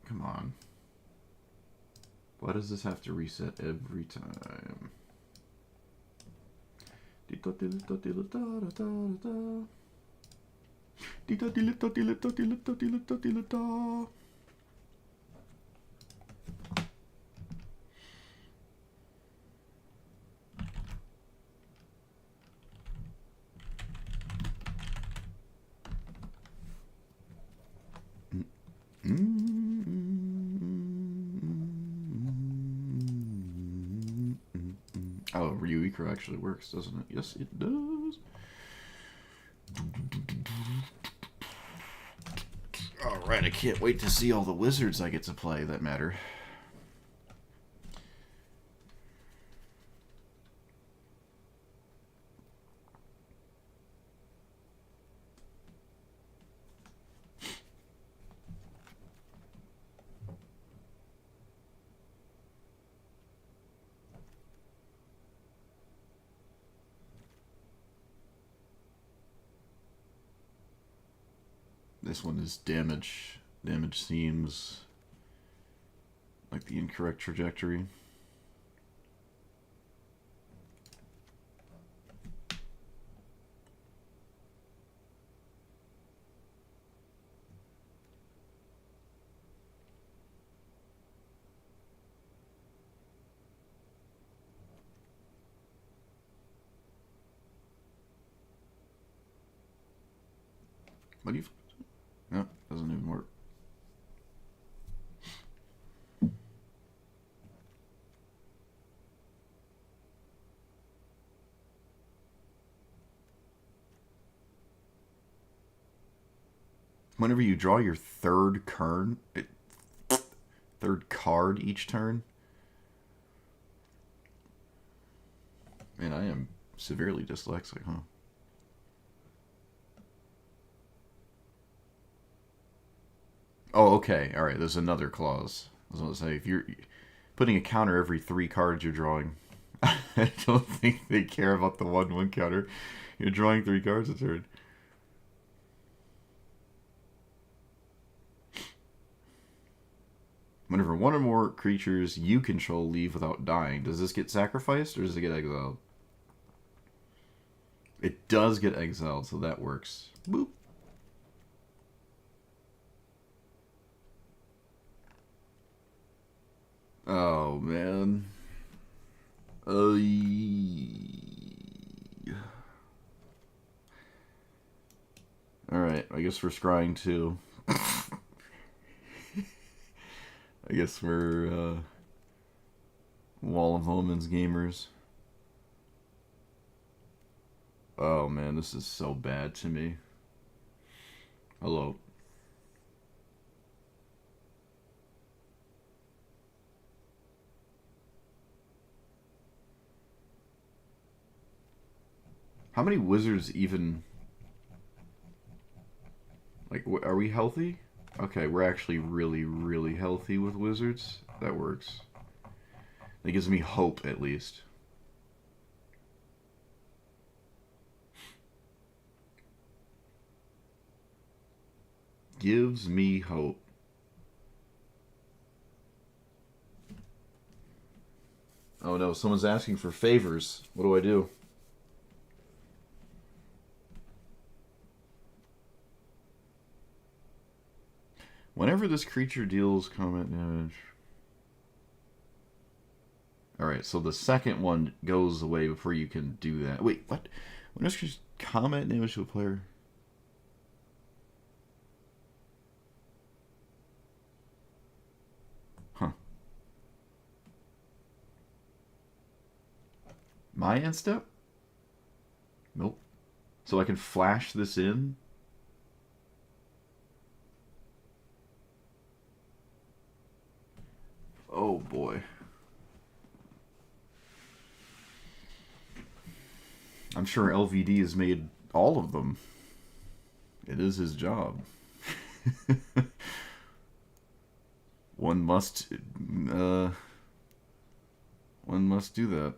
Come on. Why does this have to reset every time? Oh, Ryu Ikra actually works, doesn't it? Yes, it does. Alright, I can't wait to see all the wizards I get to play that matter. This one is damage. Damage seems like the incorrect trajectory. What do you... No, doesn't even work. Whenever you draw your third card each turn, man, I am severely dyslexic, huh? Oh, okay. All right. There's another clause. I was going to say, if you're putting a counter every 3 cards you're drawing, I don't think they care about the 1/1 counter. You're drawing 3 cards a turn. Whenever one or more creatures you control leave without dying, does this get sacrificed or does it get exiled? It does get exiled, so that works. Boop. Oh, man. Alright, I guess we're scrying too. I guess we're Wall of Omens gamers. Oh man, this is so bad to me. Hello. How many wizards even... Like, are we healthy? Okay, we're actually really, really healthy with wizards. That works. That gives me hope, at least. Gives me hope. Oh no, someone's asking for favors. What do I do? Whenever this creature deals combat damage... Alright, so the second one goes away before you can do that. Wait, what? When this combat damage to a player... Huh. My end step? Nope. So I can flash this in? Oh boy. I'm sure LVD has made all of them. It is his job. One must do that.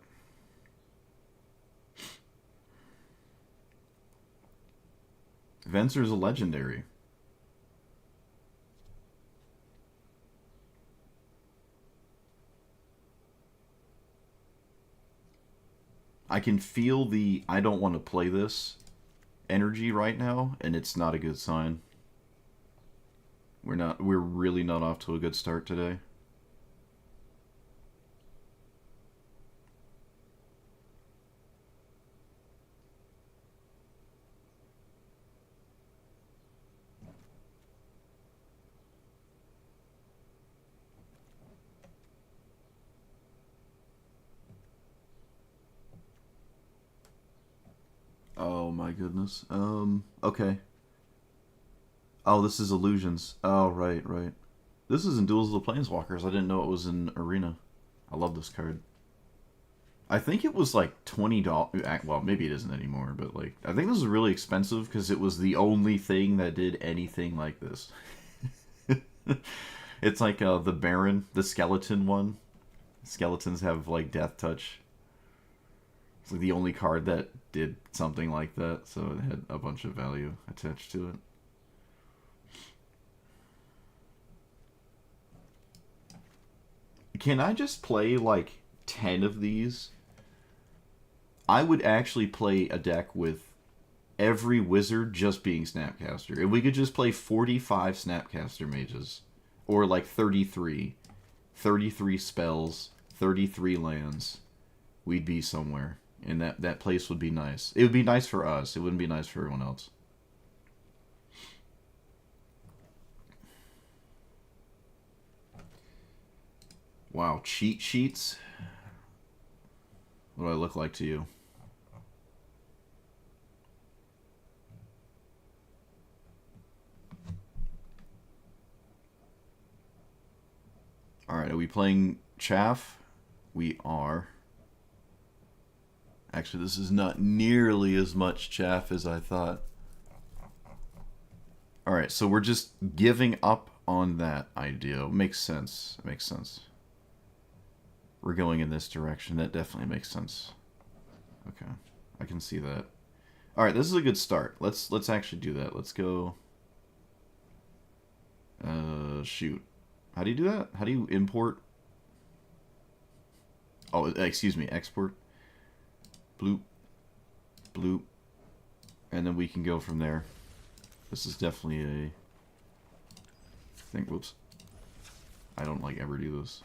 Venser's a legendary. I can feel the I don't want to play this energy right now, and it's not a good sign. We're really not off to a good start today. Oh my goodness. Okay. Oh, this is Illusions. Oh, right, right. This is in Duels of the Planeswalkers. I didn't know it was in Arena. I love this card. I think it was like $20. Well, maybe it isn't anymore, but like I think this is really expensive because it was the only thing that did anything like this. It's like the Baron, the skeleton one. Skeletons have like Death Touch. It's like the only card that did something like that, so it had a bunch of value attached to it. Can I just play like 10 of these? I would actually play a deck with every wizard just being Snapcaster. If we could just play 45 Snapcaster mages, or like 33, 33 spells, 33 lands, we'd be somewhere. And that place would be nice. It would be nice for us. It wouldn't be nice for everyone else. Wow, cheat sheets? What do I look like to you? Alright, are we playing Chaff? We are. Actually, this is not nearly as much Chaff as I thought. Alright, so we're just giving up on that idea. Makes sense. It makes sense. We're going in this direction. That definitely makes sense. Okay, I can see that. Alright, this is a good start. Let's actually do that. Let's go... shoot. How do you do that? How do you import? Oh, excuse me, export. Bloop. Bloop. And then we can go from there. This is definitely a thing. Whoops. I don't like ever do this.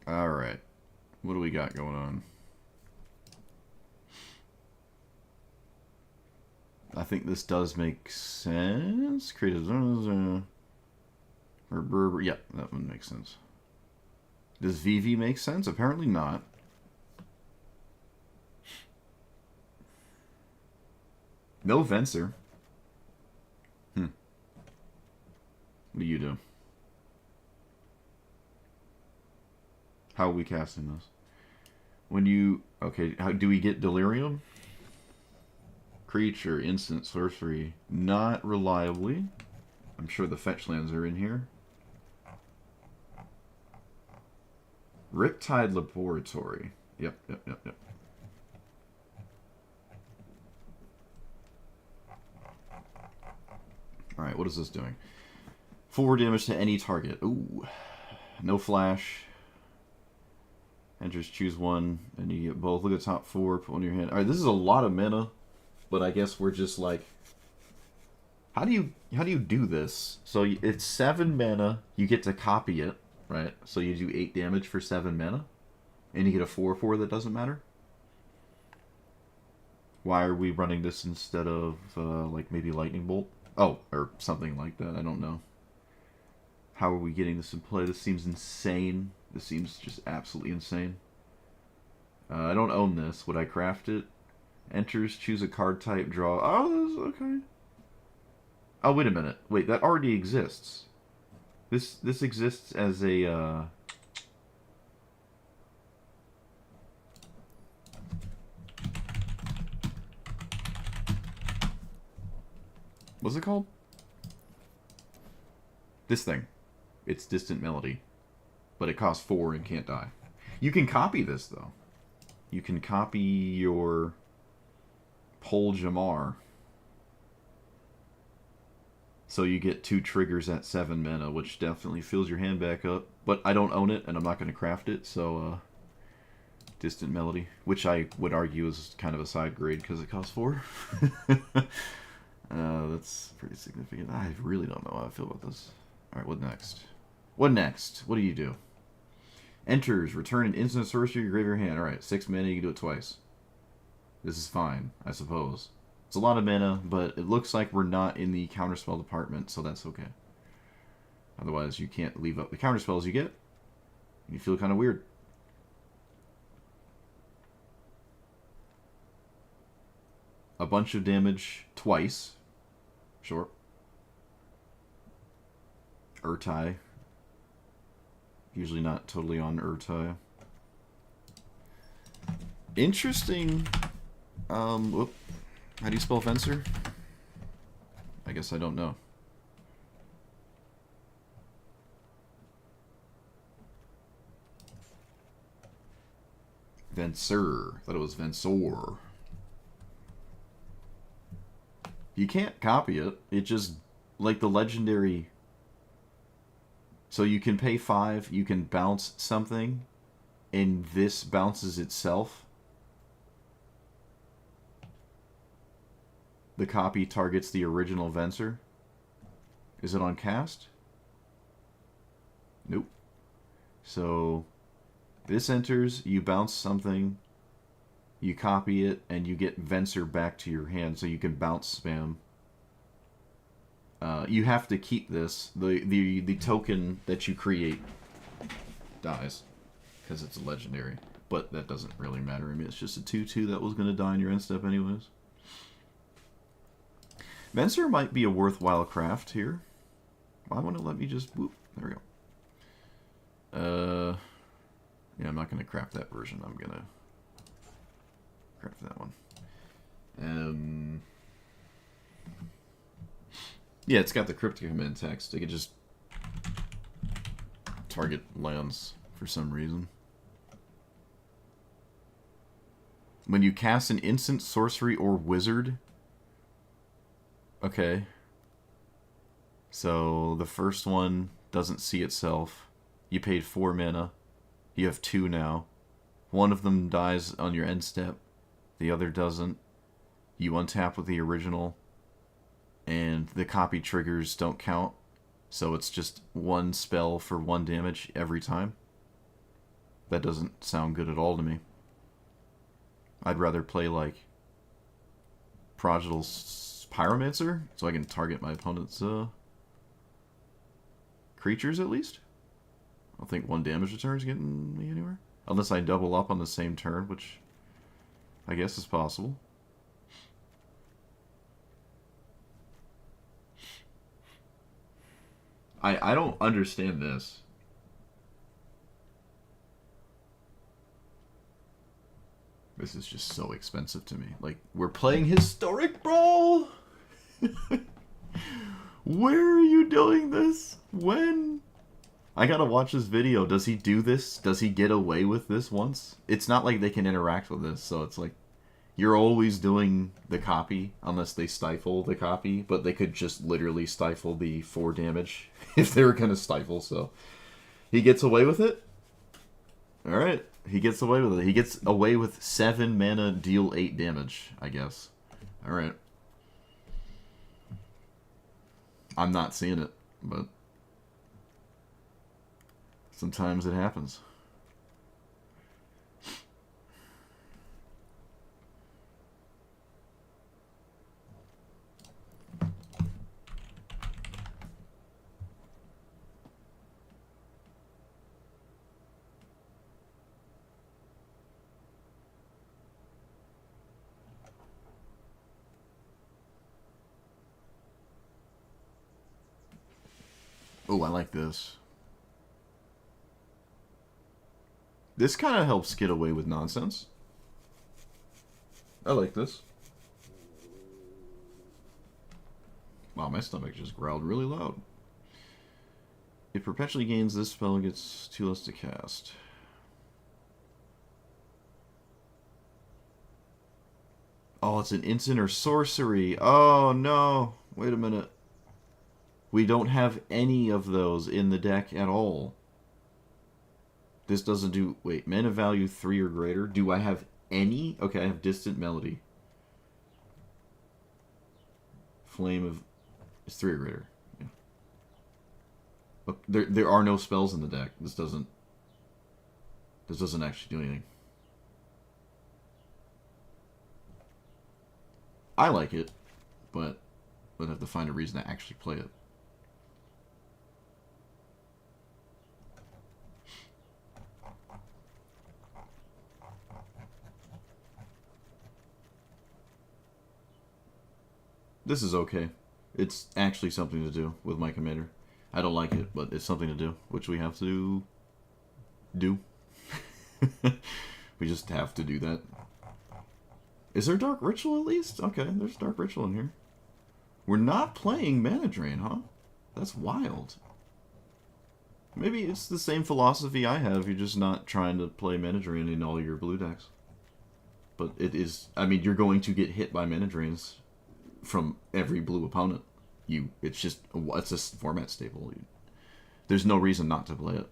Alright. What do we got going on? I think this does make sense. Creative. Yeah, that one makes sense. Does VV make sense? Apparently not. No Venser. What do you do? How are we casting this? When you... Okay, how do we get Delirium? Creature, instant, sorcery. Not reliably. I'm sure the fetch lands are in here. Riptide Laboratory. Yep. Alright, what is this doing? 4 damage to any target. Ooh. No flash. Enters, choose one, and you get both. Look at the top 4, put one in your hand. Alright, this is a lot of mana, but I guess we're just like... How do you do this? So it's 7 mana, you get to copy it, right? So you do 8 damage for 7 mana, and you get a 4/4 that doesn't matter? Why are we running this instead of, like, maybe Lightning Bolt? Oh, or something like that, I don't know. How are we getting this in play? This seems insane. This seems just absolutely insane. I don't own this. Would I craft it? Enters, choose a card type, draw. Oh, this is okay. Oh, wait a minute. Wait, that already exists. This exists as a, What's it called? This thing. It's Distant Melody. But it costs 4 and can't die. You can copy this, though. You can copy your... Pol Jamar. So you get 2 triggers at 7 mana, which definitely fills your hand back up. But I don't own it, and I'm not going to craft it, so Distant Melody, which I would argue is kind of a side grade because it costs 4. That's pretty significant. I really don't know how I feel about this. Alright, what next? What next? What do you do? Enters, return an instant sorcery to your graveyard hand. Alright, 6 mana, you can do it twice. This is fine, I suppose. It's a lot of mana, but it looks like we're not in the counterspell department, so that's okay. Otherwise, you can't leave up the counterspells you get. You feel kind of weird. A bunch of damage twice. Sure. Urtai. Usually not totally on Urtai. Interesting. Whoop. How do you spell Fencer? I guess I don't know. Venser. I thought it was Vensor. You can't copy it. It just, like the legendary... So you can pay 5, you can bounce something, and this bounces itself. The copy targets the original Venser. Is it on cast? Nope. So this enters, you bounce something, you copy it, and you get Venser back to your hand, so you can bounce spam. You have to keep this. The token that you create dies, because it's a legendary. But that doesn't really matter. I mean, it's just a 2/2 that was going to die in your end step anyways. Venser might be a worthwhile craft here. Why won't it let me just... Whoop, there we go. Yeah, I'm not going to craft that version. I'm going to craft that one. Yeah, it's got the cryptic command text. I could just target lands for some reason. When you cast an instant, sorcery, or wizard... Okay. So the first one doesn't see itself. You paid 4 mana. You have 2 now. One of them dies on your end step. The other doesn't. You untap with the original. And the copy triggers don't count. So it's just 1 spell for 1 damage every time. That doesn't sound good at all to me. I'd rather play like Prodigal Pyromancer, so I can target my opponent's creatures at least. I don't think 1 damage return is getting me anywhere. Unless I double up on the same turn, which I guess is possible. I don't understand this. This is just so expensive to me. Like, we're playing Historic Brawl? Where are you doing this? When? I gotta watch this video. Does he do this? Does he get away with this once? It's not like they can interact with this, so it's like... You're always doing the copy, unless they stifle the copy, but they could just literally stifle the 4 damage if they were gonna stifle, so... He gets away with it? Alright, he gets away with it. He gets away with 7 mana, deal 8 damage, I guess. Alright. I'm not seeing it, but... Sometimes it happens. Oh, I like this. This kind of helps get away with nonsense. I like this. Wow, my stomach just growled really loud. It perpetually gains this spell and gets 2 less to cast. Oh, it's an instant or sorcery. Oh, no. Wait a minute. We don't have any of those in the deck at all. This doesn't do... Wait, mana value 3 or greater? Do I have any? Okay, I have Distant Melody. Flame of... It's 3 or greater. Yeah. Look, there are no spells in the deck. This doesn't actually do anything. I like it, but I'd have to find a reason to actually play it. This is okay. It's actually something to do with my commander. I don't like it, but it's something to do, which we have to do. We just have to do that. Is there Dark Ritual at least? Okay, there's Dark Ritual in here. We're not playing Mana Drain, huh? That's wild. Maybe it's the same philosophy I have, you're just not trying to play Mana Drain in all your blue decks. But it is... I mean, you're going to get hit by Mana Drains from every blue opponent. It's just... It's a format staple. There's no reason not to play it.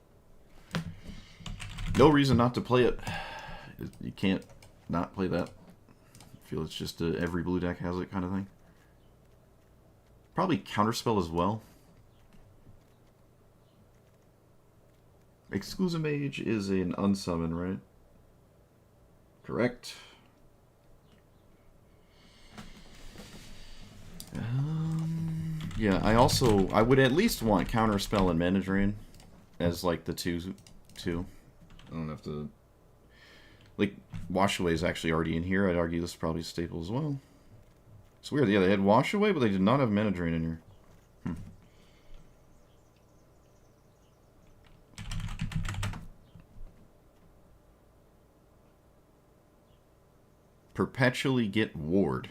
No reason not to play it. You can't not play that. I feel it's just every blue deck has it kind of thing. Probably Counterspell as well. Exclusive Mage is an unsummon, right? Correct. Yeah, I would at least want Counterspell and Mana Drain as like the two. I don't have to... Like, Wash Away is actually already in here. I'd argue this is probably a staple as well. It's weird. Yeah, they had Wash Away, but they did not have Mana Drain in here. Perpetually get Ward.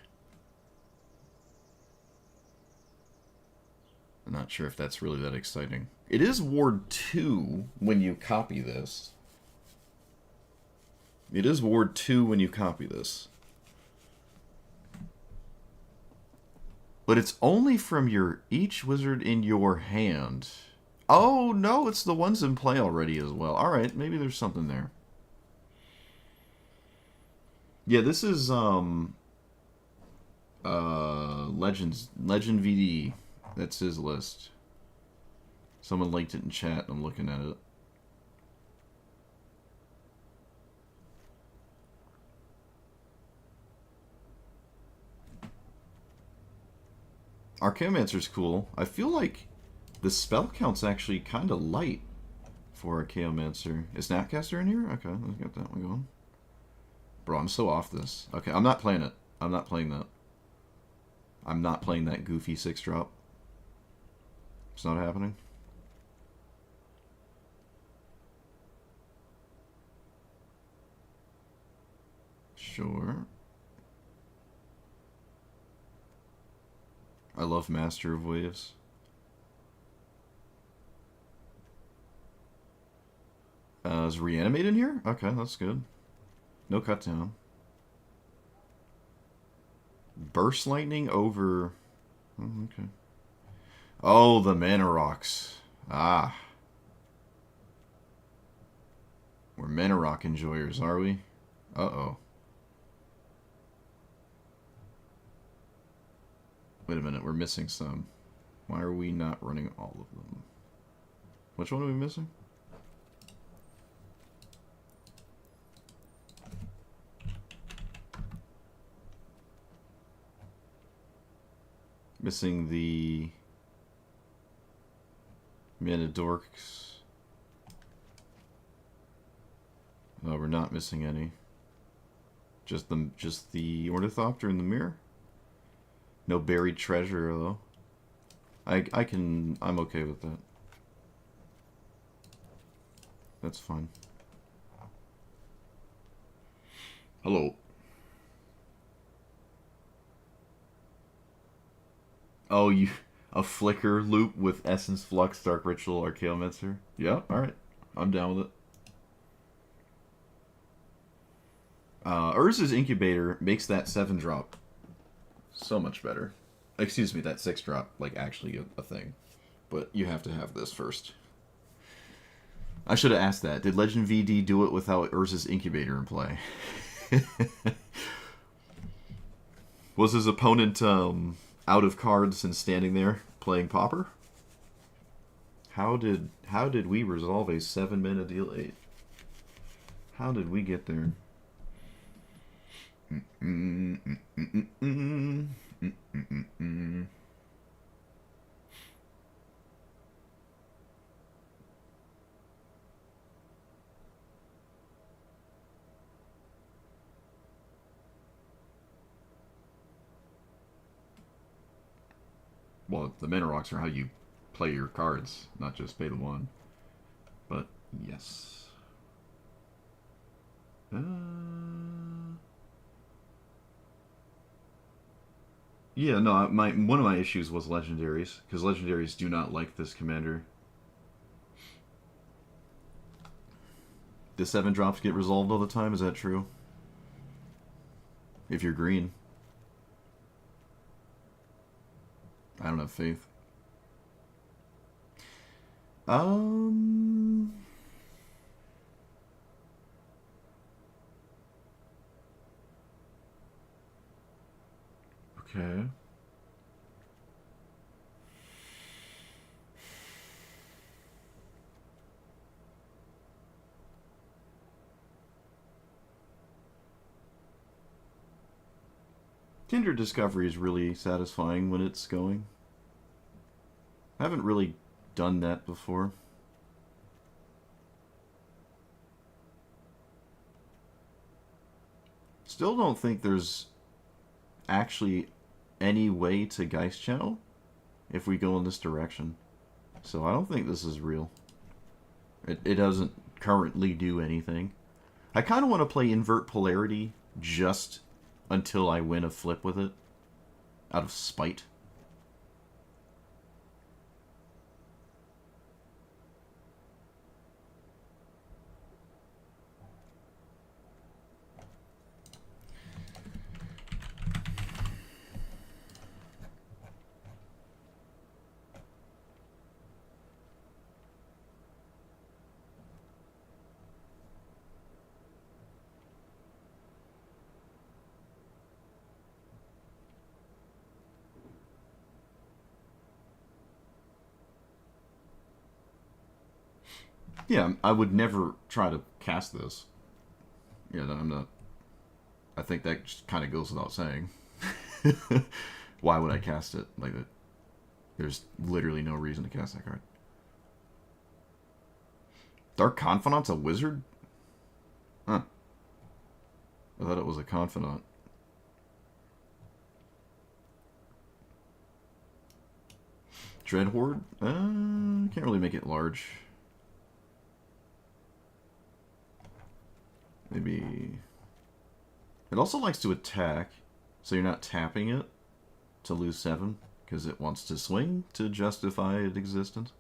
I'm not sure if that's really that exciting. It is Ward 2 when you copy this. It is Ward 2 when you copy this. But it's only from each wizard in your hand. Oh, no, it's the ones in play already as well. Alright, maybe there's something there. Yeah, this is, Legend VD. That's his list. Someone linked it in chat. I'm looking at it. Archaeomancer's cool. I feel like the spell count's actually kind of light for Archaeomancer. Is Snapcaster in here? Okay, let's get that one going. Bro, I'm so off this. Okay, I'm not playing it. I'm not playing that. I'm not playing that goofy 6-drop. It's not happening. Sure. I love Master of Waves. Is Reanimate in here? Okay, that's good. No cut down. Burst Lightning over... Oh, okay. Oh, the Mana Rocks. Ah. We're Mana Rock enjoyers, are we? Uh-oh. Wait a minute, we're missing some. Why are we not running all of them? Which one are we missing? Missing the Mana Dorks. No, we're not missing any. Just the Ornithopter in the mirror. No Buried Treasure though. I'm okay with that. That's fine. Hello. Oh, a Flicker loop with Essence Flux, Dark Ritual, Archaeomancer? Yeah, alright. I'm down with it. Urza's Incubator makes that 7-drop so much better. Excuse me, that 6-drop, like, actually a thing. but you have to have this first. I should have asked that. Did Legend VD do it without Urza's Incubator in play? Was his opponent out of cards and standing there playing Pauper? How did we resolve a 7-mana deal 8? How did we get there? Well, the mana rocks are how you play your cards, not just pay the one. But yes. Yeah, no. One of my issues was legendaries, because legendaries do not like this commander. Do 7 drops get resolved all the time? Is that true? If you're green. I don't have faith. Okay. Kindred Discovery is really satisfying when it's going. I haven't really done that before. Still don't think there's actually any way to Geist Channel if we go in this direction. So I don't think this is real. It doesn't currently do anything. I kind of want to play Invert Polarity just until I win a flip with it. Out of spite. Yeah, I would never try to cast this. Yeah, I'm not. I think that just kind of goes without saying. Why would I cast it like that? There's literally no reason to cast that card. Dark Confidant's a wizard? Huh. I thought it was a Confidant. Dreadhorde? Can't really make it large. Maybe... It also likes to attack, so you're not tapping it to lose 7, because it wants to swing to justify its existence.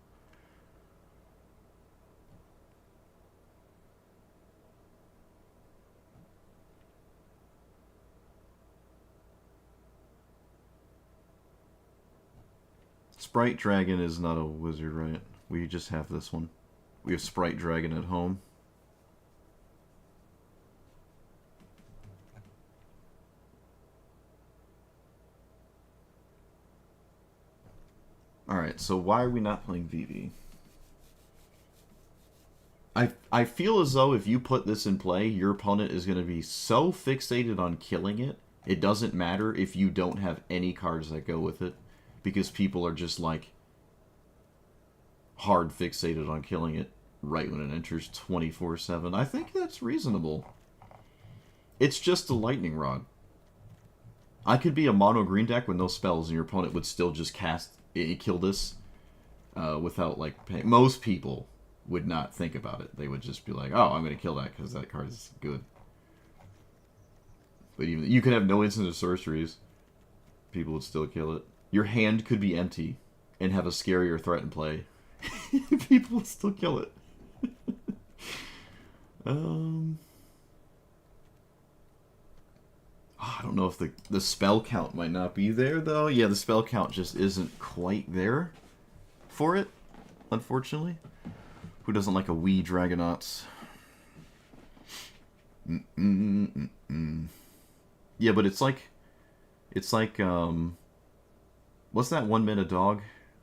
Sprite Dragon is not a wizard, right? We just have this one. We have Sprite Dragon at home. Alright, so why are we not playing VV? I feel as though if you put this in play, your opponent is going to be so fixated on killing it, it doesn't matter if you don't have any cards that go with it. Because people are just, like, hard fixated on killing it right when it enters 24/7. I think that's reasonable. It's just a lightning rod. I could be a mono green deck with no spells, and your opponent would still just kill this without, like, paying. Most people would not think about it. They would just be like, oh, I'm going to kill that because that card is good. But even you could have no instant or sorceries. People would still kill it. Your hand could be empty and have a scarier threat in play. People would still kill it. I don't know if the spell count might not be there, though. Yeah, the spell count just isn't quite there. for it, unfortunately. Who doesn't like a Wii Dragonauts? Yeah, but it's like, what's that 1 mana dog?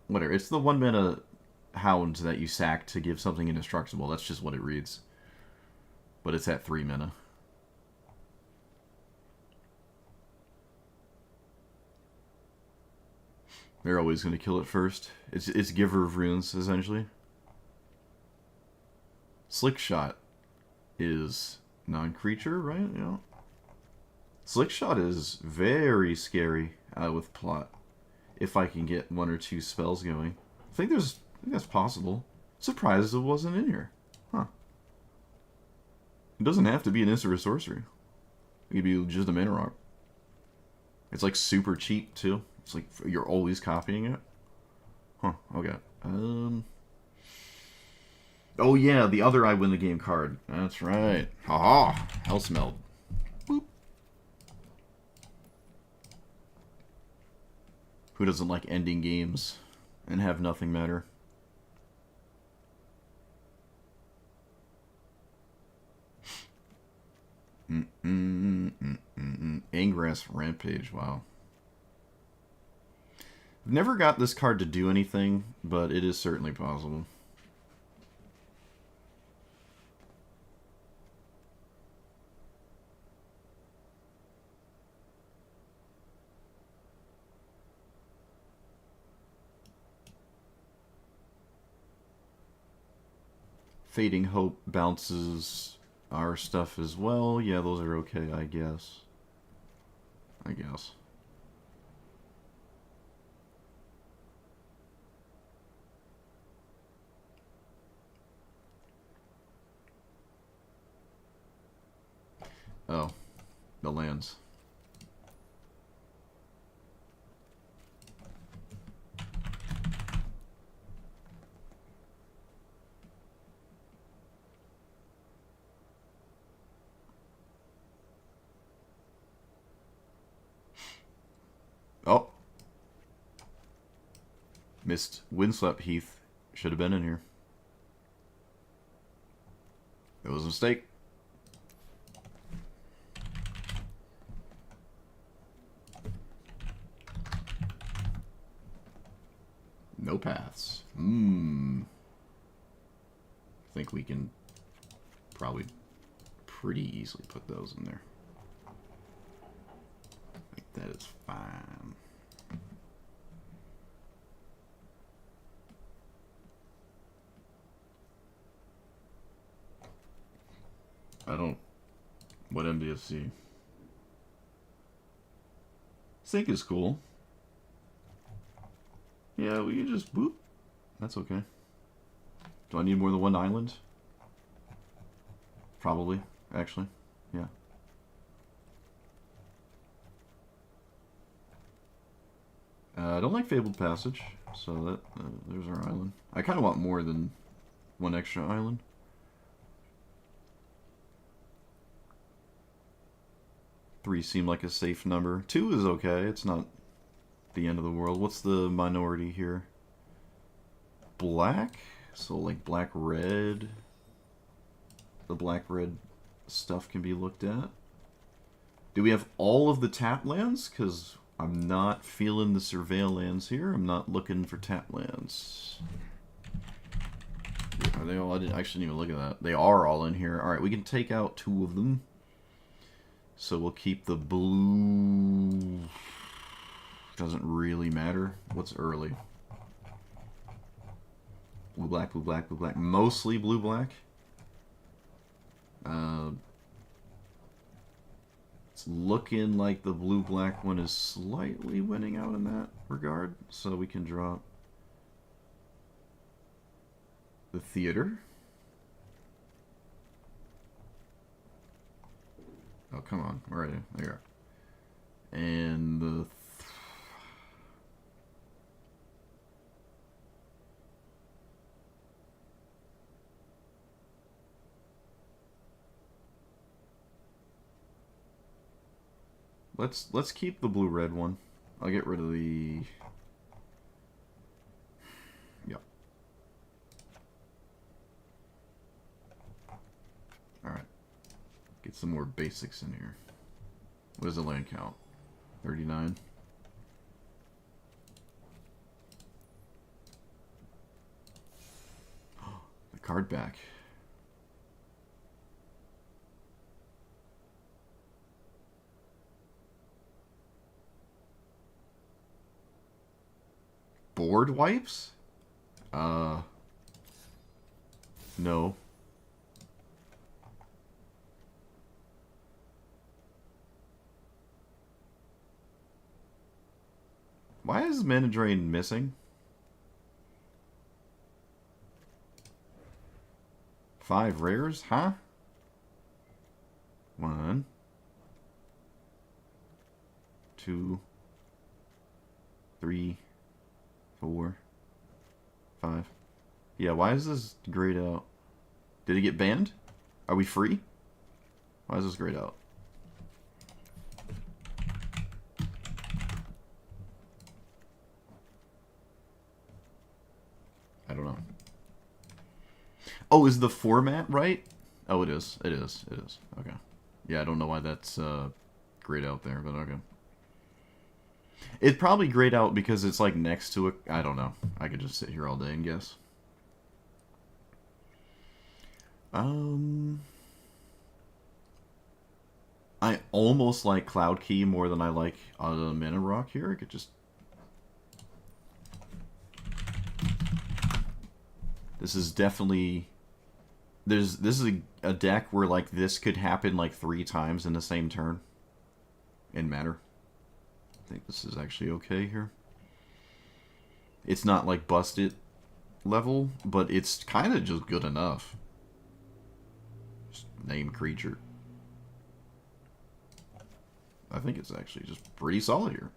Whatever. It's the 1 mana hound that you sack to give something indestructible. That's just what it reads. But it's at 3 mana. They're always going to kill it first. It's Giver of Runes, essentially. Slick Shot is non-creature, right? Yeah. Slick Shot is very scary with plot. If I can get 1 or 2 spells going. I think that's possible. Surprised it wasn't in here. Huh. It doesn't have to be an instant or sorcery. It could be just a mana rock. It's like super cheap too. It's like you're always copying it. Huh, okay. Oh yeah, the other I win the game card. That's right. Haha. Hellsmeld. Boop. Who doesn't like ending games and have nothing matter? Ingress Rampage, wow. I've never got this card to do anything, but it is certainly possible. Fading Hope bounces our stuff as well. Yeah, those are okay, I guess. Oh, the lands. Oh. Missed Windswept Heath. Should have been in here. It was a mistake. No paths. I think we can probably pretty easily put those in there. I think that is fine. I don't... What MDSC? Sync is cool. Yeah, we can just boop. That's okay. Do I need more than 1 island? Probably, actually. Yeah. I don't like Fabled Passage, so that there's our island. I kind of want more than 1 extra island. Three seemed like a safe number. 2 is okay. It's not the end of the world. What's the minority here? Black? So like black-red. The black-red stuff can be looked at. Do we have all of the tap lands? Because I'm not feeling the surveil lands here. I'm not looking for tap lands. Are they all? I shouldn't even look at that. They are all in here. Alright, we can take out 2 of them. So we'll keep the blue. Doesn't really matter. What's early? Blue, black, blue, black, blue, black. Mostly blue, black. It's looking like the blue-black one is slightly winning out in that regard. So we can drop the theater. Oh, come on. Where are you? There you are. And the... Let's keep the blue-red one. I'll get rid of the... Yep. Get some more basics in here. What is the land count? 39. The card back. Board wipes? No. Why is Mana Drain missing? 5 rares, huh? 1, 2, 3, 4, 5. Yeah, why is this grayed out? Did it get banned? Are we free? Why is this grayed out? I don't know. Oh, is the format right? Oh, it is. It is. It is. Okay. Yeah, I don't know why that's grayed out there, but okay. It's probably grayed out because it's like next to a... I don't know. I could just sit here all day and guess. I almost like Cloud Key more than I like Mana Rock here. I could just... This is definitely... This is a deck where like this could happen like 3 times in the same turn. In Matter. I think this is actually okay here. It's not like busted level, but it's kind of just good enough. Just name creature. I think it's actually just pretty solid here.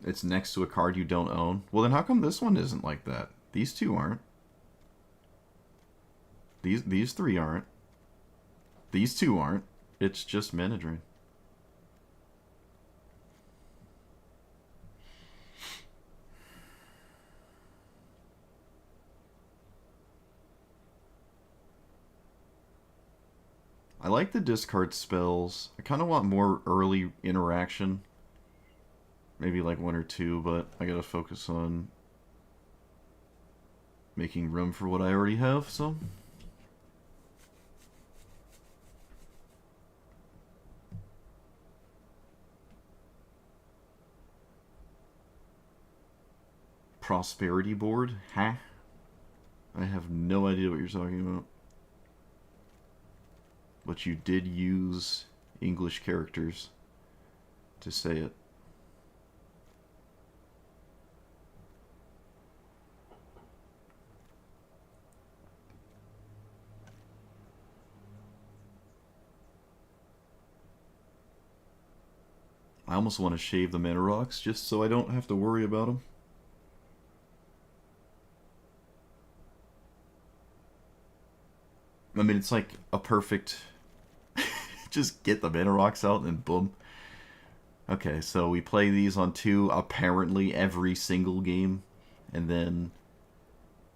It's next to a card you don't own. Well, then how come this one isn't like that? These two aren't. These 3 aren't. These 2 aren't. It's just Mana Drain. I like the discard spells. I kind of want more early interaction. Maybe like 1 or 2, but I gotta focus on making room for what I already have, so... Prosperity board? Huh? I have no idea what you're talking about. But you did use English characters to say it. I almost want to shave the Mana Rocks just so I don't have to worry about them. I mean, it's like a perfect... Just get the Mana Rocks out and boom. Okay, so we play these on 2 apparently every single game. And then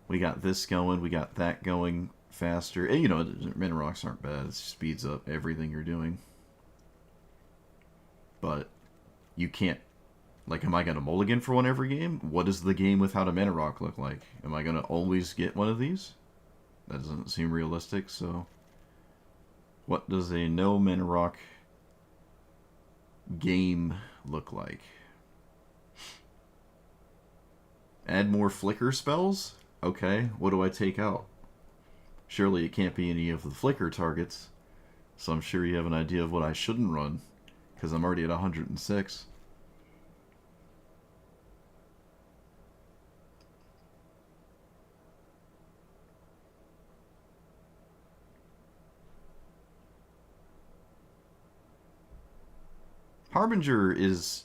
we got this going, we got that going faster. And, you know, Mana Rocks aren't bad. It speeds up everything you're doing. But you can't... Like, am I going to mulligan for one every game? What does the game without a Mana Rock look like? Am I going to always get one of these? That doesn't seem realistic, so... What does a no Mana Rock game look like? Add more flicker spells? Okay, what do I take out? Surely it can't be any of the flicker targets, so I'm sure you have an idea of what I shouldn't run, because I'm already at 106. Harbinger is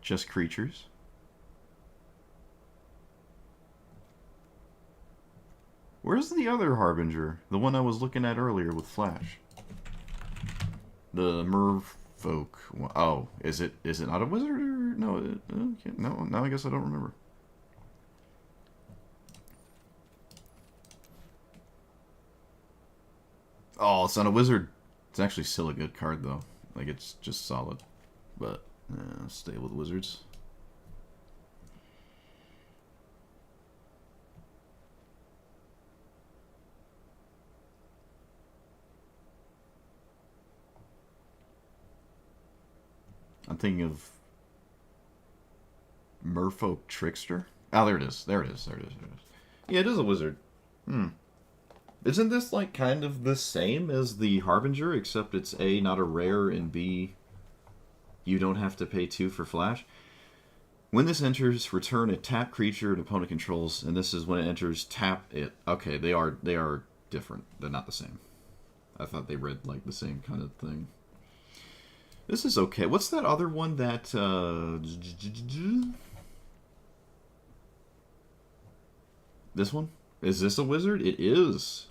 just creatures. Where's the other Harbinger? The one I was looking at earlier with Flash. The Merfolk. Oh, is it not a wizard? Or no, no, I guess I don't remember. Oh, it's not a wizard. It's actually still a good card, though. Like, it's just solid. But, stay with wizards. I'm thinking of Merfolk Trickster. Oh, there it is. There it is. There it is. There it is. Yeah, it is a wizard. Hmm. Isn't this like kind of the same as the Harbinger, except it's A, not a rare, and B, you don't have to pay 2 for flash? When this enters, return a tap creature an opponent controls, and this is when it enters, tap it. Okay, they are different. They're not the same. I thought they read like the same kind of thing. This is okay. What's that other one that this one? Is this a wizard? It is.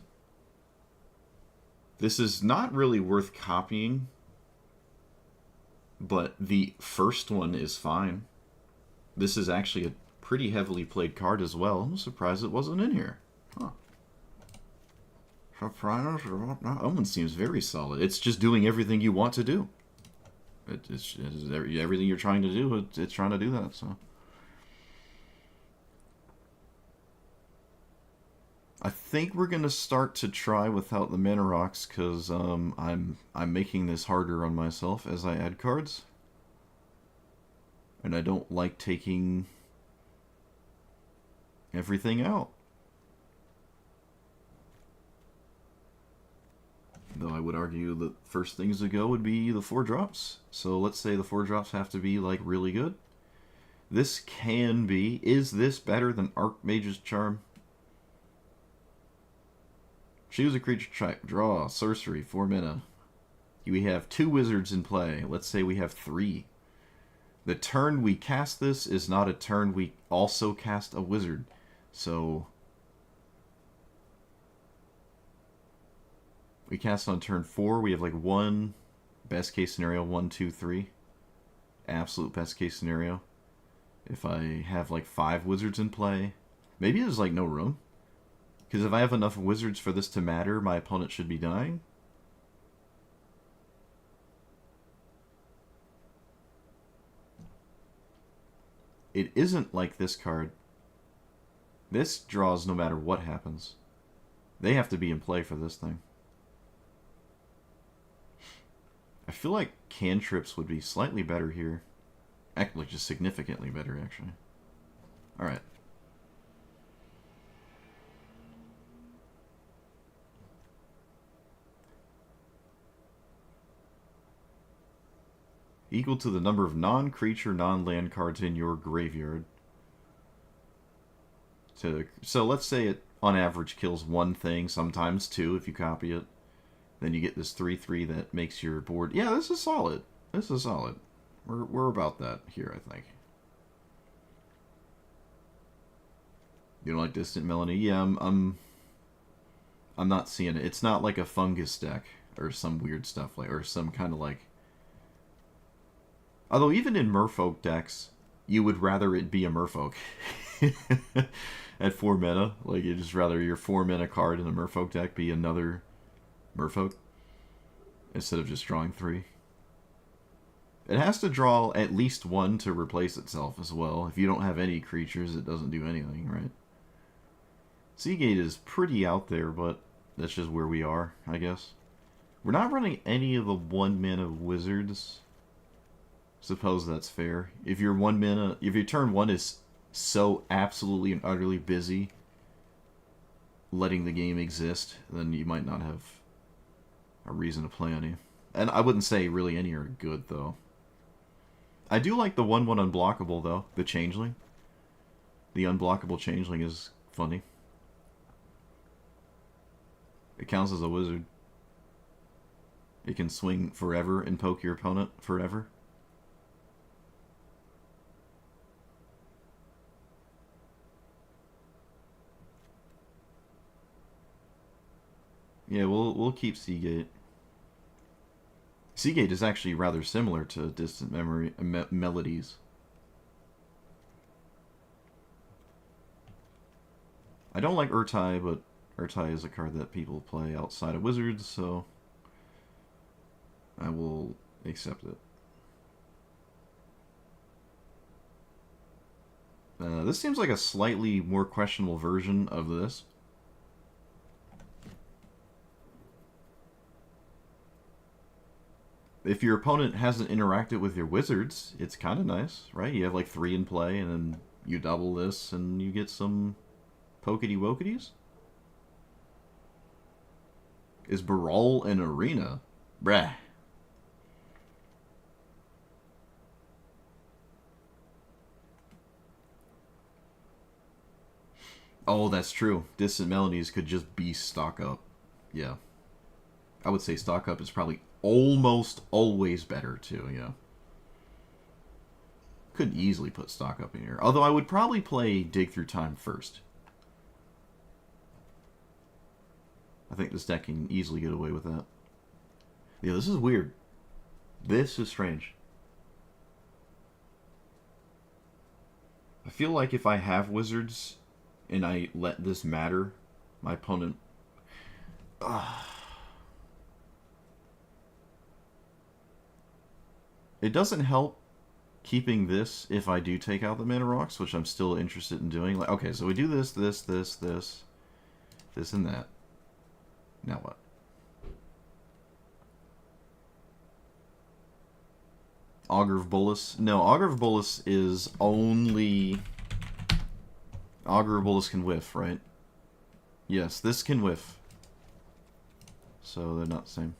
This is not really worth copying, but the first one is fine. This is actually a pretty heavily played card as well. I'm surprised it wasn't in here. Huh. Surprise. That one seems very solid. It's just doing everything you want to do. It's everything you're trying to do. It's trying to do that. So I think we're gonna start to try without the mana rocks because I'm making this harder on myself as I add cards, and I don't like taking everything out. Though I would argue that first things to go would be the 4-drops. So let's say the 4-drops have to be like really good. This can be. Is this better than Archmage's Charm? Choose a creature type. Draw. Sorcery. 4 mana. We have 2 wizards in play. Let's say we have 3. The turn we cast this is not a turn we also cast a wizard. So we cast on turn 4. We have like 1 best case scenario. 1, 2, 3. Absolute best case scenario. If I have like 5 wizards in play, maybe there's like no room. Because if I have enough wizards for this to matter, my opponent should be dying. It isn't like this card. This draws no matter what happens. They have to be in play for this thing. I feel like cantrips would be slightly better here. Actually, just significantly better, actually. Alright. Equal to the number of non-creature, non-land cards in your graveyard. So let's say it, on average, kills 1 thing, sometimes 2 if you copy it. Then you get this 3/3 that makes your board... Yeah, this is solid. This is solid. We're about that here, I think. You don't like Distant Melody? Yeah, I'm not seeing it. It's not like a fungus deck or some weird stuff like, or some kind of like... Although even in Merfolk decks, you would rather it be a Merfolk at 4 mana. Like, you'd just rather your 4 mana card in a Merfolk deck be another Merfolk instead of just drawing 3. It has to draw at least 1 to replace itself as well. If you don't have any creatures, it doesn't do anything, right? Seagate is pretty out there, but that's just where we are, I guess. We're not running any of the 1 mana wizards. Suppose that's fair. If your 1 mana, if your turn 1 is so absolutely and utterly busy letting the game exist, then you might not have a reason to play any. And I wouldn't say really any are good, though. I do like the 1/1 unblockable, though. The Changeling. The unblockable Changeling is funny. It counts as a wizard. It can swing forever and poke your opponent forever. Yeah, we'll keep Seagate. Seagate is actually rather similar to Distant Melodies. I don't like Urtai, but Ertai is a card that people play outside of Wizards, so I will accept it. This seems like a slightly more questionable version of this. If your opponent hasn't interacted with your wizards, it's kind of nice, right? You have like 3 in play, and then you double this, and you get some pokety-woketies. Is Baral an arena? Brah. Oh, that's true. Distant Melodies could just be stock up. Yeah. I would say stock up is probably almost always better, too, yeah. Could easily put stock up in here. Although I would probably play Dig Through Time first. I think this deck can easily get away with that. Yeah, this is weird. This is strange. I feel like if I have wizards and I let this matter, my opponent... It doesn't help keeping this if I do take out the mana rocks, which I'm still interested in doing. Like, okay, so we do this, and that. Now what? Augur of Bolas? No, Augur of Bolas is only... Augur of Bolas can whiff, right? Yes, this can whiff. So they're not the same.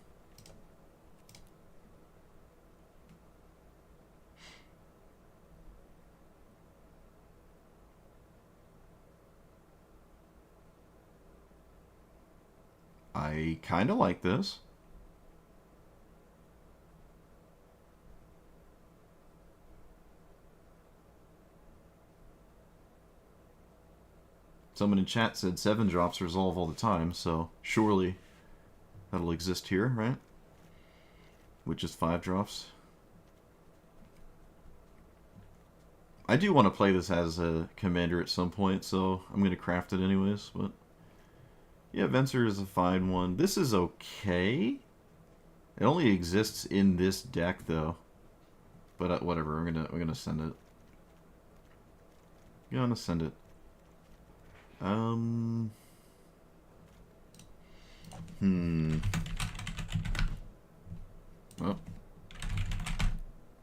I kind of like this. Someone in chat said 7 drops resolve all the time, so surely that'll exist here, right? Which is 5 drops. I do want to play this as a commander at some point, so I'm going to craft it anyways, but... Yeah, Venser is a fine one. This is okay. It only exists in this deck, though. But whatever, we're gonna send it. Gonna send it. Oh.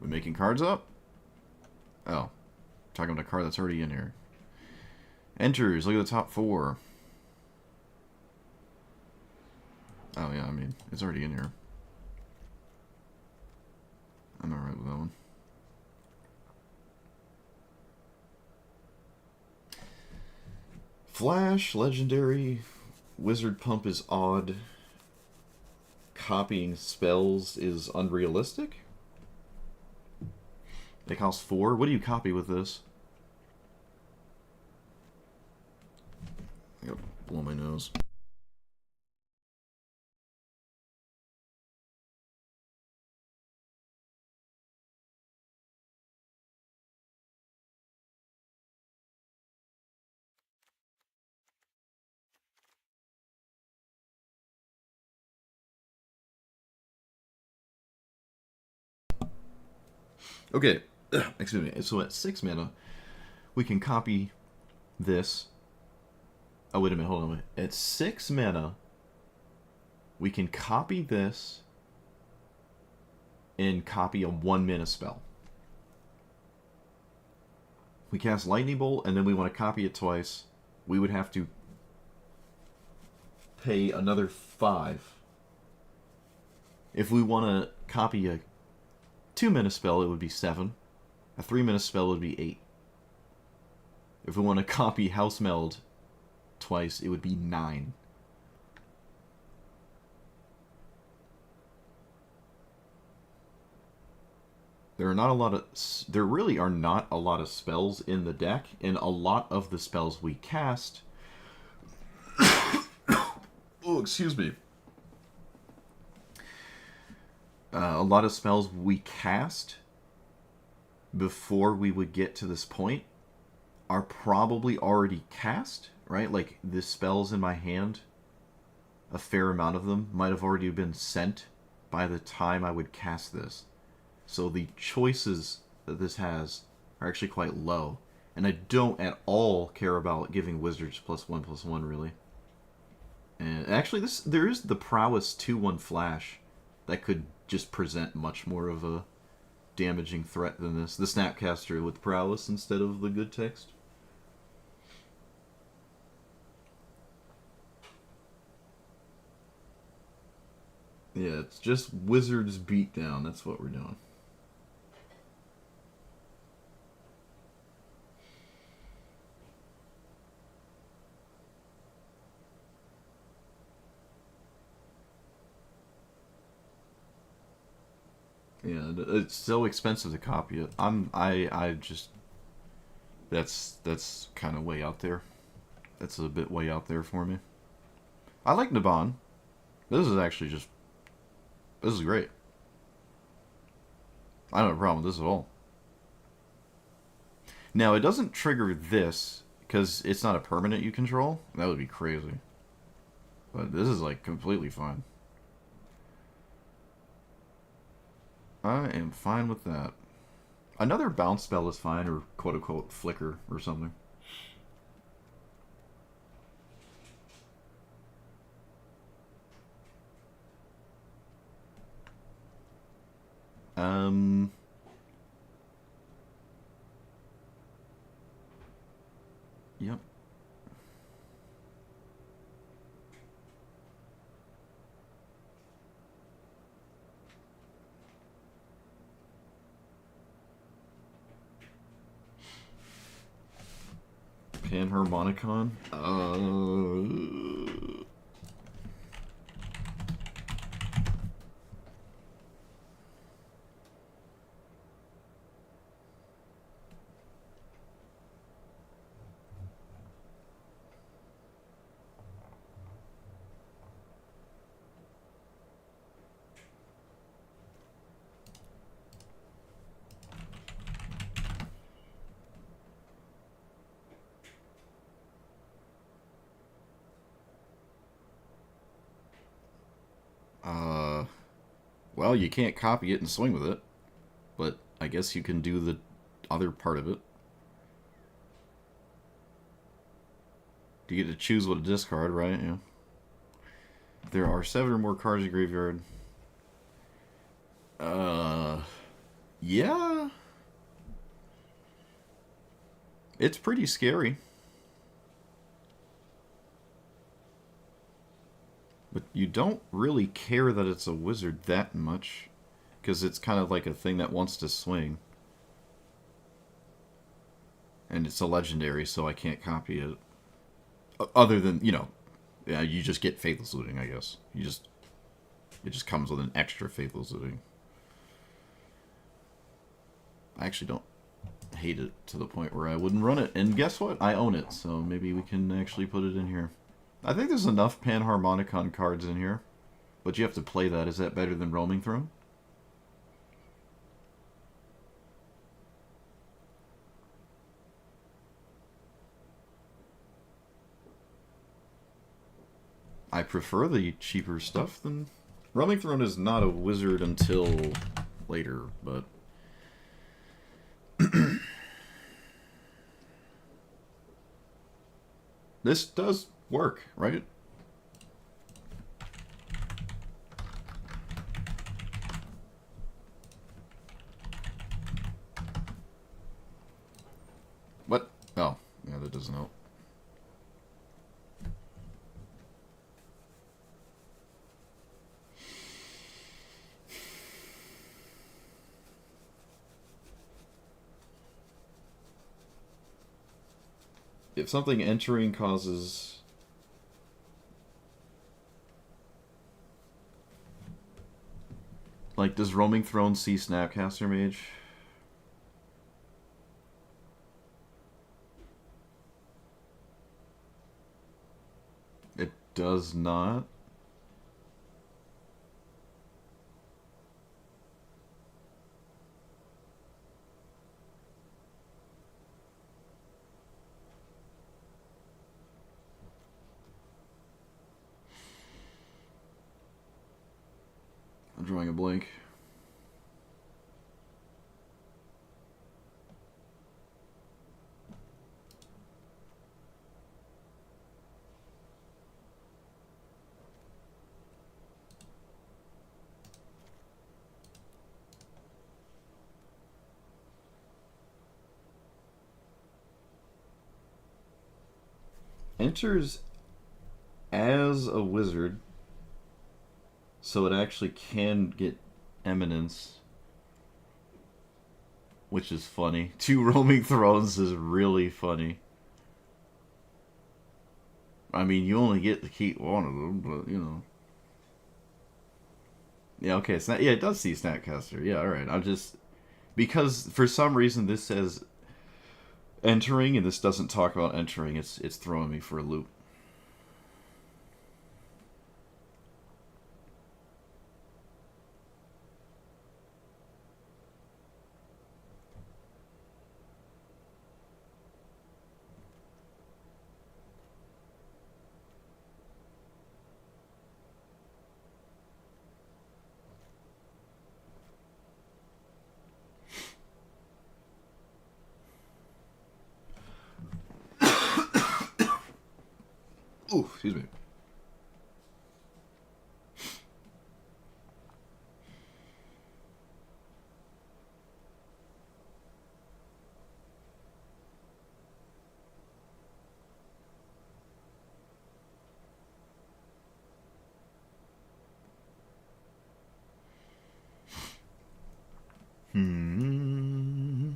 We making cards up? Oh. Talking about a card that's already in here. Enters, look at the top 4. Oh yeah, I mean, it's already in here. I'm alright with that one. Flash, legendary, wizard pump is odd. Copying spells is unrealistic. They cost 4. What do you copy with this? I gotta blow my nose. Okay, excuse me. So at 6 mana, we can copy this. Oh, wait a minute, hold on. At 6 mana, we can copy this and copy a 1 mana spell. We cast Lightning Bolt, and then we want to copy it twice. We would have to pay another 5. If we want to copy a 2 mana spell, it would be 7. A 3 mana spell would be 8. If we want to copy House Meld twice, it would be 9. There really are not a lot of spells in the deck, and a lot of the spells we cast... Oh, excuse me. A lot of spells we cast before we would get to this point are probably already cast, right? Like the spells in my hand, a fair amount of them might have already been sent by the time I would cast this. So the choices that this has are actually quite low. And I don't at all care about giving wizards +1/+1 really. And actually, there is the prowess 2/1 flash that could just present much more of a damaging threat than this. The Snapcaster with prowess instead of the good text. Yeah, it's just wizards beatdown. That's what we're doing. Yeah, it's so expensive to copy it. I just that's kind of way out there. That's a bit way out there for me. I like Naban. This is actually just this is great. I don't have a problem with this at all. Now it doesn't trigger this because it's not a permanent you control. That would be crazy. But this is like completely fine. I am fine with that. Another bounce spell is fine, or quote unquote flicker or something. Um. Yep. Panharmonicon. Uh. Well, you can't copy it and swing with it, but I guess you can do the other part of it. You get to choose what to discard, right? Yeah. There are 7 or more cards in the graveyard. Uh, yeah. It's pretty scary. But you don't really care that it's a wizard that much. Because it's kind of like a thing that wants to swing. And it's a legendary, so I can't copy it. Other than, yeah, you just get Faithless Looting, I guess. It just comes with an extra Faithless Looting. I actually don't hate it to the point where I wouldn't run it. And guess what? I own it, so maybe we can actually put it in here. I think there's enough Panharmonicon cards in here, but you have to play that. Is that better than Roaming Throne? I prefer the cheaper stuff than... Roaming Throne is not a wizard until later, but... This does work, right? What? Oh, yeah, that doesn't help. If something entering causes... Like, does Roaming Throne see Snapcaster Mage? It does not. drawing a blank. Enters as a wizard, so it actually can get eminence, which is funny. 2 roaming thrones is really funny. I mean, you only get to keep one of them, but you know. Yeah, okay, it's not. Yeah, it does see Snapcaster. Yeah, all right. I'm just because for some reason this says entering, and this doesn't talk about entering. It's throwing me for a loop. Ooh, excuse me. Hmm.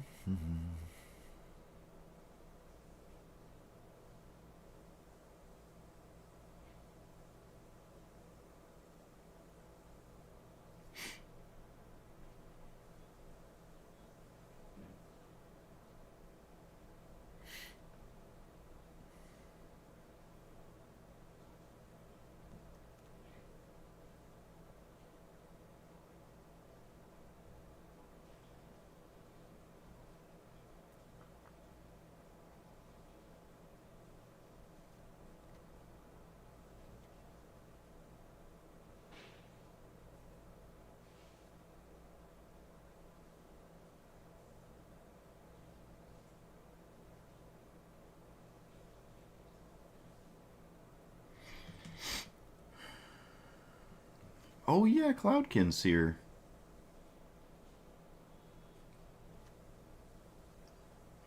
Oh yeah, Cloudkin's here.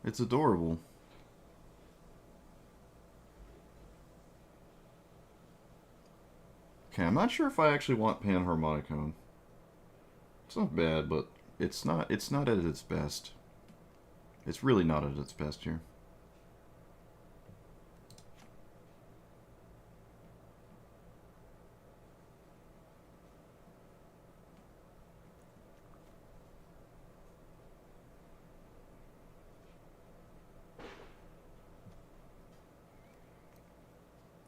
It's adorable. Okay, I'm not sure if I actually want Panharmonicon. It's not bad, but it's not at its best. It's really not at its best here.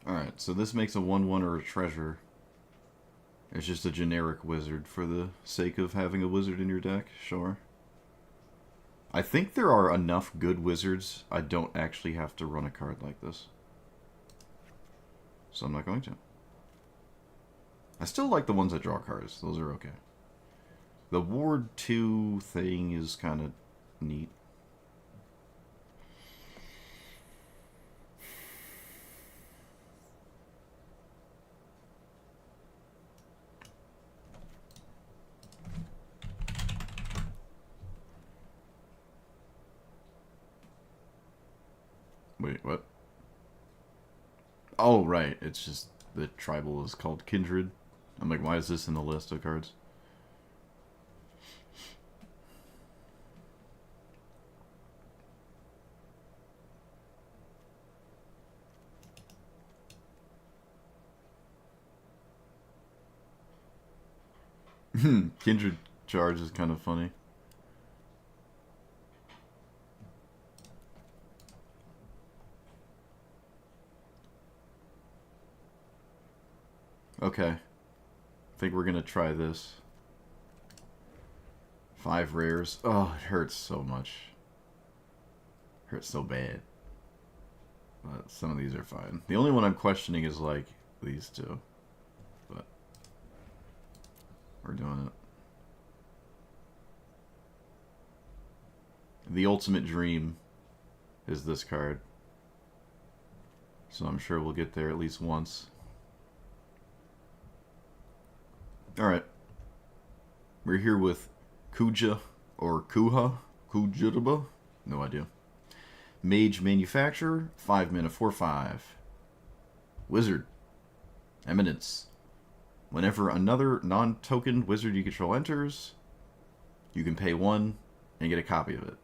Alright, so this makes a 1/1 or a treasure. It's just a generic wizard for the sake of having a wizard in your deck, sure. I think there are enough good wizards I don't actually have to run a card like this. So I'm not going to. I still like the ones that draw cards. Those are okay. The Ward 2 thing is kind of neat. Wait, what? Oh, right. It's just the tribal is called Kindred. I'm like, why is this in the list of cards? Kindred Charge is kind of funny. Okay. I think we're gonna try this. 5 rares. Oh, it hurts so much. Hurts so bad. But some of these are fine. The only one I'm questioning is like these two. But We're doing it. The ultimate dream is this card. So I'm sure we'll get there at least once. Alright. We're here with Kuja or Kuha. Kujutaba? No idea. Mage Manufacturer, 5 mana, 4/5. Wizard. Eminence. Whenever another non-token wizard you control enters, you can pay 1 and get a copy of it.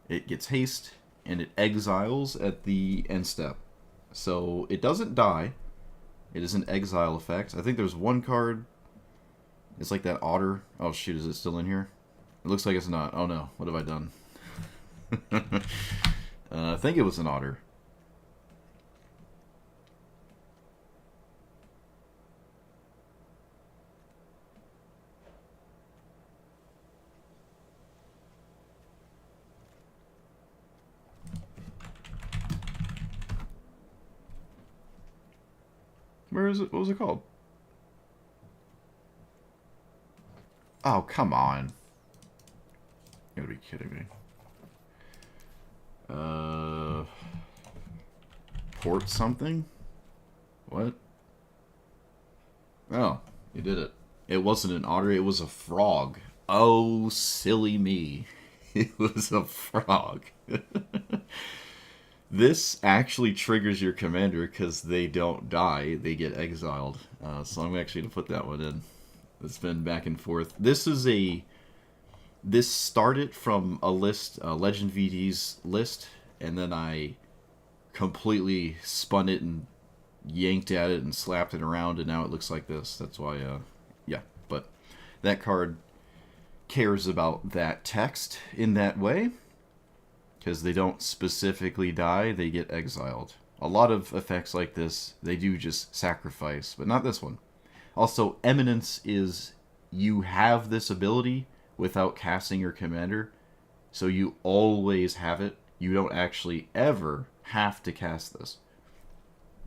It gets haste, and it exiles at the end step. So it doesn't die. It is an exile effect. I think there's one card. It's like that otter. Oh shoot, is it still in here? It looks like it's not. Oh no, what have I done? I think it was an otter. Where is it? What was it called? Oh, come on. You gotta be kidding me. Port something? What? Oh, you did it. It wasn't an otter, it was a frog. Oh, silly me. It was a frog. This actually triggers your commander because they don't die, they get exiled. So I'm actually going to put that one in. It's been back and forth. This started from a list, Legend VD's list, and then I completely spun it and yanked at it and slapped it around, and now it looks like this. That's why, yeah. But that card cares about that text in that way, because they don't specifically die, they get exiled. A lot of effects like this, they do just sacrifice, but not this one. Also, Eminence is you have this ability without casting your commander, so you always have it. You don't actually ever have to cast this.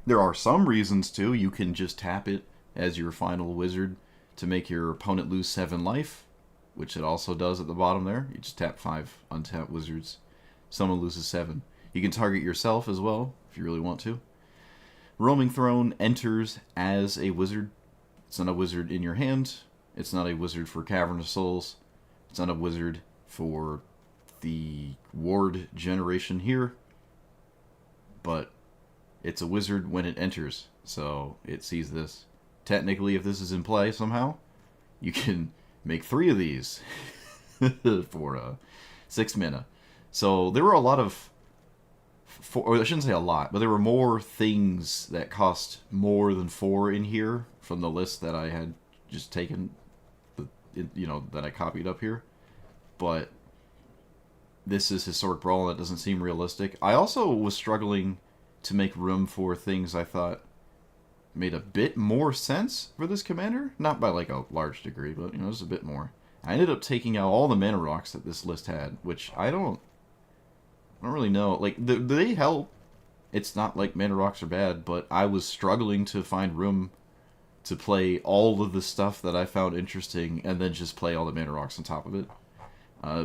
There are some reasons to. You can just tap it as your final wizard to make your opponent lose 7 life, which it also does at the bottom there. You just tap 5 untapped wizards. Someone loses 7. You can target yourself as well, if you really want to. Roaming Throne enters as a wizard. It's not a wizard in your hand. It's not a wizard for Cavern of Souls. It's not a wizard for the ward generation here. But it's a wizard when it enters. So it sees this. Technically, if this is in play somehow, you can make 3 of these for 6 mana. So there were a lot of, or I shouldn't say a lot, but there were more things that cost more than 4 in here from the list that I had just taken, that I copied up here. But this is Historic Brawl, and it doesn't seem realistic. I also was struggling to make room for things I thought made a bit more sense for this commander. Not by like a large degree, but just a bit more. I ended up taking out all the mana rocks that this list had, which I don't really know. Like, they help. It's not like mana rocks are bad, but I was struggling to find room to play all of the stuff that I found interesting and then just play all the mana rocks on top of it.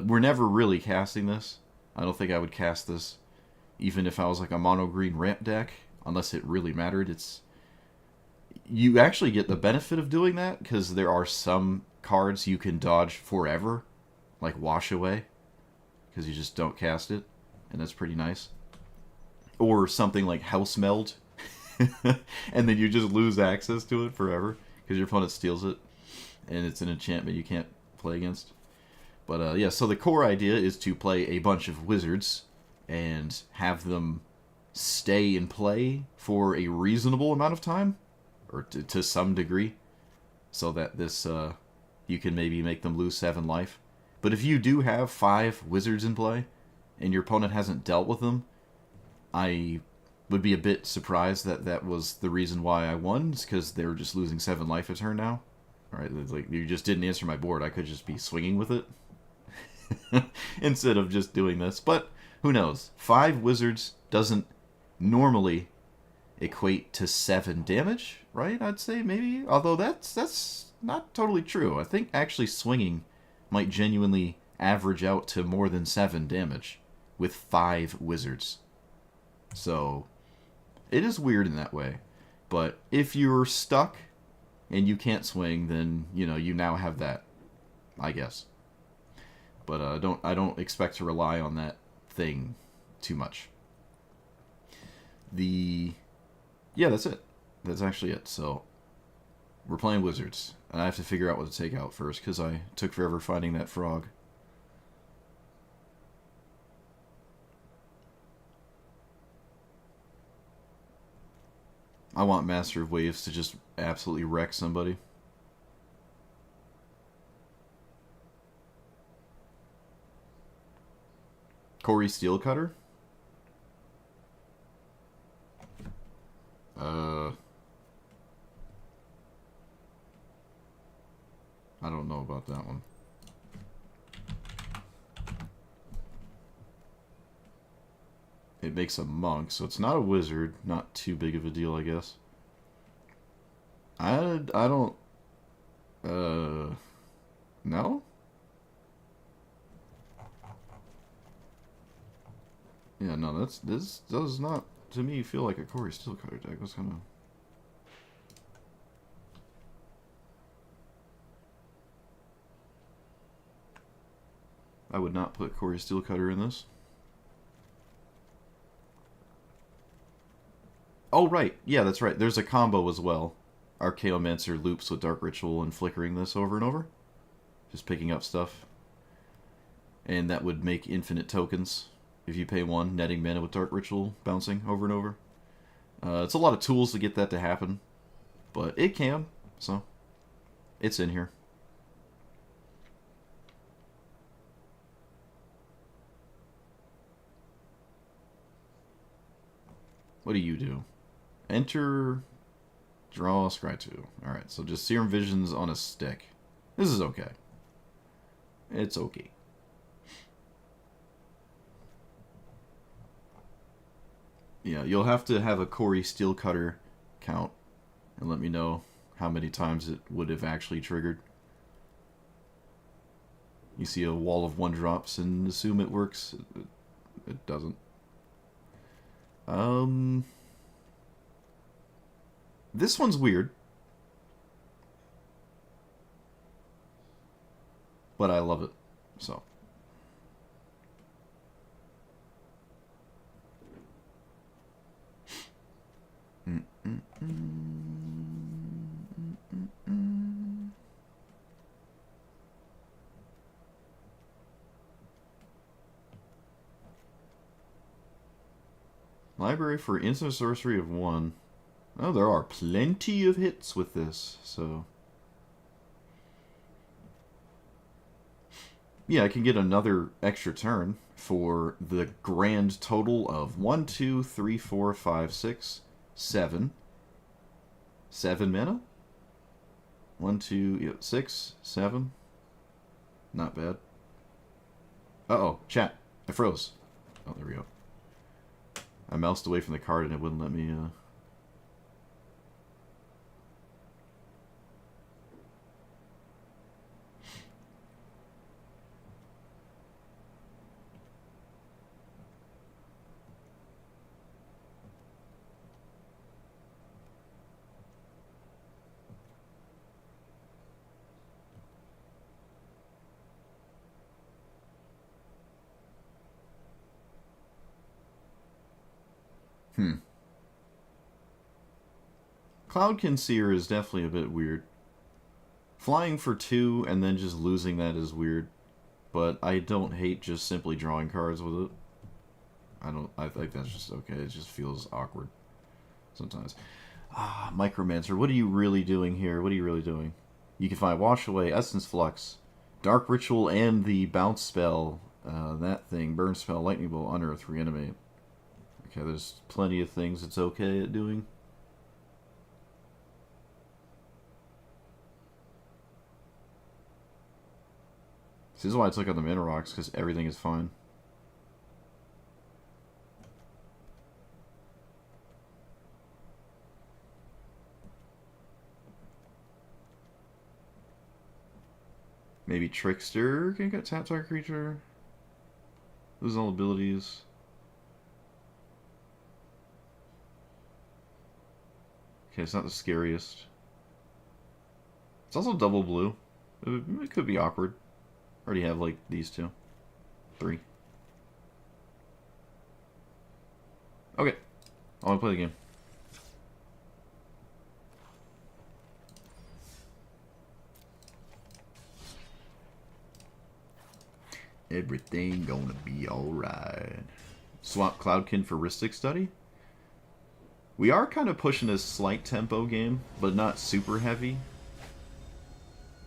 We're never really casting this. I don't think I would cast this even if I was like a mono green ramp deck, unless it really mattered. You actually get the benefit of doing that because there are some cards you can dodge forever, like Wash Away, because you just don't cast it, and that's pretty nice. Or something like House Meld, and then you just lose access to it forever because your opponent steals it, and it's an enchantment you can't play against. But yeah, so the core idea is to play a bunch of wizards and have them stay in play for a reasonable amount of time, or to some degree, so that this you can maybe make them lose 7 life. But if you do have 5 wizards in play, and your opponent hasn't dealt with them, I would be a bit surprised that that was the reason why I won, because they're just losing 7 life a turn now. Alright, like, you just didn't answer my board. I could just be swinging with it instead of just doing this. But who knows? 5 wizards doesn't normally equate to 7 damage, right? I'd say maybe. Although that's not totally true. I think actually swinging might genuinely average out to more than 7 damage with 5 wizards. So, it is weird in that way. But if you're stuck and you can't swing, then, you now have that, I guess. But I don't expect to rely on that thing too much. Yeah, that's it. That's actually it. So, we're playing wizards. And I have to figure out what to take out first, because I took forever finding that frog. I want Master of Waves to just absolutely wreck somebody. Corey Steelcutter? I don't know about that one. It makes a monk, so it's not a wizard. Not too big of a deal, I guess. I don't... No? Yeah, no, this does not, to me, feel like a Corey Steelcutter deck. That's kind of... I would not put Corey Steelcutter in this. Oh, right. Yeah, that's right. There's a combo as well. Archaeomancer loops with Dark Ritual and flickering this over and over. Just picking up stuff. And that would make infinite tokens if you pay 1, netting mana with Dark Ritual, bouncing over and over. It's a lot of tools to get that to happen. But it can, so it's in here. What do you do? Enter, draw, scry 2. Alright, so just Serum Visions on a stick. This is okay. It's okay. Yeah, you'll have to have a Corey Steelcutter count and let me know how many times it would have actually triggered. You see a wall of 1-drops and assume it works. It doesn't. This one's weird. But I love it, so. Library for instant sorcery of 1. Oh, there are plenty of hits with this, so... Yeah, I can get another extra turn for the grand total of 1, 2, 3, 4, 5, 6, 7. 7 mana? 1, 2, 6, 7. Not bad. Uh-oh, chat. I froze. Oh, there we go. I moused away from the card and it wouldn't let me, Cloud Conceer is definitely a bit weird. Flying for 2 and then just losing that is weird. But I don't hate just simply drawing cards with it. I think that's just okay. It just feels awkward sometimes. Ah, Micromancer, what are you really doing here? What are you really doing? You can find Wash Away, Essence Flux, Dark Ritual, and the Bounce spell. That thing, Burn Spell, Lightning Bolt, Unearth, Reanimate. Okay, there's plenty of things it's okay at doing. This is why I took out the Mana Rocks, because everything is fine. Maybe Trickster can get tap target creature. Lose all abilities. Okay, it's not the scariest. It's also double blue. It could be awkward. Already have like these two. 3. Okay. I want to play the game. Everything gonna be alright. Swap Cloudkin for Rhystic Study. We are kind of pushing a slight tempo game, but not super heavy.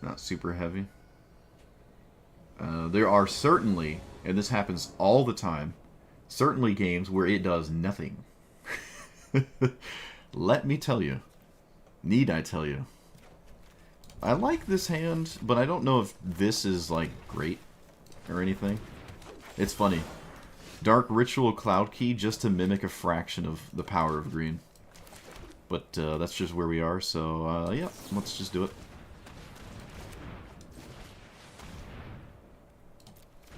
Not super heavy. There are certainly, and this happens all the time, certainly games where it does nothing. Let me tell you. Need I tell you. I like this hand, but I don't know if this is, like, great or anything. It's funny. Dark Ritual Cloud Key just to mimic a fraction of the power of green. But that's just where we are, so yeah, let's just do it.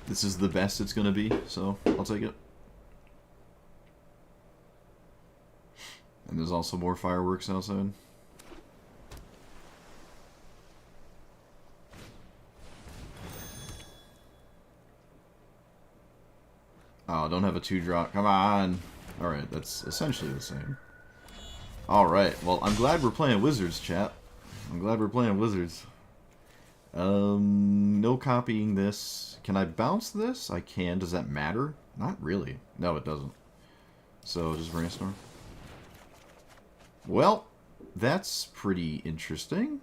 This is the best it's going to be, so I'll take it. And there's also more fireworks outside. Oh, don't have a 2-drop. Come on. Alright, that's essentially the same. Alright, well, I'm glad we're playing Wizards, chat. I'm glad we're playing Wizards. No copying this. Can I bounce this? I can. Does that matter? Not really. No, it doesn't. So, just Brainstorm. Well, that's pretty interesting.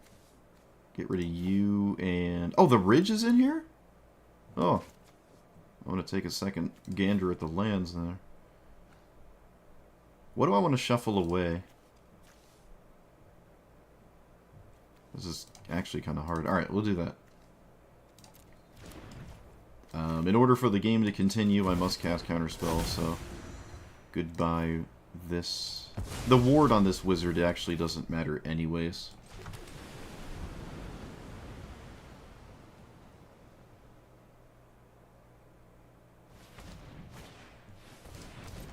Get rid of you and... Oh, the Ridge is in here? Oh. I want to take a second gander at the lands there. What do I want to shuffle away? This is actually kind of hard. Alright, we'll do that. In order for the game to continue, I must cast Counterspell, so... Goodbye this. The ward on this wizard actually doesn't matter anyways.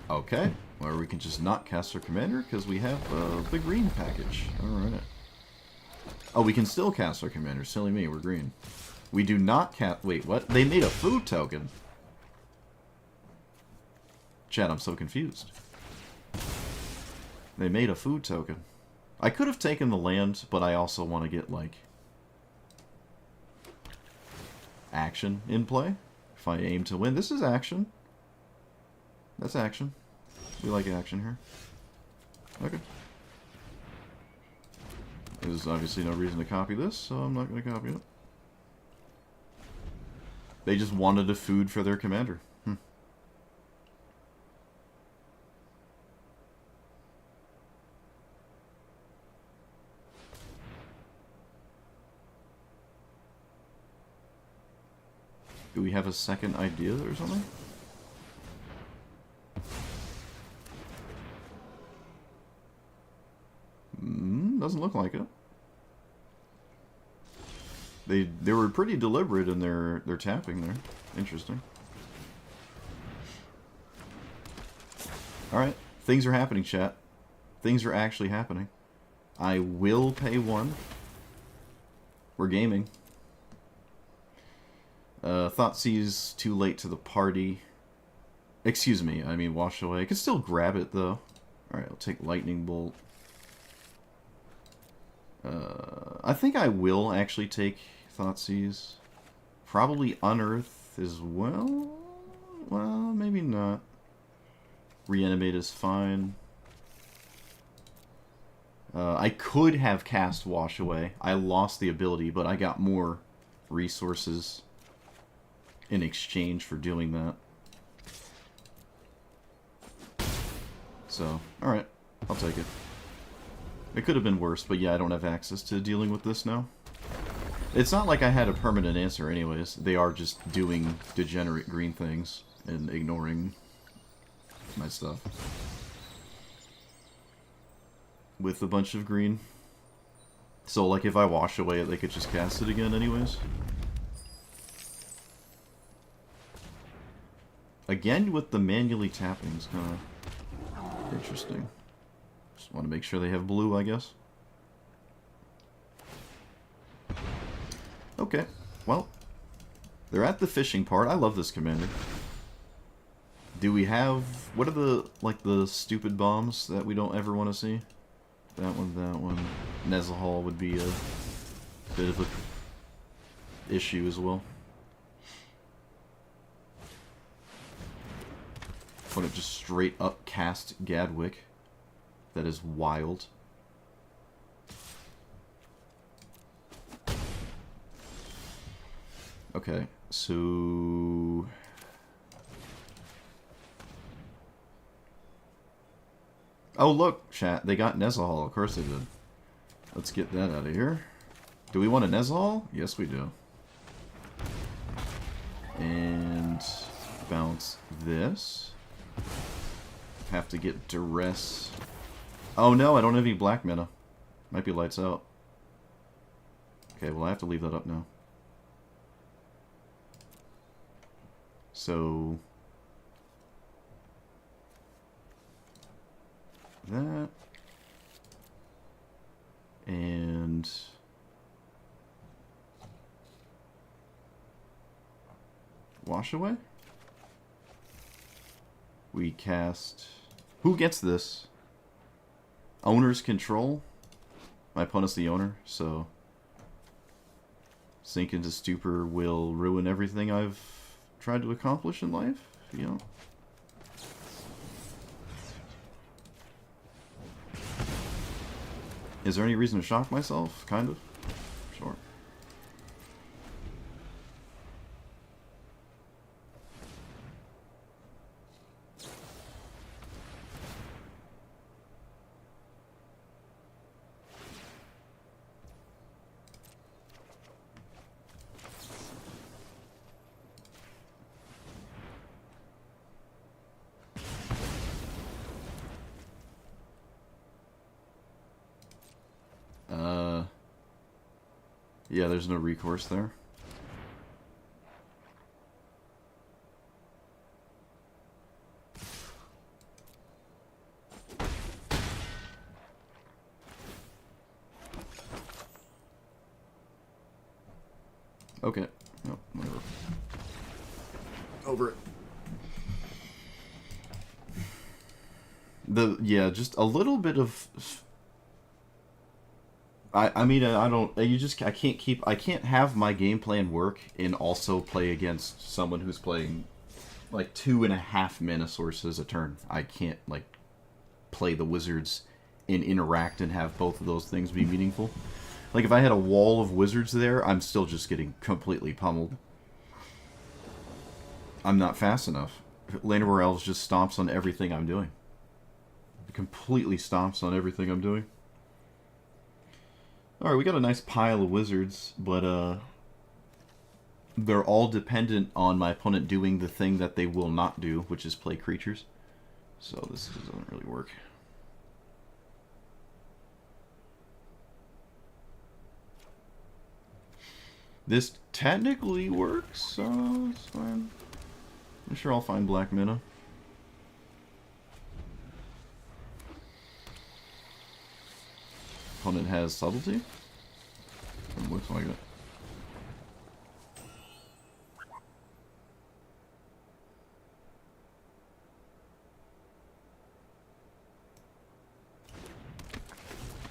Okay, or we can just not cast our commander because we have the green package. Alright. Oh, we can still cast our commander. Silly me, we're green. We do not cast... Wait, what? They made a food token. Chat, I'm so confused. They made a food token. I could have taken the land, but I also want to get, like... action in play. If I aim to win. This is action. That's action. We like action here. Okay. There's obviously no reason to copy this, so I'm not going to copy it. They just wanted a food for their commander. Do we have a second idea or something? Doesn't look like it. They were pretty deliberate in their tapping there. Interesting. Alright. Things are happening, chat. Things are actually happening. I will pay 1. We're gaming. Thoughtseize too late to the party. Excuse me, I mean wash away. I can still grab it though. Alright, I'll take Lightning Bolt. I think I will actually take Thoughtseize. Probably Unearth as well. Well, maybe not. Reanimate is fine. I could have cast Wash Away. I lost the ability, but I got more resources in exchange for doing that. So, alright. I'll take it. It could have been worse, but yeah, I don't have access to dealing with this now. It's not like I had a permanent answer anyways. They are just doing degenerate green things and ignoring my stuff. With a bunch of green. So, like, if I wash away it, they could just cast it again anyways. Again, with the manually tapping is kind of interesting. Just want to make sure they have blue, I guess. Okay, well, they're at the fishing part. I love this commander. Do we have... What are the, like, the stupid bombs that we don't ever want to see? That one, that one. Nezahal would be a bit of a issue as well. Put it just straight up cast Gadwick. That is wild. Okay, so... Oh, look, chat. They got Nezahal. Of course they did. Let's get that out of here. Do we want a Nezahal? Yes, we do. And bounce this. Have to get Duress. Oh, no, I don't have any black mana. Might be lights out. Okay, well, I have to leave that up now. So... that. And... wash away? We cast... Who gets this? Owner's Control? My opponent's the owner, so... Sink into Stupor will ruin everything I've tried to accomplish in life, you know? Is there any reason to shock myself? Kind of. Sure. Yeah, there's no recourse there. Okay. No, whatever. Over it. Yeah, just a little bit of... I mean, I don't... I can't have my game plan work and also play against someone who's playing, like, 2.5 mana sources a turn. I can't, like, play the wizards and interact and have both of those things be meaningful. Like, if I had a wall of wizards there, I'm still just getting completely pummeled. I'm not fast enough. Llanowar Elves just stomps on everything I'm doing. It completely stomps on everything I'm doing. Alright, we got a nice pile of wizards, but they're all dependent on my opponent doing the thing that they will not do, which is play creatures. So this doesn't really work. This technically works, so it's fine. I'm sure I'll find black mana. Opponent has subtlety? It looks like it.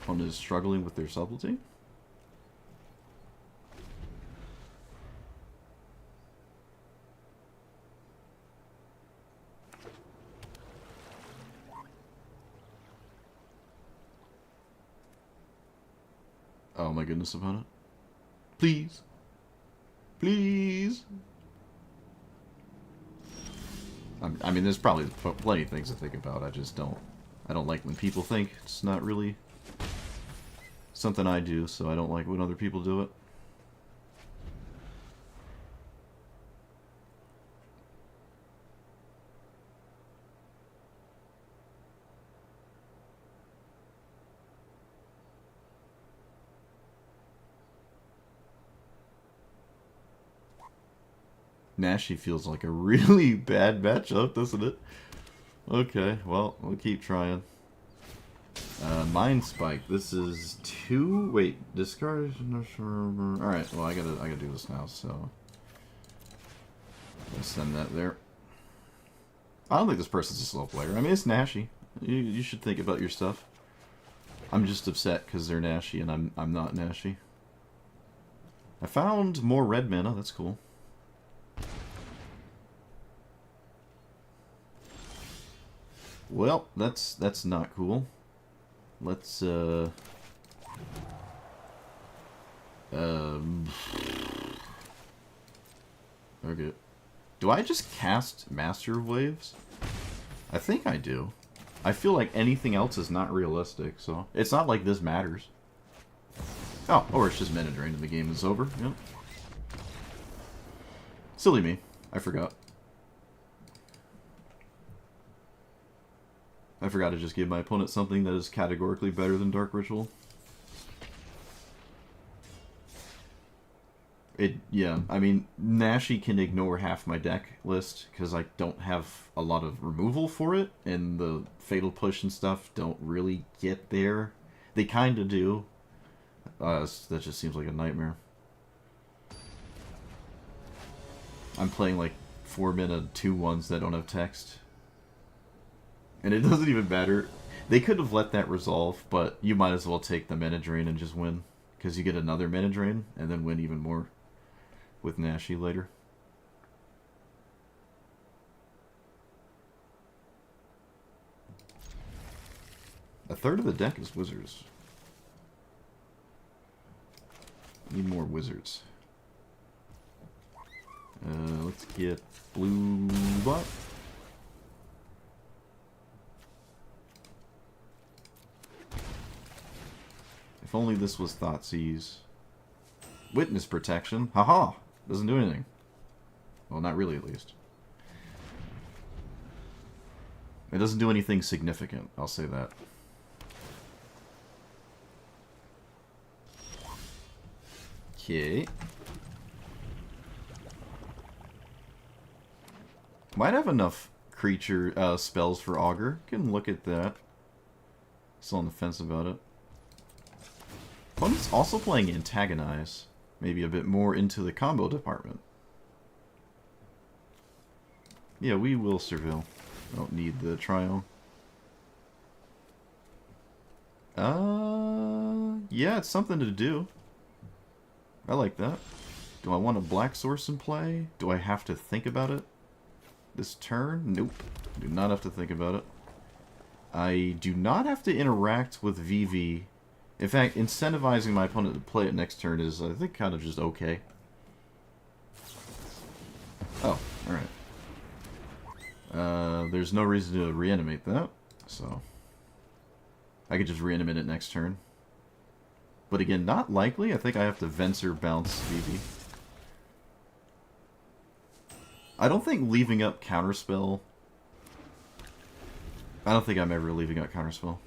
Opponent is struggling with their subtlety. Oh my goodness, opponent. Please. Please. I mean, there's probably plenty of things to think about. I just don't... I don't like when people think. It's not really something I do, so I don't like when other people do it. Nashi feels like a really bad matchup, doesn't it? Okay, well, we'll keep trying. Mind Spike. This is 2. Wait, discard. Alright, well, I gotta do this now, so. Let's send that there. I don't think this person's a slow player. I mean, it's Nashi. You should think about your stuff. I'm just upset because they're Nashi and I'm not Nashi. I found more red mana. That's cool. Well, that's not cool. Let's okay. Do I just cast Master of Waves? I think I do. I feel like anything else is not realistic, so it's not like this matters. Oh, or it's just mana drain and the game is over. Yep. Silly me. I forgot. I forgot to just give my opponent something that is categorically better than Dark Ritual. Yeah, I mean, Nashi can ignore half my deck list, because I don't have a lot of removal for it, and the Fatal Push and stuff don't really get there. They kind of do. That just seems like a nightmare. I'm playing like 4-mana 2/1s that don't have text. And it doesn't even matter. They could have let that resolve, but you might as well take the mana drain and just win. Because you get another mana drain, and then win even more with Nashi later. A third of the deck is wizards. Need more wizards. Let's get blue bot. If only this was Thoughtseize. Witness protection. Haha! Doesn't do anything. Well, not really, at least. It doesn't do anything significant, I'll say that. Okay. Might have enough creature spells for Augur. Can look at that. Still on the fence about it. Opponent's also playing Antagonize. Maybe a bit more into the combo department. Yeah, we will surveil. Don't need the trio. Yeah, it's something to do. I like that. Do I want a black source in play? Do I have to think about it this turn? Nope. Do not have to think about it. I do not have to interact with VV. In fact, incentivizing my opponent to play it next turn is, I think, kind of just okay. Oh, alright. There's no reason to reanimate that, so I could just reanimate it next turn. But again, not likely. I think I have to Venser bounce VV. I don't think leaving up Counterspell... I don't think I'm ever leaving up Counterspell.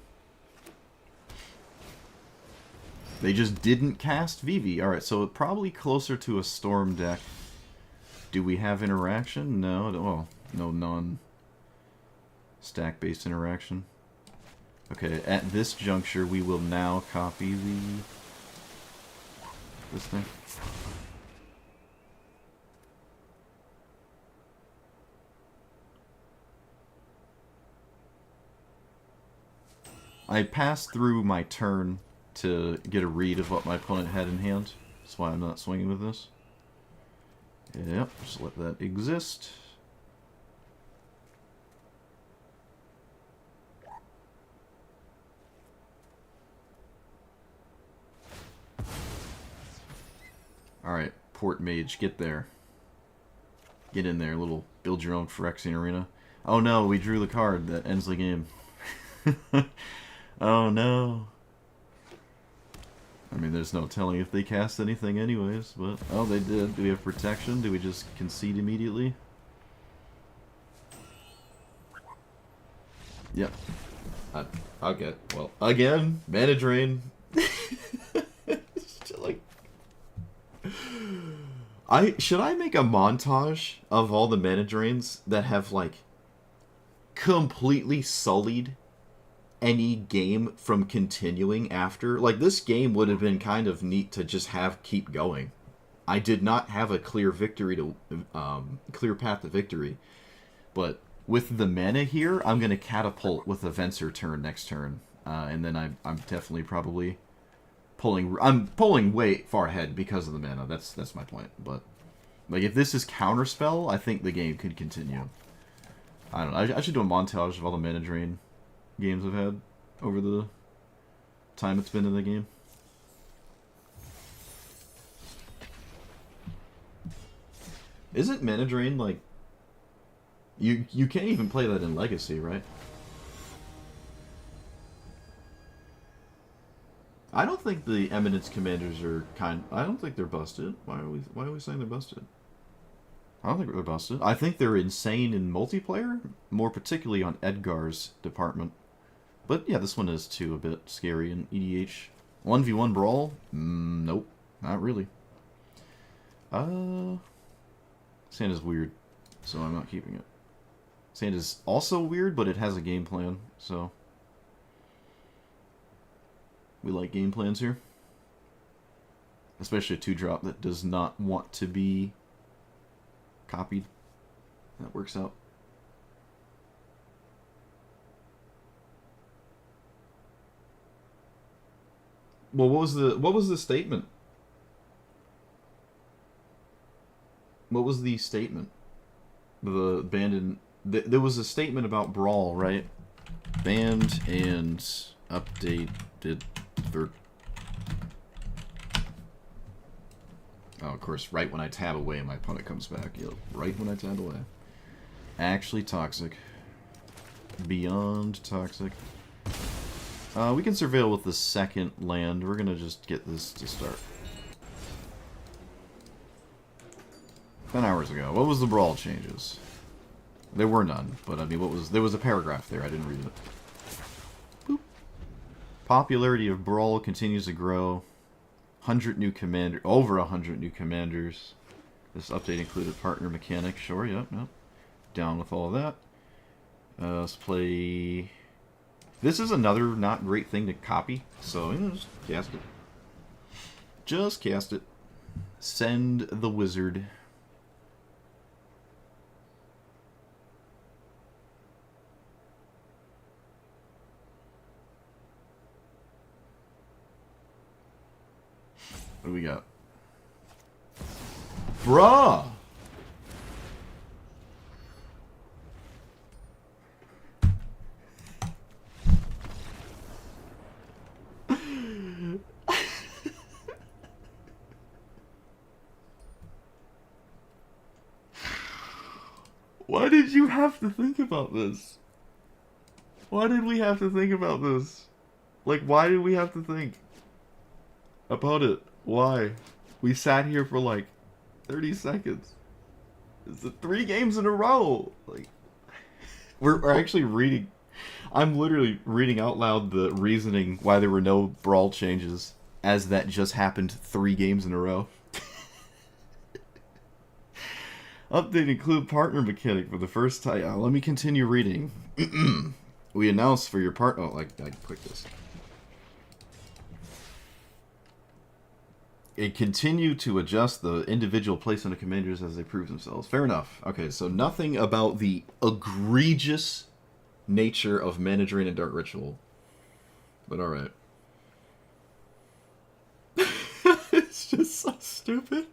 They just didn't cast VV. Alright, so probably closer to a Storm deck. Do we have interaction? No. Oh, no non-stack-based interaction. Okay, at this juncture, we will now copy this thing. I passed through my turn to get a read of what my opponent had in hand. That's why I'm not swinging with this. Yep, just let that exist. Alright, Port Mage, get there. Get in there, little build your own Phyrexian Arena. Oh no, we drew the card that ends the game. Oh no. I mean, there's no telling if they cast anything anyways, but... Oh, they did. Do we have protection? Do we just concede immediately? Yep. Okay. Well, again, mana drain. Like... Should I make a montage of all the mana drains that have like completely sullied any game from continuing after? Like, this game would have been kind of neat to just have keep going. I did not have a clear victory to clear path to victory, but with the mana here, I'm gonna catapult with a Venser turn next turn, and then I'm definitely probably I'm pulling way far ahead because of the mana. That's my point. But like, if this is counterspell, I think the game could continue. I don't know. I should do a montage of all the mana drain games I've had over the time it's been in the game. Isn't mana drain like you can't even play that in Legacy, right? I don't think the Eminence commanders are I don't think they're busted. Why are we saying they're busted? I don't think they're busted. I think they're insane in multiplayer, more particularly on Edgar's department. But yeah, this one is too a bit scary in EDH. 1v1 brawl? Nope, not really. Santa's weird, so I'm not keeping it. Santa's also weird, but it has a game plan, so we like game plans here. Especially a 2-drop that does not want to be copied. That works out. Well, what was the statement? What was the statement? The abandoned. There was a statement about Brawl, right? Banned and updated for. Oh, of course, right when I tab away, my opponent comes back. Yep, right when I tab away. Actually toxic. Beyond toxic. We can surveil with the second land. We're gonna just get this to start. 10 hours ago. What was the Brawl changes? There were none, but I mean, there was a paragraph there. I didn't read it. Boop. Popularity of Brawl continues to grow. 100 new commander, over 100 new commanders. This update included partner mechanic. Sure, yep. Down with all of that. Let's play. This is another not great thing to copy, so just cast it. Just cast it. Send the wizard. What do we got? Bruh! Why did you have to think about this? Why did we have to think about this? Like, why did we have to think about it? Why? We sat here for like 30 seconds. It's 3 games in a row. Like, we're actually reading. I'm literally reading out loud the reasoning why there were no Brawl changes, as that just happened 3 games in a row. Update include partner mechanic for the first time. Let me continue reading. We announced for your partner. Oh, I click this. It continued to adjust the individual placement of commanders as they prove themselves. Fair enough. Okay, so nothing about the egregious nature of Mana Drain and Dark Ritual. But alright. It's just so stupid.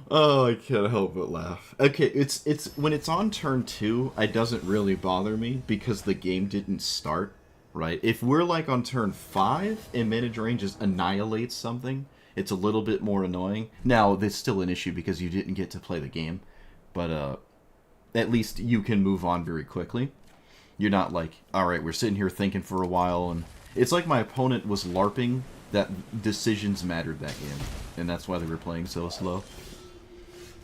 Oh, I can't help but laugh. Okay, it's when it's on turn 2, it doesn't really bother me because the game didn't start. Right, if we're like on turn 5 and Mana Drain just annihilates something, it's a little bit more annoying. Now, there's still an issue because you didn't get to play the game, but at least you can move on very quickly. You're not like, alright, we're sitting here thinking for a while, and it's like my opponent was LARPing that decisions mattered that game, and that's why they were playing so slow.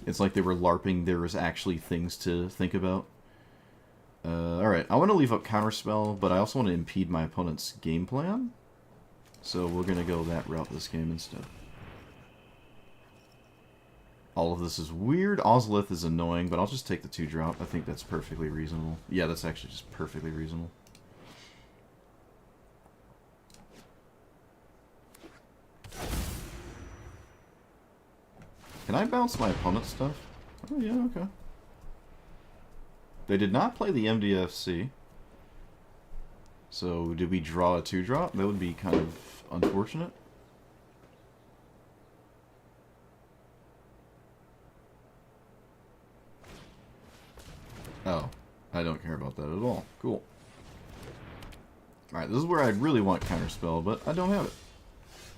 It's like they were LARPing, there was actually things to think about. Alright, I want to leave up Counterspell, but I also want to impede my opponent's game plan. So we're going to go that route this game instead. All of this is weird. Ozolith is annoying, but I'll just take the 2-drop. I think that's perfectly reasonable. Yeah, that's actually just perfectly reasonable. Can I bounce my opponent's stuff? Oh, yeah, okay. They did not play the MDFC. So, did we draw a 2-drop? That would be kind of unfortunate. Oh, I don't care about that at all. Cool. Alright, this is where I really want Counterspell, but I don't have it.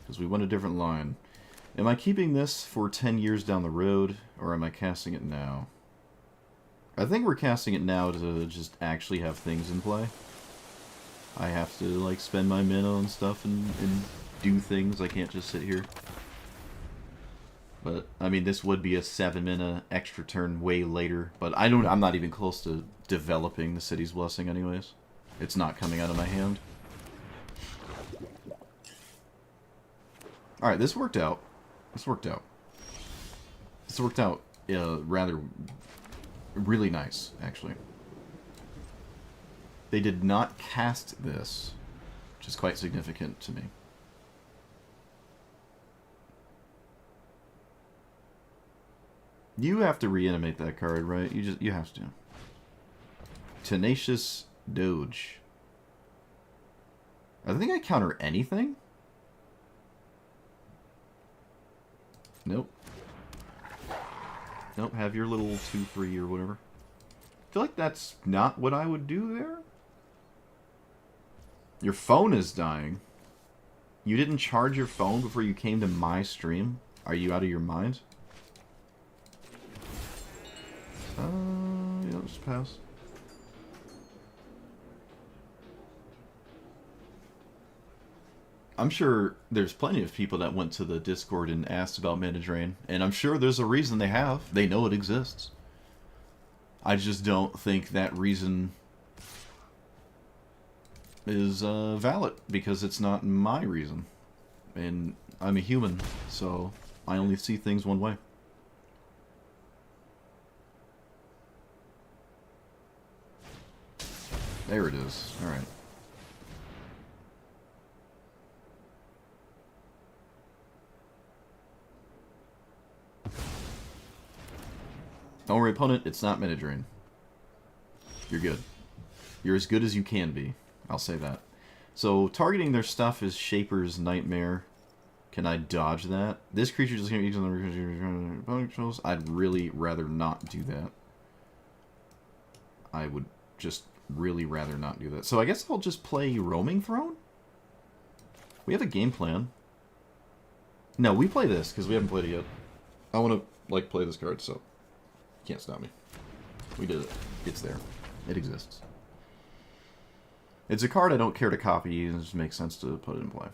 Because we went a different line. Am I keeping this for 10 years down the road, or am I casting it now? I think we're casting it now to just actually have things in play. I have to, like, spend my mana and stuff and do things. I can't just sit here. But, I mean, this would be a 7 mana extra turn way later. But I'm not even close to developing the City's Blessing anyways. It's not coming out of my hand. Alright, this worked out. This worked out. This worked out rather... really nice, actually. They did not cast this, which is quite significant to me. You have to reanimate that card, right? You have to. Tenacious Doge. I think I counter anything. Nope. Nope, have your little 2-3 or whatever. I feel like that's not what I would do there. Your phone is dying. You didn't charge your phone before you came to my stream? Are you out of your mind? Yeah, just pass. I'm sure there's plenty of people that went to the Discord and asked about Mana Drain, and I'm sure there's a reason they have. They know it exists. I just don't think that reason is valid, because it's not my reason. And I'm a human, so I only see things one way. There it is. Alright. Don't worry, opponent, it's not Mana Drain. You're good. You're as good as you can be. I'll say that. So, targeting their stuff is Shaper's Nightmare. Can I dodge that? This creature just going to each of the opponent controls. I'd really rather not do that. I would just really rather not do that. So I guess I'll just play Roaming Throne? We have a game plan. No, we play this, because we haven't played it yet. I want to, like, play this card, so... Can't stop me. We did it. It's there. It exists. It's a card I don't care to copy, and it just makes sense to put it in play.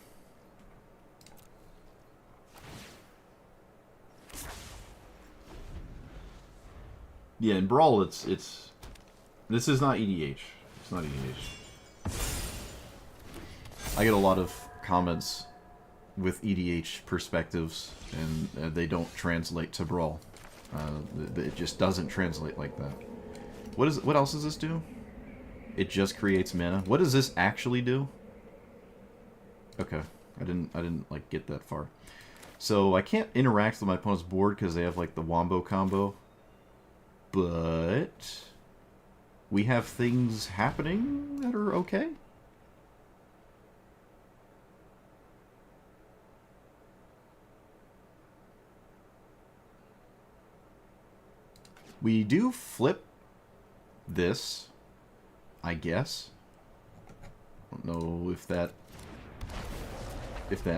Yeah, in Brawl, it's... This is not EDH. It's not EDH. I get a lot of comments with EDH perspectives, and they don't translate to Brawl. It just doesn't translate like that. What else does this do? It just creates mana. What does this actually do? Okay, I didn't like get that far. So I can't interact with my opponent's board because they have like the Wombo combo. But we have things happening that are okay. We do flip this, I guess. Don't know if that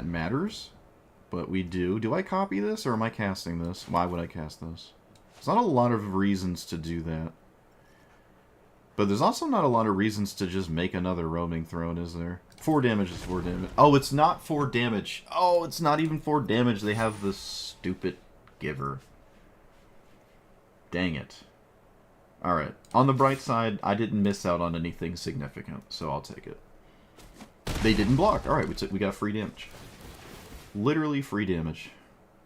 matters, but we do. Do I copy this, or am I casting this? Why would I cast this? There's not a lot of reasons to do that. But there's also not a lot of reasons to just make another Roaming Throne, is there? 4 damage is 4 damage. Oh, it's not 4 damage. Oh, it's not even 4 damage. They have the stupid Giver. Dang it. Alright. On the bright side, I didn't miss out on anything significant, so I'll take it. They didn't block. Alright, we got free damage. Literally free damage.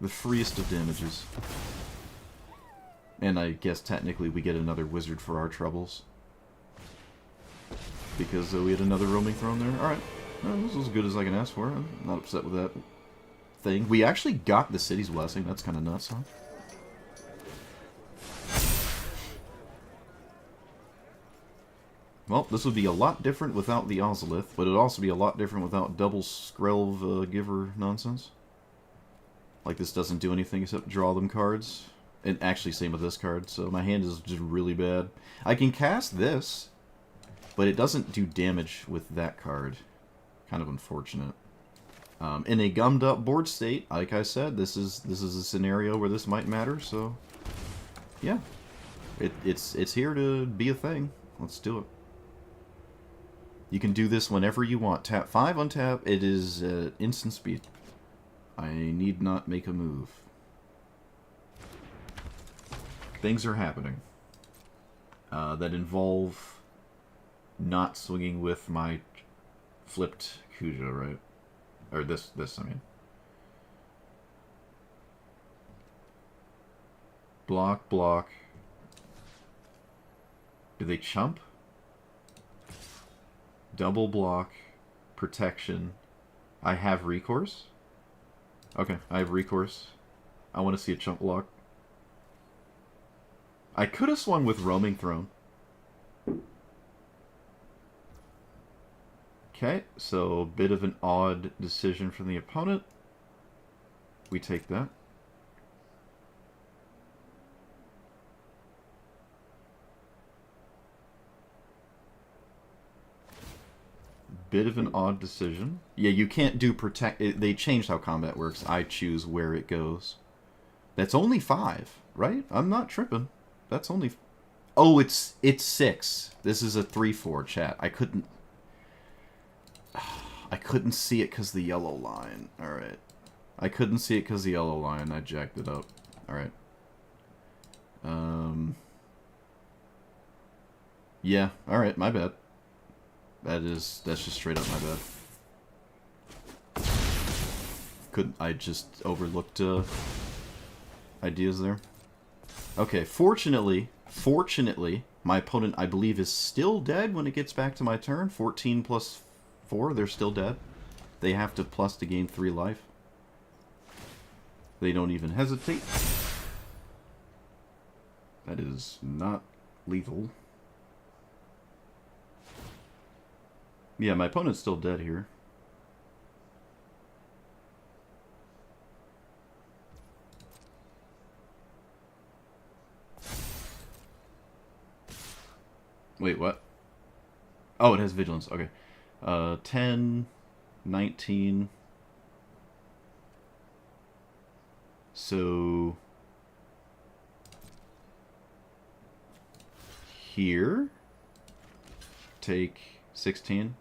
The freest of damages. And I guess technically we get another wizard for our troubles. Because we had another roaming throne there. Alright. Well, this is as good as I can ask for. I'm not upset with that thing. We actually got the city's blessing. That's kind of nuts, huh? Well, this would be a lot different without the Ozolith, but it'd also be a lot different without double Skrelv Giver nonsense. Like, this doesn't do anything except draw them cards. And actually, same with this card, so my hand is just really bad. I can cast this, but it doesn't do damage with that card. Kind of unfortunate. In a gummed up board state, like I said, this is a scenario where this might matter, so yeah. It's here to be a thing. Let's do it. You can do this whenever you want. Tap 5, untap. It is instant speed. I need not make a move. Things are happening that involve not swinging with my flipped Kuja, right? Or this, I mean. Block, block. Do they chump? Double block, protection. I have recourse? Okay, I have recourse. I want to see a chump block. I could have swung with Roaming Throne. Okay, so a bit of an odd decision from the opponent. We take that. Bit of an odd decision. Yeah, you can't do protect. They changed how combat works. I choose where it goes. That's only 5, right? I'm not tripping. That's only... Oh, it's 6. This is a 3/4, chat. I couldn't see it because the yellow line. Alright. I couldn't see it because the yellow line. I jacked it up. Alright. Yeah, alright, my bad. That's just straight up my bad. I just overlooked ideas there. Okay, fortunately, my opponent, I believe, is still dead when it gets back to my turn. 14 plus 4, they're still dead. They have to plus to gain 3 life. They don't even hesitate. That is not lethal. Yeah, my opponent's still dead here. Wait, what? Oh, it has vigilance. Okay. 10, 19. So... here? Take 16.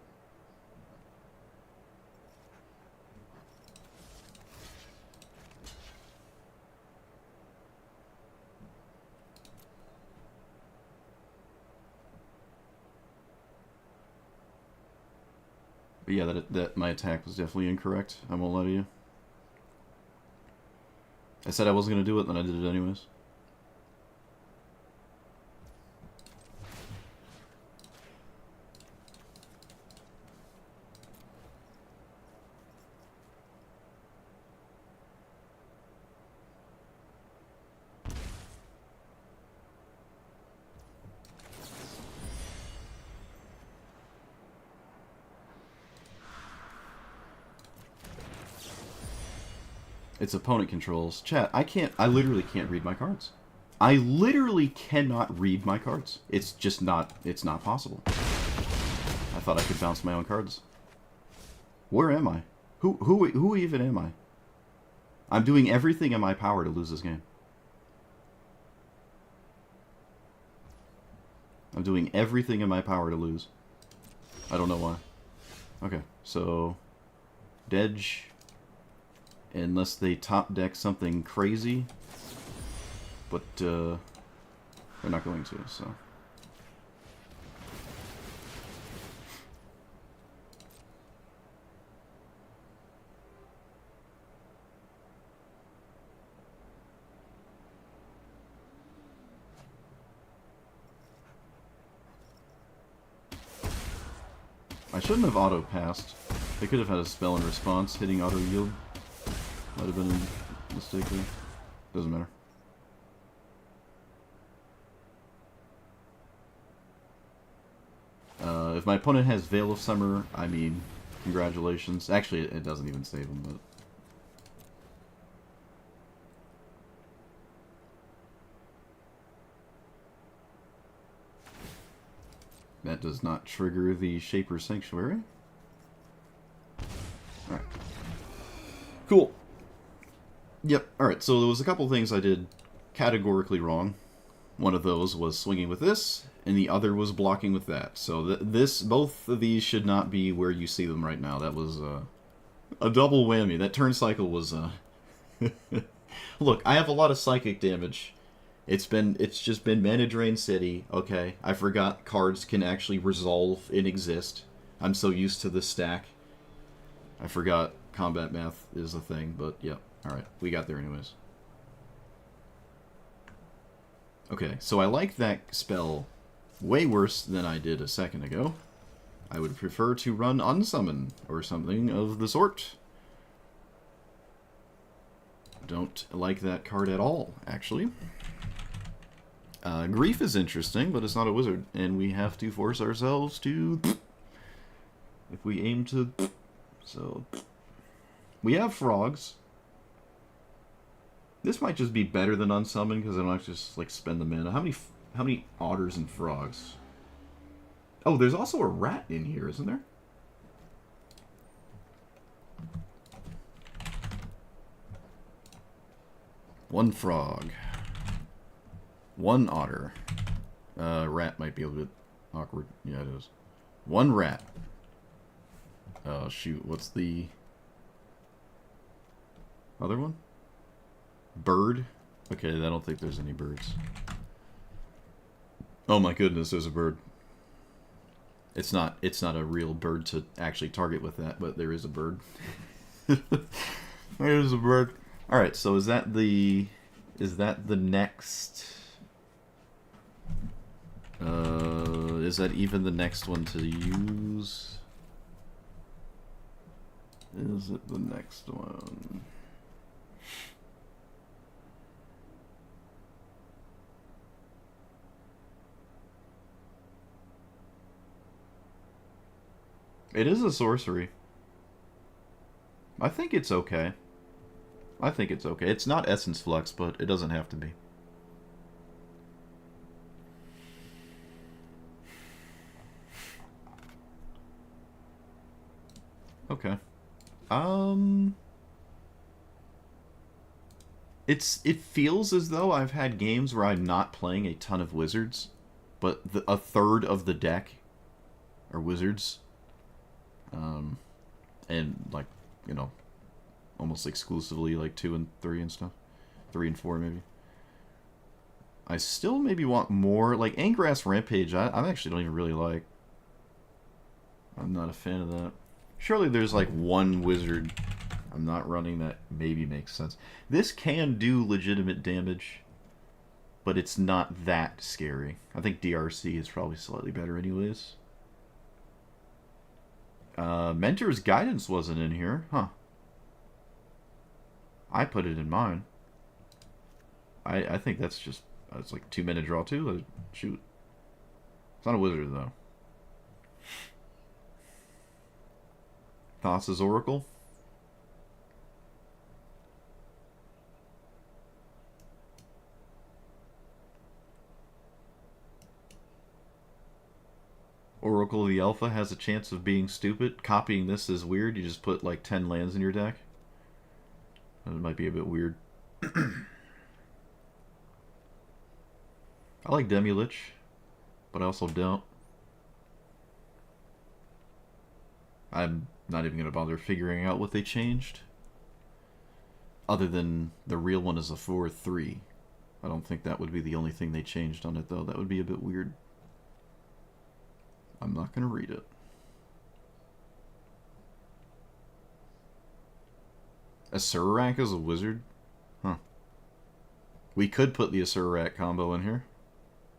But yeah, that my attack was definitely incorrect. I won't lie to you. I said I wasn't going to do it, then I did it anyways. Its opponent controls. Chat, I literally can't read my cards. I literally cannot read my cards. It's just not, it's not possible. I thought I could bounce my own cards. Where am I? Who even am I? I'm doing everything in my power to lose this game. I'm doing everything in my power to lose. I don't know why. Okay, so... Dedge... Unless they top deck something crazy. But, they're not going to, so... shouldn't have auto-passed. They could have had a spell in response, hitting auto-yield. Might have been a mistake there. Doesn't matter. If my opponent has Veil of Summer, I mean, congratulations. Actually, it doesn't even save him, but... That does not trigger the Shaper Sanctuary. Alright. Cool. Yep, alright, so there was a couple things I did categorically wrong. One of those was swinging with this, and the other was blocking with that. So both of these should not be where you see them right now. That was a double whammy. That turn cycle was... Look, I have a lot of psychic damage. It's just been Mana Drain City, okay. I forgot cards can actually resolve and exist. I'm so used to this stack. I forgot combat math is a thing, but yeah. Alright, we got there anyways. Okay, so I like that spell way worse than I did a second ago. I would prefer to run Unsummon, or something of the sort. Don't like that card at all, actually. Grief is interesting, but it's not a wizard, and we have to force ourselves to... If we aim to... So... We have frogs. This might just be better than Unsummon, because I don't have to just, like, spend the mana. How many otters and frogs? Oh, there's also a rat in here, isn't there? One frog. One otter. Rat might be a little bit awkward. Yeah, it is. One rat. Oh, shoot. What's the other one? Bird? Okay, I don't think there's any birds. Oh my goodness, there's a bird. It's not a real bird to actually target with that, but there is a bird. There's a bird. Alright, so is that the next... is that even the next one to use? Is it the next one? It is a sorcery. I think it's okay. I think it's okay. It's not Essence Flux, but it doesn't have to be. Okay. It feels as though I've had games where I'm not playing a ton of wizards, but a third of the deck are wizards. And like, you know, almost exclusively like 2 and 3 and stuff. 3 and 4 maybe. I still maybe want more. Like Angrass Rampage, I actually don't even really like. I'm not a fan of that. Surely there's like one wizard I'm not running that maybe makes sense. This can do legitimate damage, but it's not that scary. I think DRC is probably slightly better anyways. Mentor's Guidance wasn't in here, huh? I put it in mine. I think that's just... It's like 2-minute draw too? Shoot. It's not a wizard though. Thassa's Oracle? Oracle of the Alpha has a chance of being stupid. Copying this is weird. You just put like 10 lands in your deck. That might be a bit weird. I like Demilich, but I also don't. I'm not even going to bother figuring out what they changed. Other than the real one is a 4/3. I don't think that would be the only thing they changed on it, though. That would be a bit weird. I'm not going to read it. Acererak is a wizard? Huh. We could put the Acererak combo in here.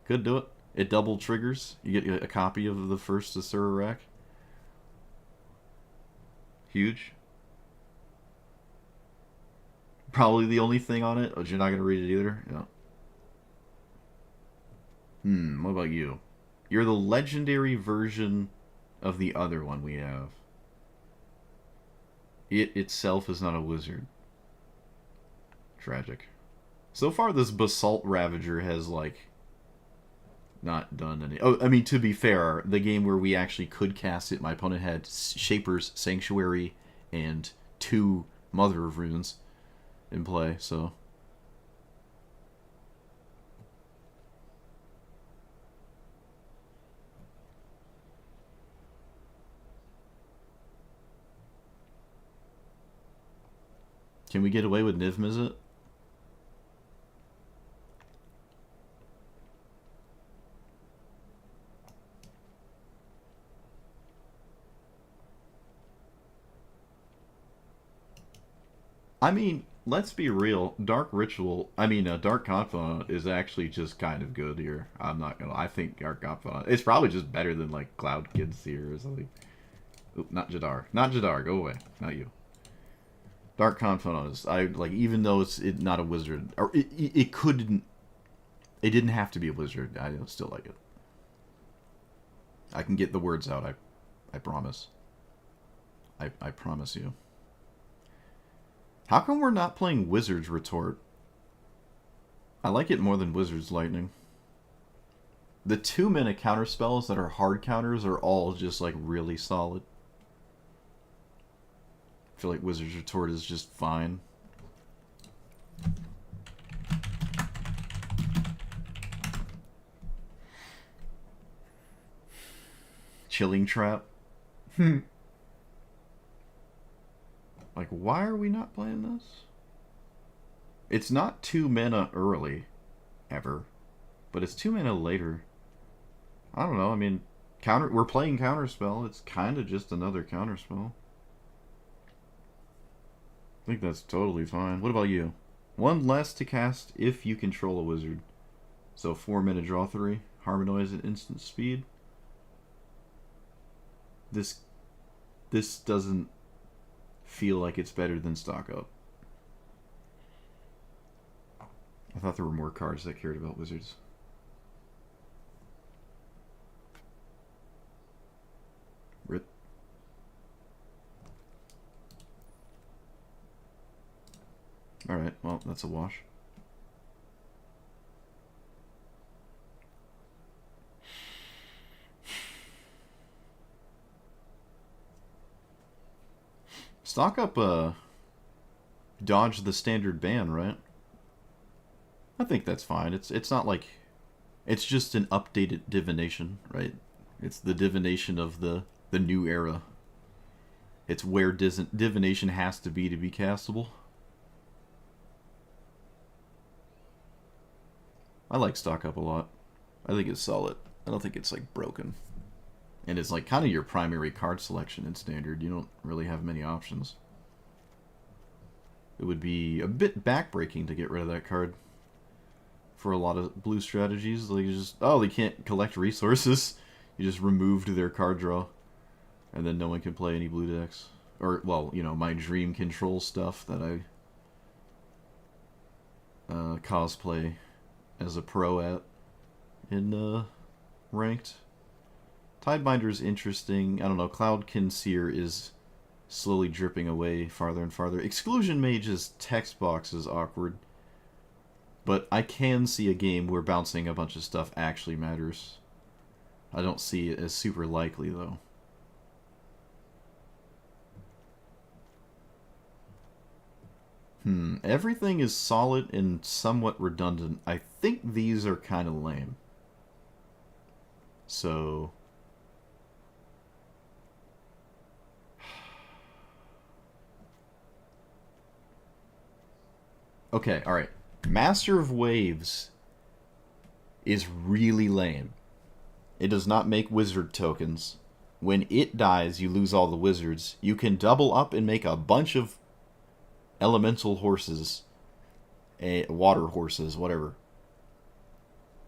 Could do it. It double triggers. You get a copy of the first Acererak. Huge. Probably the only thing on it. Oh, you're not gonna read it either. Yeah. What about you? You're the legendary version of the other one we have. It itself is not a wizard. Tragic. So far, this Basalt Ravager has, like, not done any... Oh, I mean, to be fair, the game where we actually could cast it, my opponent had Shaper's Sanctuary and 2 Mother of Runes in play, so... Can we get away with Niv Mizzet? I mean, let's be real. Dark Ritual, Dark Confidant is actually just kind of good here. I'm not gonna. I think Dark Confidant. It's probably just better than like Cloud Kid Seer or something. Oop, not Jadar. Not Jadar. Go away. Not you. Dark Confidant is. I like even though it's not a wizard, or it couldn't. It didn't have to be a wizard. I still like it. I can get the words out. I promise. I promise you. How come we're not playing Wizard's Retort? I like it more than Wizard's Lightning. The 2-minute counter spells that are hard counters are all just like really solid. I feel like Wizard's Retort is just fine. Chilling Trap. Like, why are we not playing this? It's not 2 mana early, ever, but it's 2 mana later. I don't know. I mean, we're playing Counterspell. It's kind of just another Counterspell. I think that's totally fine. What about you? 1 less to cast if you control a wizard. So 4 mana draw 3, Harmonize at instant speed. This doesn't feel like it's better than Stock Up. I thought there were more cards that cared about wizards. Rip. Alright, well, that's a wash. Stock Up, dodge the standard ban, right? I think that's fine. It's not like... It's just an updated divination, right? It's the divination of the new era. It's where divination has to be castable. I like Stock Up a lot. I think it's solid. I don't think it's like broken. And it's like kind of your primary card selection in Standard. You don't really have many options. It would be a bit backbreaking to get rid of that card. For a lot of blue strategies, like just they can't collect resources. You just removed their card draw, and then no one can play any blue decks. Or well, you know, my dream control stuff that I cosplay as a pro at in ranked. Tidebinder's interesting. I don't know. Cloudkin Seer is slowly dripping away farther and farther. Exclusion Mage's text box is awkward. But I can see a game where bouncing a bunch of stuff actually matters. I don't see it as super likely, though. Everything is solid and somewhat redundant. I think these are kind of lame. So... Okay, alright. Master of Waves is really lame. It does not make wizard tokens. When it dies, you lose all the wizards. You can double up and make a bunch of elemental horses. Water horses, whatever.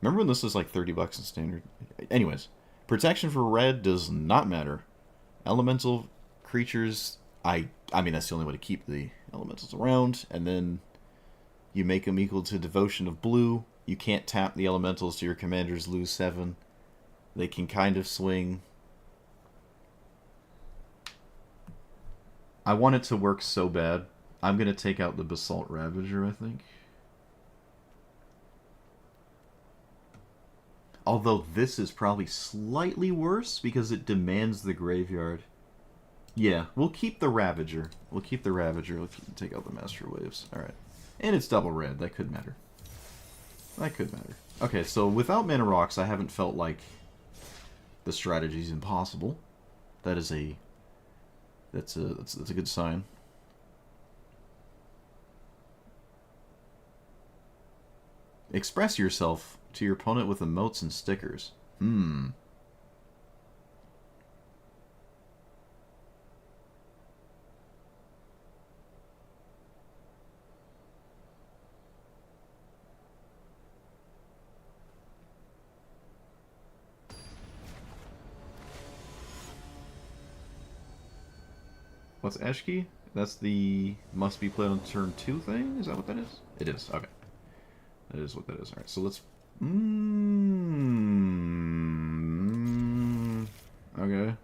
Remember when this was like 30 bucks in Standard? Anyways, protection for red does not matter. Elemental creatures I mean, that's the only way to keep the elementals around, and then you make them equal to Devotion of Blue. You can't tap the elementals to your commanders, lose 7. They can kind of swing. I want it to work so bad. I'm going to take out the Basalt Ravager, I think. Although this is probably slightly worse because it demands the graveyard. Yeah, we'll keep the Ravager. We'll keep the Ravager. Let's take out the Master Waves. Alright. And it's double red. That could matter. That could matter. Okay, so without Mana Rocks, I haven't felt like the strategy's impossible. That is a... That's a good sign. Express yourself to your opponent with emotes and stickers. What's Eshki? That's the must be played on turn 2 thing? Is that what that is? It is. Okay. That is what that is. Alright, so let's... Okay.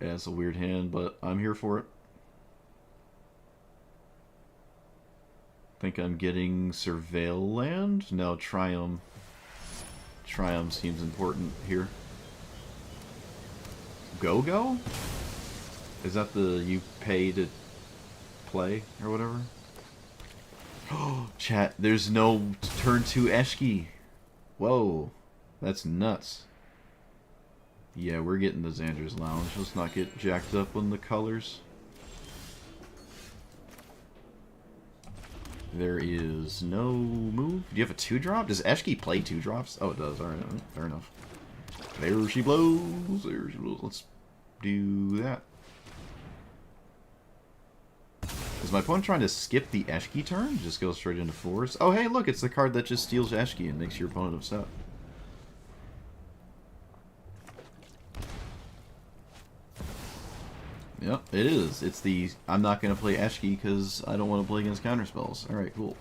Yeah, it's a weird hand, but I'm here for it. Think I'm getting Surveil land? No, Triumph. Triumph seems important here. Go-Go? Is that the you pay to play or whatever? Oh, chat, there's no turn 2 Eshki. Whoa, that's nuts. Yeah, we're getting the Xander's Lounge. Let's not get jacked up on the colors. There is no move. Do you have a 2-drop? Does Eshki play 2-drops? Oh, it does. Alright, fair enough. There she blows. There she blows. Let's do that. Is my opponent trying to skip the Eshki turn? Just go straight into force? Oh, hey, look, it's the card that just steals Eshki and makes your opponent upset. Yep, it is. It's the, I'm not going to play Eshki because I don't want to play against counterspells. Alright, cool.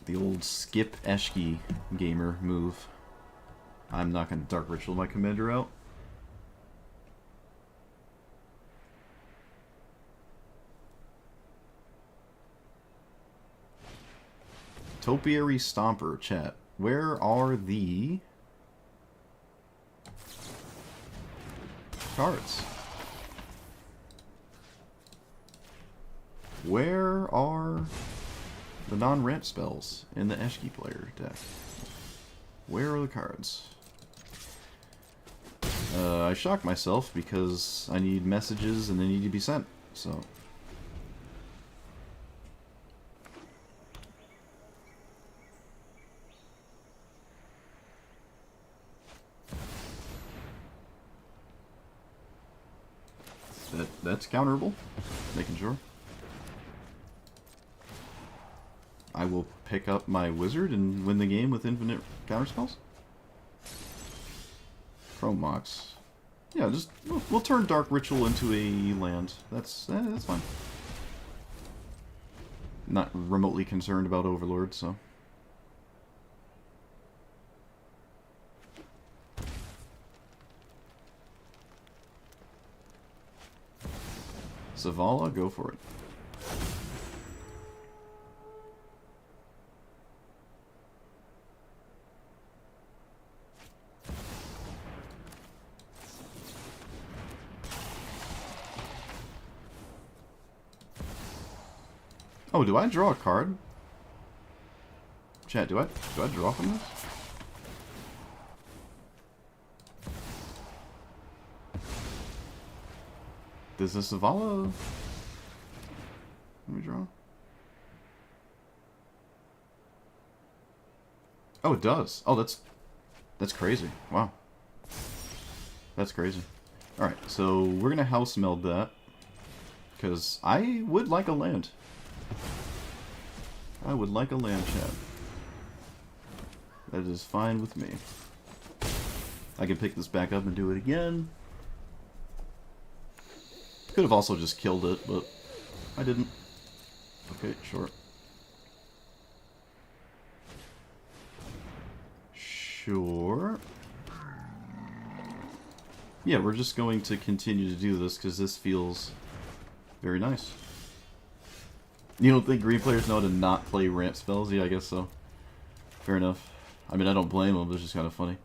The old skip Eshki gamer move. I'm not going to Dark Ritual my commander out. Topiary Stomper, chat. Where are the cards? Where are the non-ramp spells in the Eshki player deck? Where are the cards? I shocked myself because I need messages and they need to be sent, so... That's counterable. Making sure. I will pick up my wizard and win the game with infinite counterspells. Chrome Mox. Yeah, just we'll turn Dark Ritual into a land. That's fine. Not remotely concerned about Overlord, so. Zavala, go for it. Oh, do I draw a card? Chat, do I draw from this? Does this Zavala... Let me draw. Oh, it does. Oh, that's crazy. Wow. That's crazy. Alright, so we're gonna house meld that. Because I would like a land. I would like a land, chat. That is fine with me. I can pick this back up and do it again. Could have also just killed it, but I didn't. Okay, sure. Sure. Yeah, we're just going to continue to do this because this feels very nice. You don't think green players know how to not play ramp spells? Yeah, I guess so. Fair enough. I mean, I don't blame them, it's just kind of funny.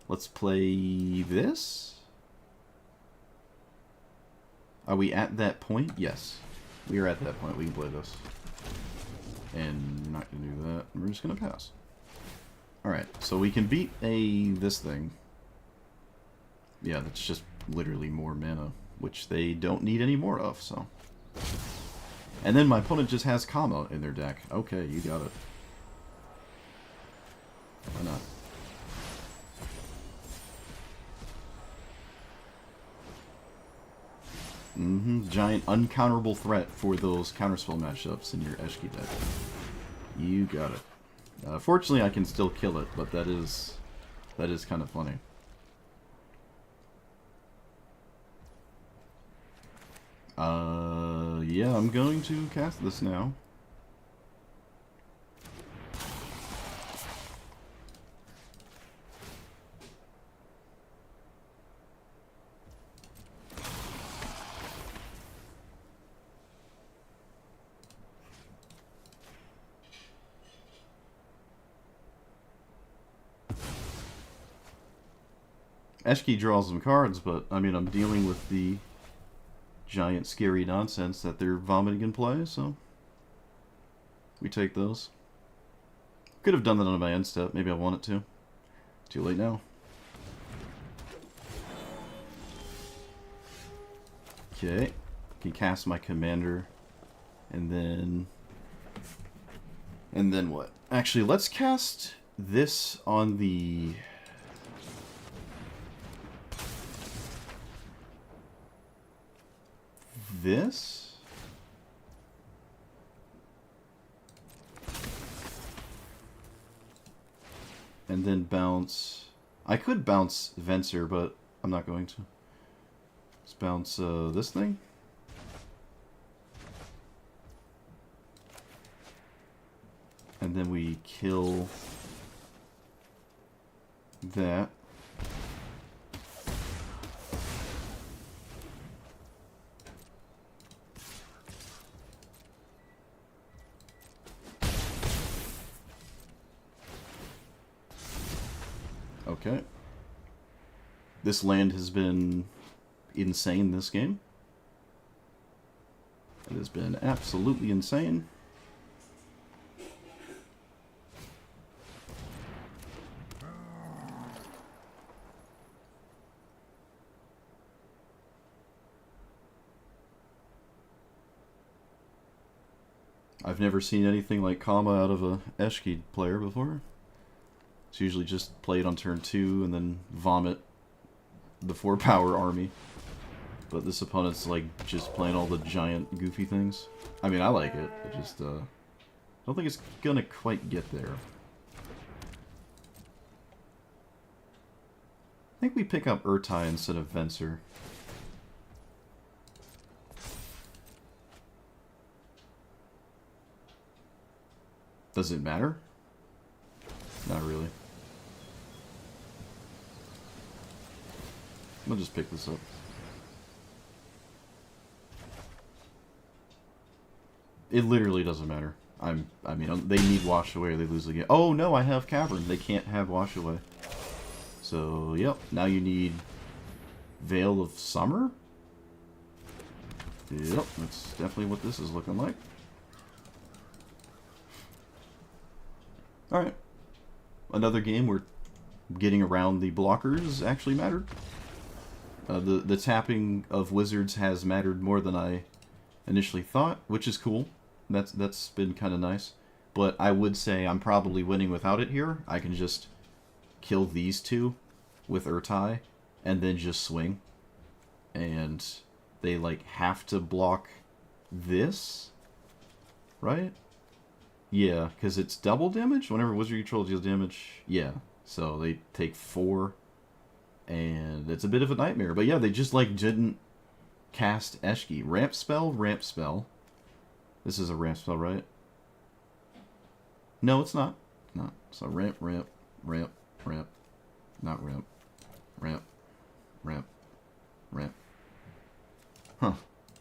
Let's play this? Are we at that point? Yes. We are at that point. We can play this. And we're not going to do that. We're just going to pass. Alright, so we can beat this thing. Yeah, that's just literally more mana, which they don't need any more of, so. And then my opponent just has Kama in their deck. Okay, you got it. Why not? Giant uncounterable threat for those counterspell matchups in your Eshki deck. You got it. Fortunately, I can still kill it, but that is kind of funny. Yeah, I'm going to cast this now. Eshki draws some cards, but, I mean, I'm dealing with the giant scary nonsense that they're vomiting in play, so we take those. Could have done that on my end step, maybe I wanted to. Too late now. Okay, can cast my commander, and then what? Actually, let's cast this on the... this? And then bounce... I could bounce Venser, but I'm not going to. Let's bounce this thing. And then we kill that. Okay. This land has been insane this game. It has been absolutely insane. I've never seen anything like Kama out of a Eshki player before. It's usually just play it on turn 2 and then vomit the 4-power army. But this opponent's like just playing all the giant goofy things. I mean, I like it. I just don't think it's gonna quite get there. I think we pick up Urtai instead of Venser. Does it matter? Not really. I'll just pick this up. It literally doesn't matter. I mean, they need Wash Away or they lose the game. Oh no, I have Cavern. They can't have Wash Away. So, yep. Now you need Veil of Summer? Yep, that's definitely what this is looking like. Alright. Another game where getting around the blockers actually mattered. The tapping of wizards has mattered more than I initially thought, which is cool. That's been kind of nice. But I would say I'm probably winning without it here. I can just kill these two with Urtai and then just swing. And they like have to block this, right? Yeah, because it's double damage whenever wizard you control deals damage. Yeah, so they take 4, and it's a bit of a nightmare. But yeah, they just like didn't cast Eshki. Ramp spell, ramp spell. This is a ramp spell, right? No, it's not. Not. So ramp, ramp, ramp, ramp. Not ramp. Ramp. Ramp. Ramp. Huh.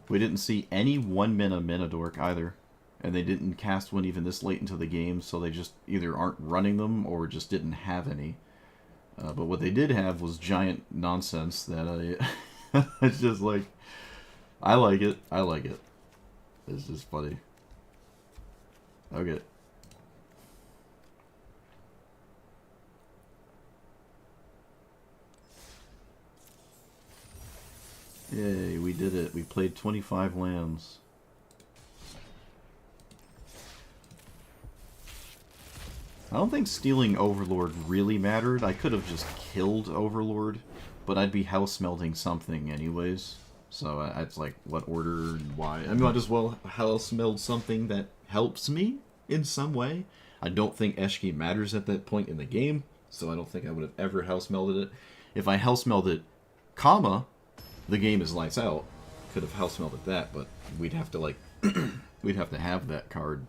We didn't see any 1-mana dork either. And they didn't cast one even this late into the game, so they just either aren't running them or just didn't have any. But what they did have was giant nonsense that I... it's just like... I like it. I like it. It's just funny. Okay. Yay, we did it. We played 25 lands. I don't think stealing Overlord really mattered. I could have just killed Overlord, but I'd be house melting something anyways. So it's like, what order and why? I might as well house meld something that helps me in some way. I don't think Eshki matters at that point in the game, so I don't think I would have ever house melded it. If I house melded comma, the game is lights out. Could have house melded that, but we'd have to like we'd have to have that card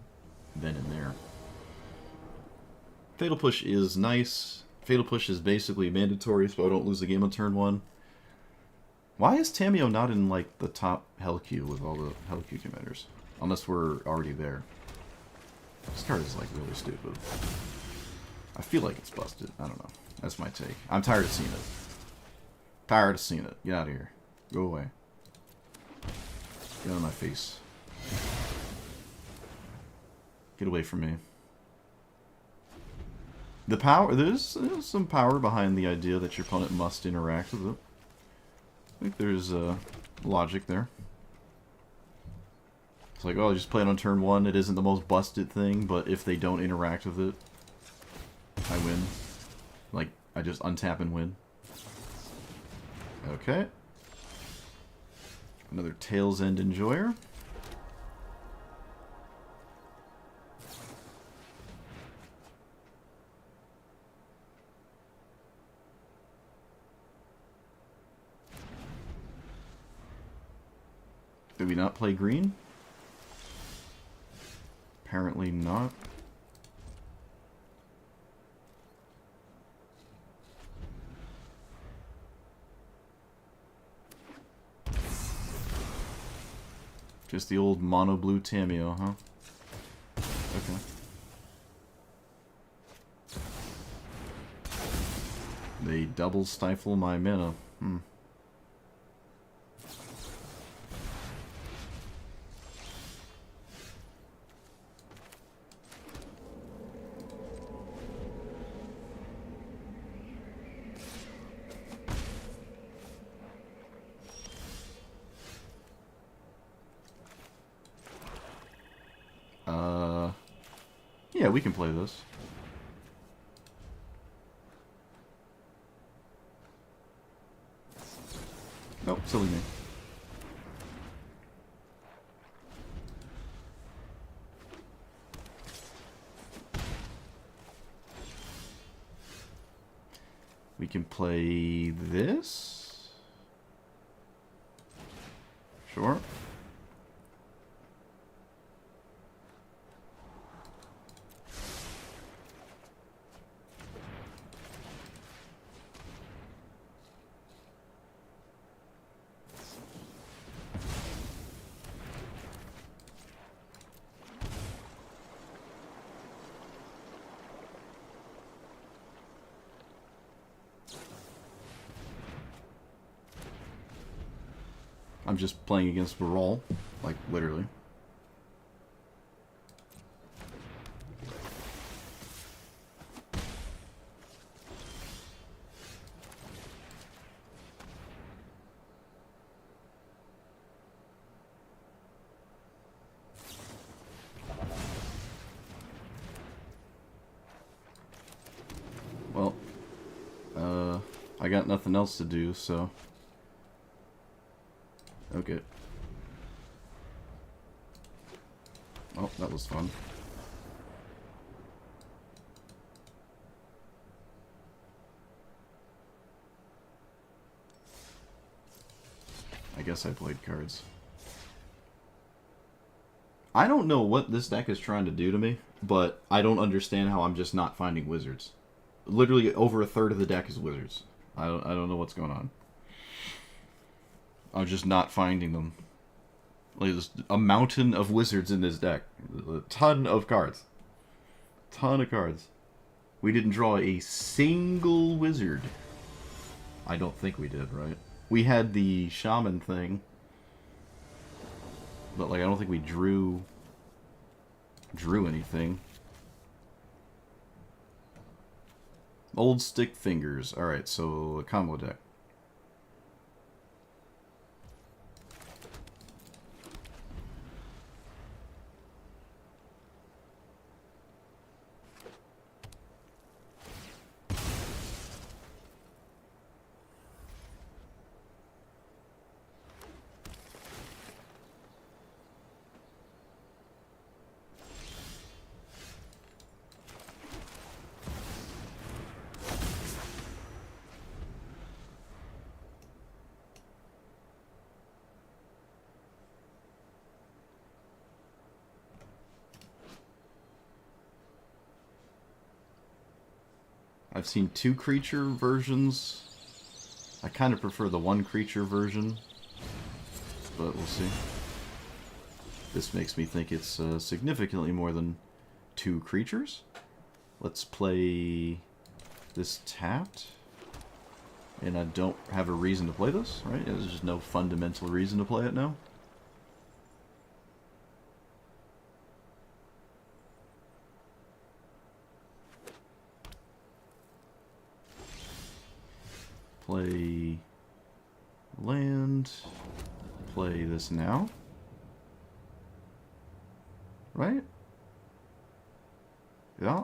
then and there. Fatal Push is nice. Fatal Push is basically mandatory, so I don't lose the game on turn 1. Why is Tamiyo not in, like, the top hell queue with all the hell queue commanders? Unless we're already there. This card is, like, really stupid. I feel like it's busted. I don't know. That's my take. I'm tired of seeing it. Tired of seeing it. Get out of here. Go away. Get out of my face. Get away from me. The power, there's some power behind the idea that your opponent must interact with it. I think there's logic there. It's like, oh, just play it on turn 1. It isn't the most busted thing, but if they don't interact with it, I win. Like, I just untap and win. Okay. Another Tail's End Enjoyer. Did we not play green? Apparently not. Just the old mono blue Tamiyo, huh? Okay. They double stifle my mana. Hmm. Yeah, we can play this. Oh, silly me. We can play this. Sure. I'm just playing against Baral, like, literally. Well, I got nothing else to do, so... Okay. Oh, that was fun. guess I played cards. I don't know what this deck is trying to do to me, but I don't understand how I'm just not finding wizards. Literally over a third of the deck is wizards. I don't know what's going on. I'm just not finding them. Like, there's a mountain of wizards in this deck. A ton of cards. Ton of cards. We didn't draw a single wizard. I don't think we did, right? We had the shaman thing. But, like, I don't think we drew anything. Old Stick Fingers. Alright, so a combo deck. I've seen 2 creature versions. I kind of prefer the 1 creature version, but we'll see. This makes me think it's significantly more than 2 creatures. Let's play this tapped. And I don't have a reason to play this, right? There's just no fundamental reason to play it now. Play land, play this now, right? Yeah.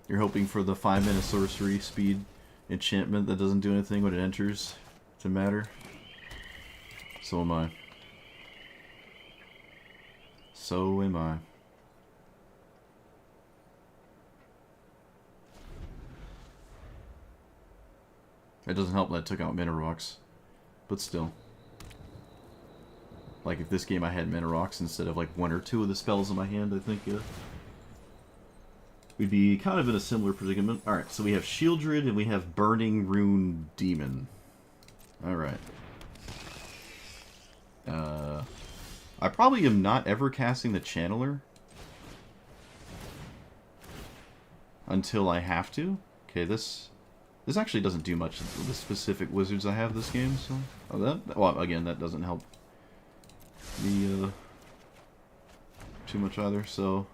You're hoping for the 5-mana sorcery speed enchantment that doesn't do anything when it enters to matter. So am I. So am I. It doesn't help that I took out Mana Rocks. But still. Like, if this game I had Mana Rocks instead of like 1 or 2 of the spells in my hand, I think we'd be kind of in a similar predicament. Alright, so we have Sheoldred and we have Burning Rune Demon. Alright. I probably am not ever casting the Channeler until I have to. Okay, this actually doesn't do much to the specific wizards I have this game, so... Oh, well, again, that doesn't help me too much either, so...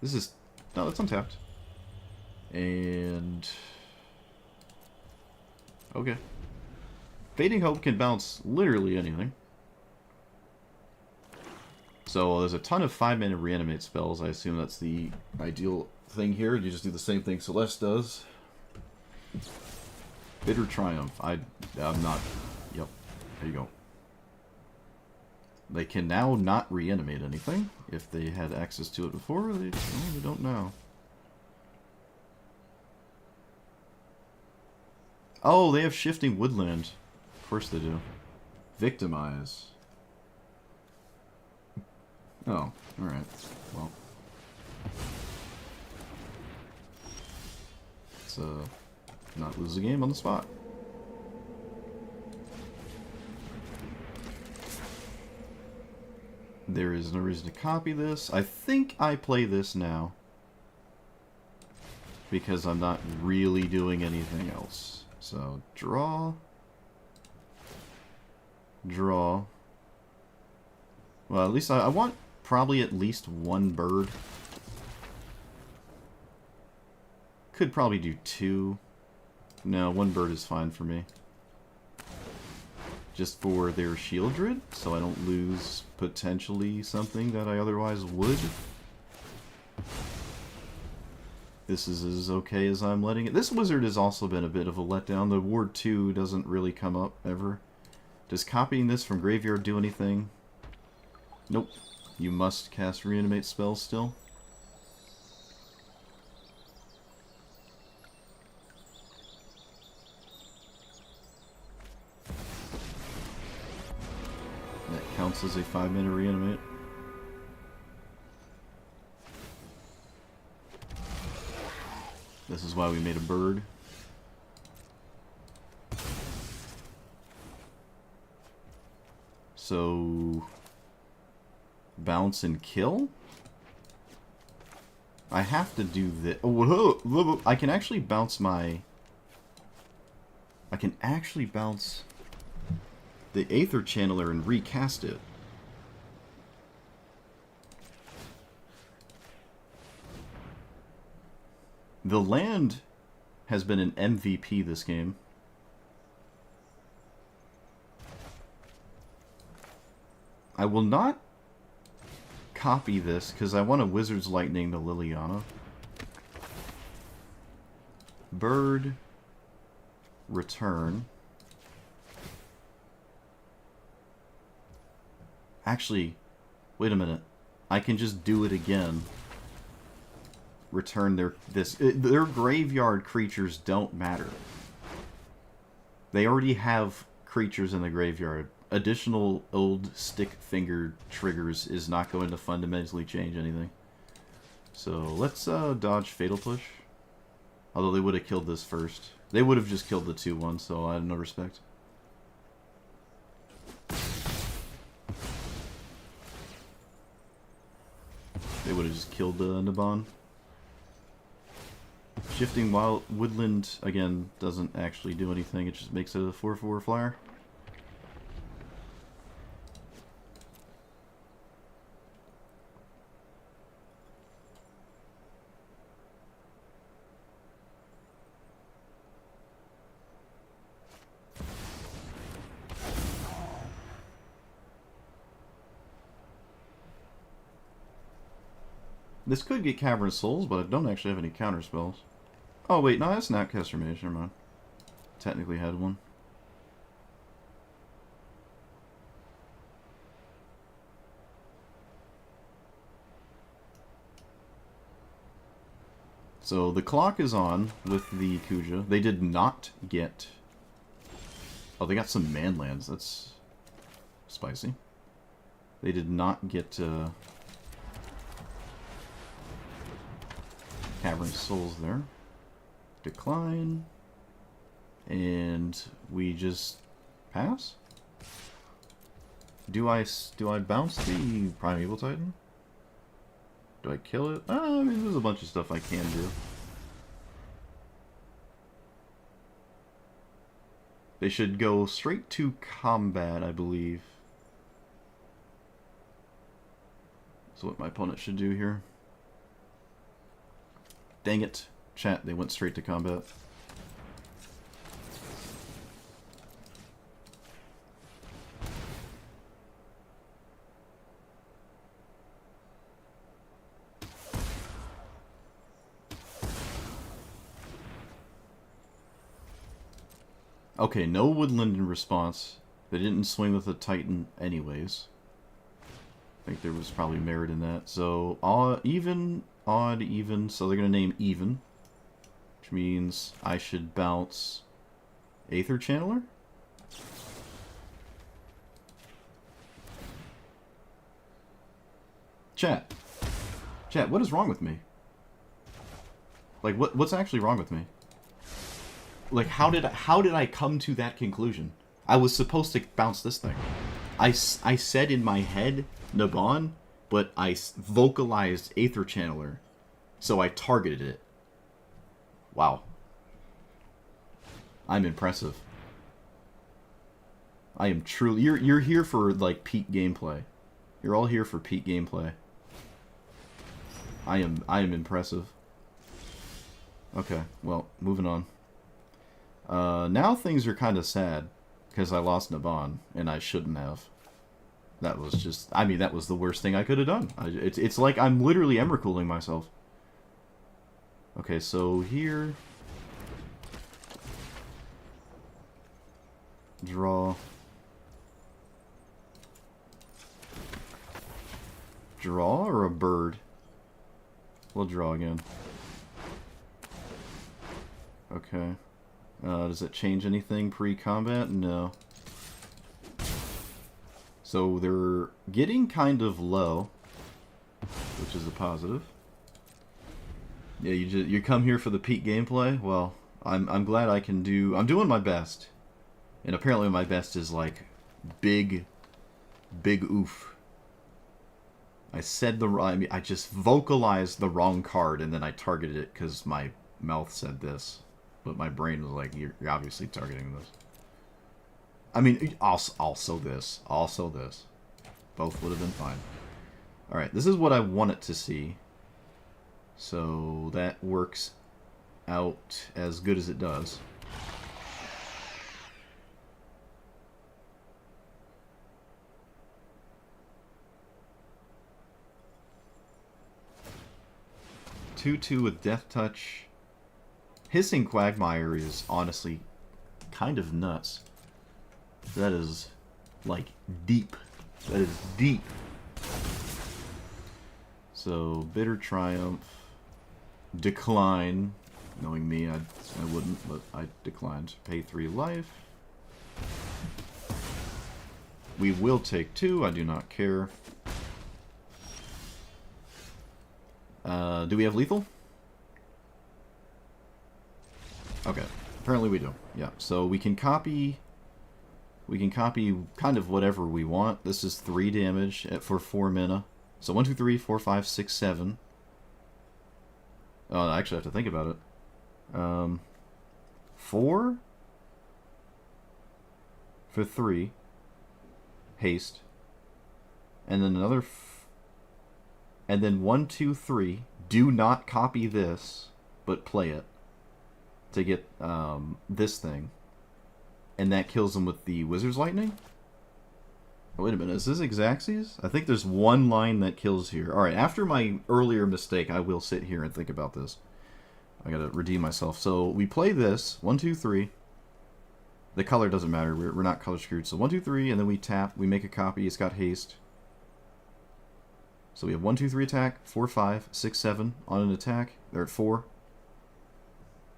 This is... No, that's untapped. And... Okay. Fading Hope can bounce literally anything. So there's a ton of 5-mana reanimate spells. I assume that's the ideal thing here. You just do the same thing Celeste does. Bitter Triumph. I'm not... Yep. There you go. They can now not reanimate anything. If they had access to it before, they don't now. Oh, they have Shifting Woodland. Of course they do. Victimize. Oh, alright. Well. Let's not lose the game on the spot. There is no reason to copy this. I think I play this now. Because I'm not really doing anything else. So, draw. Draw. Well, at least I want probably at least 1 bird. Could probably do 2. No, 1 bird is fine for me. Just for their Sheoldred, so I don't lose potentially something that I otherwise would. This is as okay as I'm letting it. This wizard has also been a bit of a letdown. The Ward 2 doesn't really come up ever. Does copying this from graveyard do anything? Nope. You must cast reanimate spells still. That counts as a 5-minute reanimate. This is why we made a bird. So... bounce and kill? I have to do this. Oh, I can actually bounce my... I can actually bounce the Aether Channeler and recast it. The land has been an MVP this game. I will not copy this because I want a Wizard's Lightning to Liliana. Bird. Return. Actually, wait a minute. I can just do it again. Return their graveyard creatures don't matter. They already have creatures in the graveyard. Additional old stick finger triggers is not going to fundamentally change anything. So let's dodge Fatal Push. Although they would have killed this first. They would have just killed the 2-1, so I have no respect. They would have just killed Nabon. Shifting Wild Woodland, again, doesn't actually do anything. It just makes it a 4/4 flyer. This could get Cavern Souls, but I don't actually have any counter spells. Oh wait, no, that's Snapcaster Mage, never mind. Technically had one. So the clock is on with the Kuja. They did not get... Oh, they got some Manlands. That's spicy. They did not get Cavern Souls there. Decline. And we just pass? Do I bounce the Primeval Titan? Do I kill it? I mean, there's a bunch of stuff I can do. They should go straight to combat, I believe. That's what my opponent should do here. Dang it. Chat, they went straight to combat. Okay, no Woodland in response. They didn't swing with the Titan anyways. I think there was probably merit in that. So, even, odd, even. So they're going to name even. Which means I should bounce Aether Channeler? Chat. Chat, what is wrong with me? Like, what's actually wrong with me? Like, how did I come to that conclusion? I was supposed to bounce this thing. I said in my head, Nabon, but I vocalized Aether Channeler, so I targeted it. Wow. I'm impressive. I am truly... You're here for, like, peak gameplay. You're all here for peak gameplay. I am impressive. Okay, well, moving on. Now things are kind of sad, because I lost Nabon, and I shouldn't have. That was just... I mean, that was the worst thing I could have done. It's like I'm literally Emrakul-ing myself. Okay, so here... Draw. Draw or a bird? We'll draw again. Okay. Does it change anything pre-combat? No. So they're getting kind of low, which is a positive. Yeah, you come here for the peak gameplay. Well, I'm glad I can do. I'm doing my best, and apparently my best is like big oof. I just vocalized the wrong card and then I targeted it because my mouth said this, but my brain was like, "You're obviously targeting this." I mean, also this. Both would have been fine. Alright, this is what I want it to see. So that works out as good as it does. Two with Death Touch. Hissing Quagmire is honestly kind of nuts. That is, like, deep. That is deep. So, Bitter Triumph. Decline. Knowing me, I wouldn't, but I declined. Pay 3 life. We will take 2, I do not care. Do we have lethal? Okay. Apparently we do. Yeah. So we can copy kind of whatever we want. This is 3 damage for 4 mana. So 1, 2, 3, 4, 5, 6, 7. Oh, I actually have to think about it. 4 for 3. Haste. And then another and then 1, 2, 3. Do not copy this, but play it to get this thing. And that kills them with the Wizard's Lightning? Oh, wait a minute, is this Xaxes? I think there's one line that kills here. Alright, after my earlier mistake, I will sit here and think about this. I gotta redeem myself. So, we play this. 1, 2, 3. The color doesn't matter. We're not color screwed. So, 1, 2, 3, and then we tap. We make a copy. It's got haste. So, we have 1, 2, 3 attack. 4, 5, 6, 7 on an attack. They're at 4.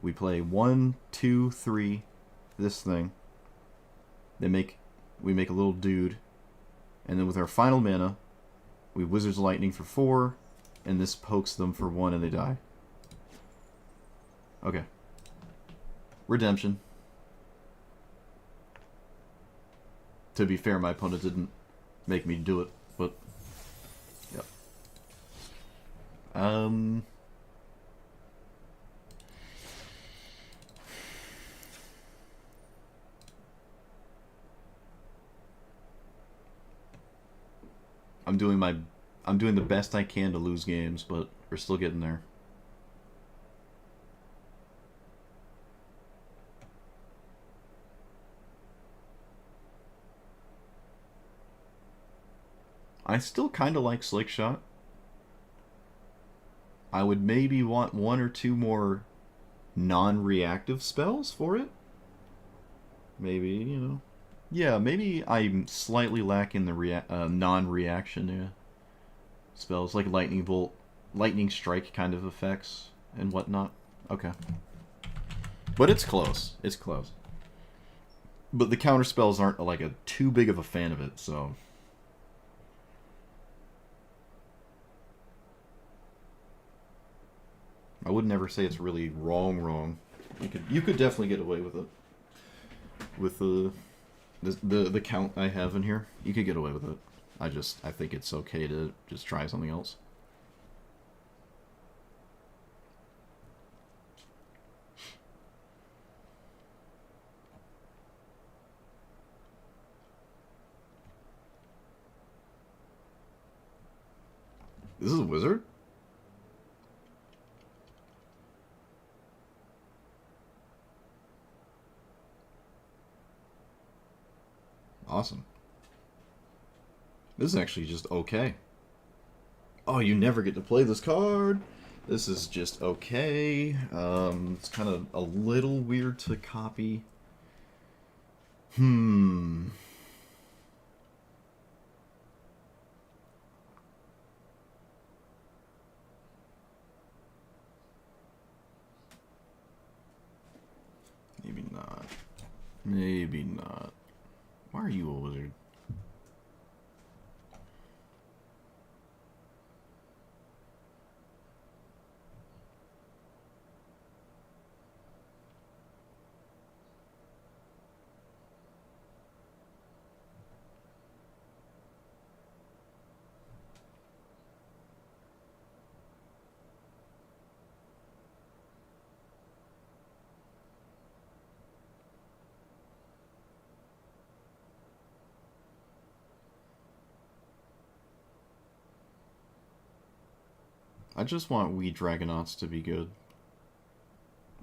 We play 1, 2, 3. This thing. We make a little dude. And then with our final mana, we Wizard's Lightning for 4. And this pokes them for 1 and they die. Okay. Redemption. To be fair, my opponent didn't make me do it, but yep. I'm doing the best I can to lose games, but we're still getting there. I still kind of like Slick Shot. I would maybe want 1 or 2 more non-reactive spells for it. Maybe, you know. Yeah, maybe I'm slightly lacking the non-reaction spells, like Lightning Bolt, Lightning Strike kind of effects and whatnot. Okay. But it's close. It's close. But the counter spells aren't like too big of a fan of it, so... I would never say it's really wrong. You could definitely get away with it. With the count I have in here, you could get away with it. I think it's okay to just try something else. This is a wizard? Awesome. This is actually just okay. Oh, you never get to play this card. This is just okay. It's kind of a little weird to copy. not. Maybe not. Why are you a wizard? I just want Wii Dragonauts to be good.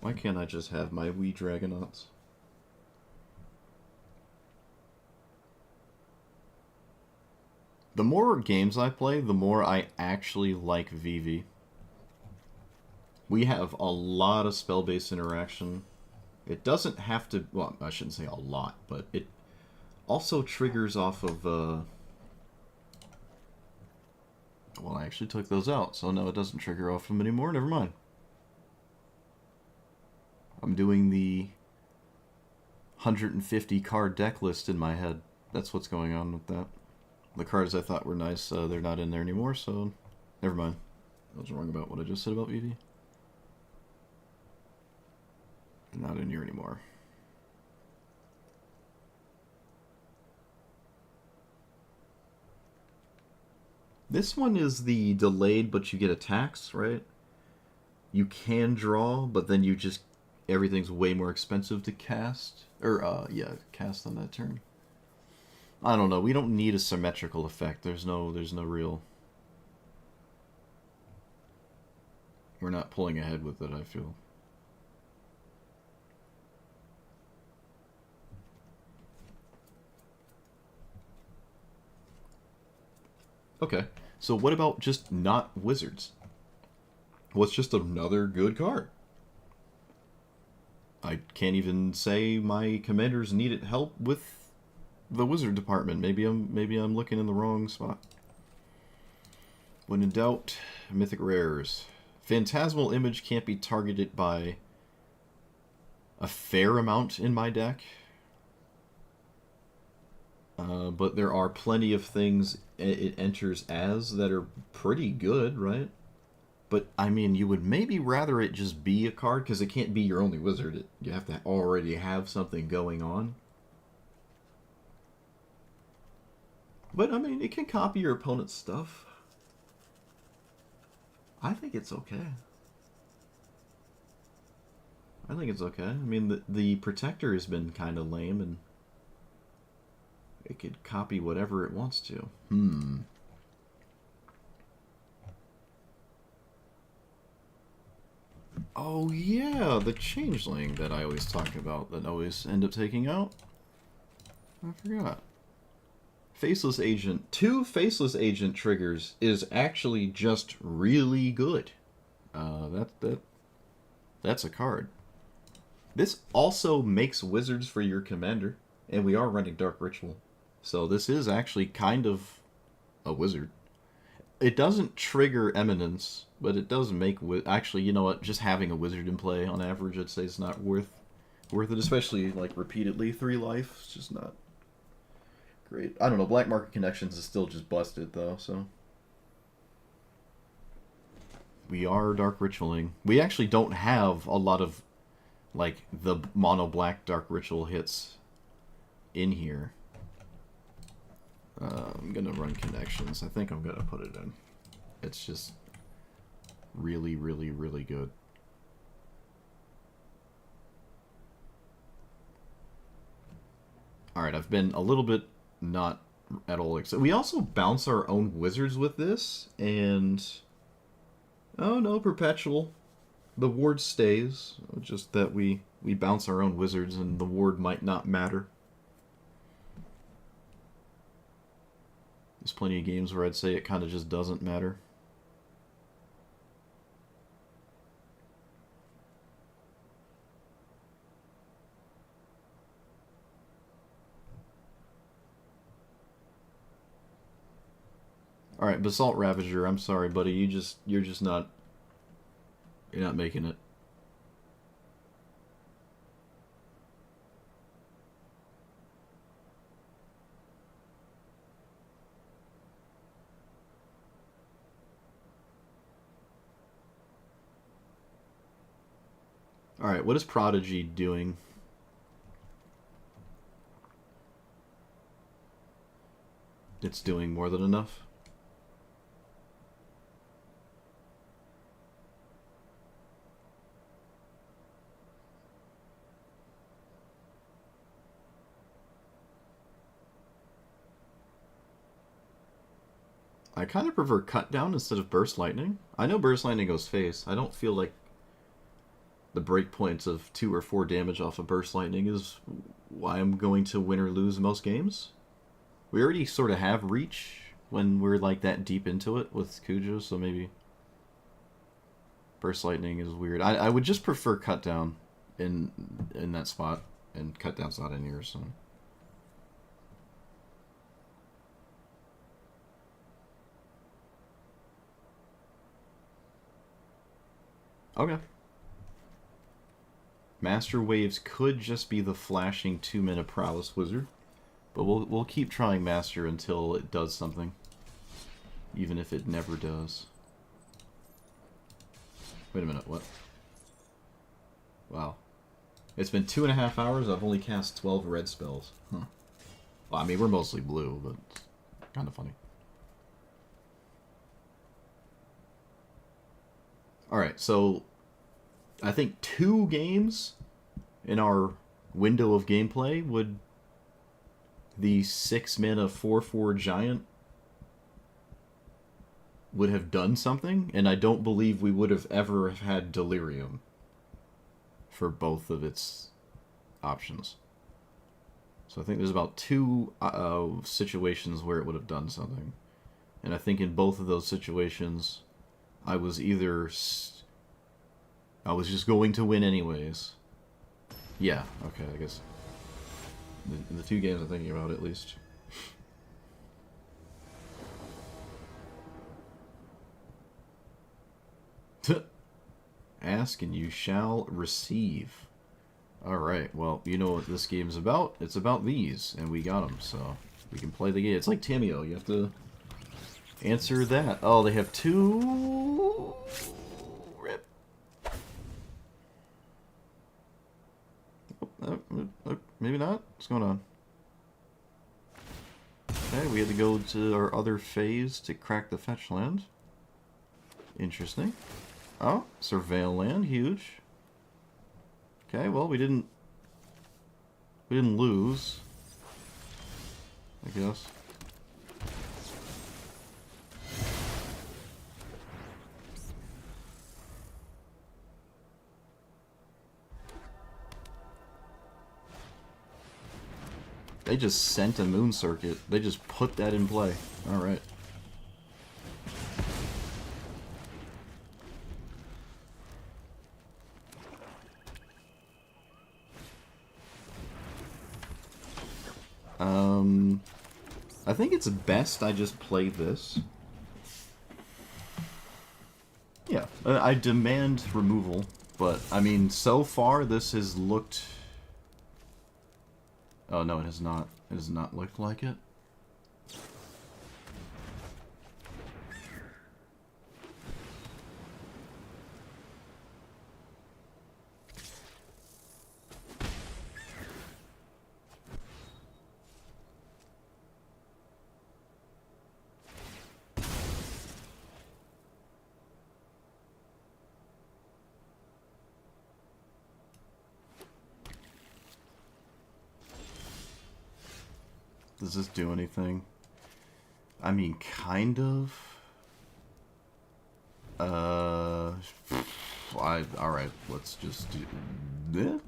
Why can't I just have my Wii Dragonauts? The more games I play, the more I actually like Vivi. We have a lot of spell-based interaction. It doesn't have to... Well, I shouldn't say a lot, but it also triggers off of... Well, I actually took those out, so no, it doesn't trigger off them anymore. Never mind. I'm doing the 150 card deck list in my head. That's what's going on with that. The cards I thought were nice, they're not in there anymore, so never mind. I was wrong about what I just said about Vivi. They're not in here anymore. This one is the delayed, but you get attacks, right? You can draw, but then you just... Everything's way more expensive to cast. Or, yeah, cast on that turn. I don't know. We don't need a symmetrical effect. There's no real... We're not pulling ahead with it, I feel. Okay, so what about just not wizards? What's just another good card? I can't even say my commanders needed help with the wizard department. Maybe I'm looking in the wrong spot. When in doubt, mythic rares. Phantasmal Image can't be targeted by a fair amount in my deck. But there are plenty of things it enters as that are pretty good, right? But, I mean, you would maybe rather it just be a card, because it can't be your only wizard. You have to already have something going on. But, I mean, it can copy your opponent's stuff. I think it's okay. I think it's okay. I mean, the Protector has been kind of lame, and it could copy whatever it wants to. Oh yeah, the Changeling that I always talk about that I always end up taking out. I forgot. Faceless Agent. 2 Faceless Agent triggers is actually just really good. That's a card. This also makes wizards for your commander, and we are running Dark Ritual. So this is actually kind of a wizard. It doesn't trigger Eminence, but it does make... Actually, you know what? Just having a wizard in play, on average, I'd say it's not worth it, especially, like, repeatedly. 3 life, it's just not great. I don't know, Black Market Connections is still just busted, though, so... We are Dark Ritualing. We actually don't have a lot of, like, the mono-black Dark Ritual hits in here. I'm gonna run Connections. I think I'm gonna put it in. It's just really, really, really good. Alright, I've been a little bit not at all excited. We also bounce our own wizards with this, and... Oh no, Perpetual. The ward stays, just that we bounce our own wizards and the ward might not matter. There's plenty of games where I'd say it kind of just doesn't matter. Alright, Basalt Ravager, I'm sorry, buddy, you're just not... You're not making it. Alright, what is Prodigy doing? It's doing more than enough. I kind of prefer Cut Down instead of Burst Lightning. I know Burst Lightning goes face. I don't feel like the breakpoints of 2 or 4 damage off of Burst Lightning is why I'm going to win or lose most games. We already sort of have reach when we're like that deep into it with Kujo, so maybe Burst Lightning is weird. I would just prefer Cut Down in that spot, and Cut Down's not in here, so... Okay. Master Waves could just be the flashing 2-mana Prowess Wizard, but we'll keep trying Master until it does something, even if it never does. Wait a minute, what? Wow. It's been 2.5 hours, I've only cast 12 red spells. Huh. Well, I mean, we're mostly blue, but it's kind of funny. Alright, so I think 2 games in our window of gameplay would the 6-mana 4/4 giant would have done something, and I don't believe we would have ever had Delirium for both of its options. So I think there's about 2 situations where it would have done something. And I think in both of those situations, I was either... I was just going to win anyways. Yeah, okay, I guess. The 2 games I'm thinking about, at least. Ask and you shall receive. Alright, well, you know what this game's about. It's about these, and we got them, so we can play the game. It's like Tameo, you have to answer that. Oh, they have 2... Rip. Maybe not? What's going on? Okay, we had to go to our other phase to crack the fetch land. Interesting. Oh, surveil land, huge. Okay, well, we didn't lose, I guess. They just sent a moon circuit. They just put that in play. Alright. I think it's best I just play this. Yeah, I demand removal, but, I mean, so far this has looked... Oh, no, it has not. It has not looked like it. Does this do anything? I mean, kind of. Alright, let's just do...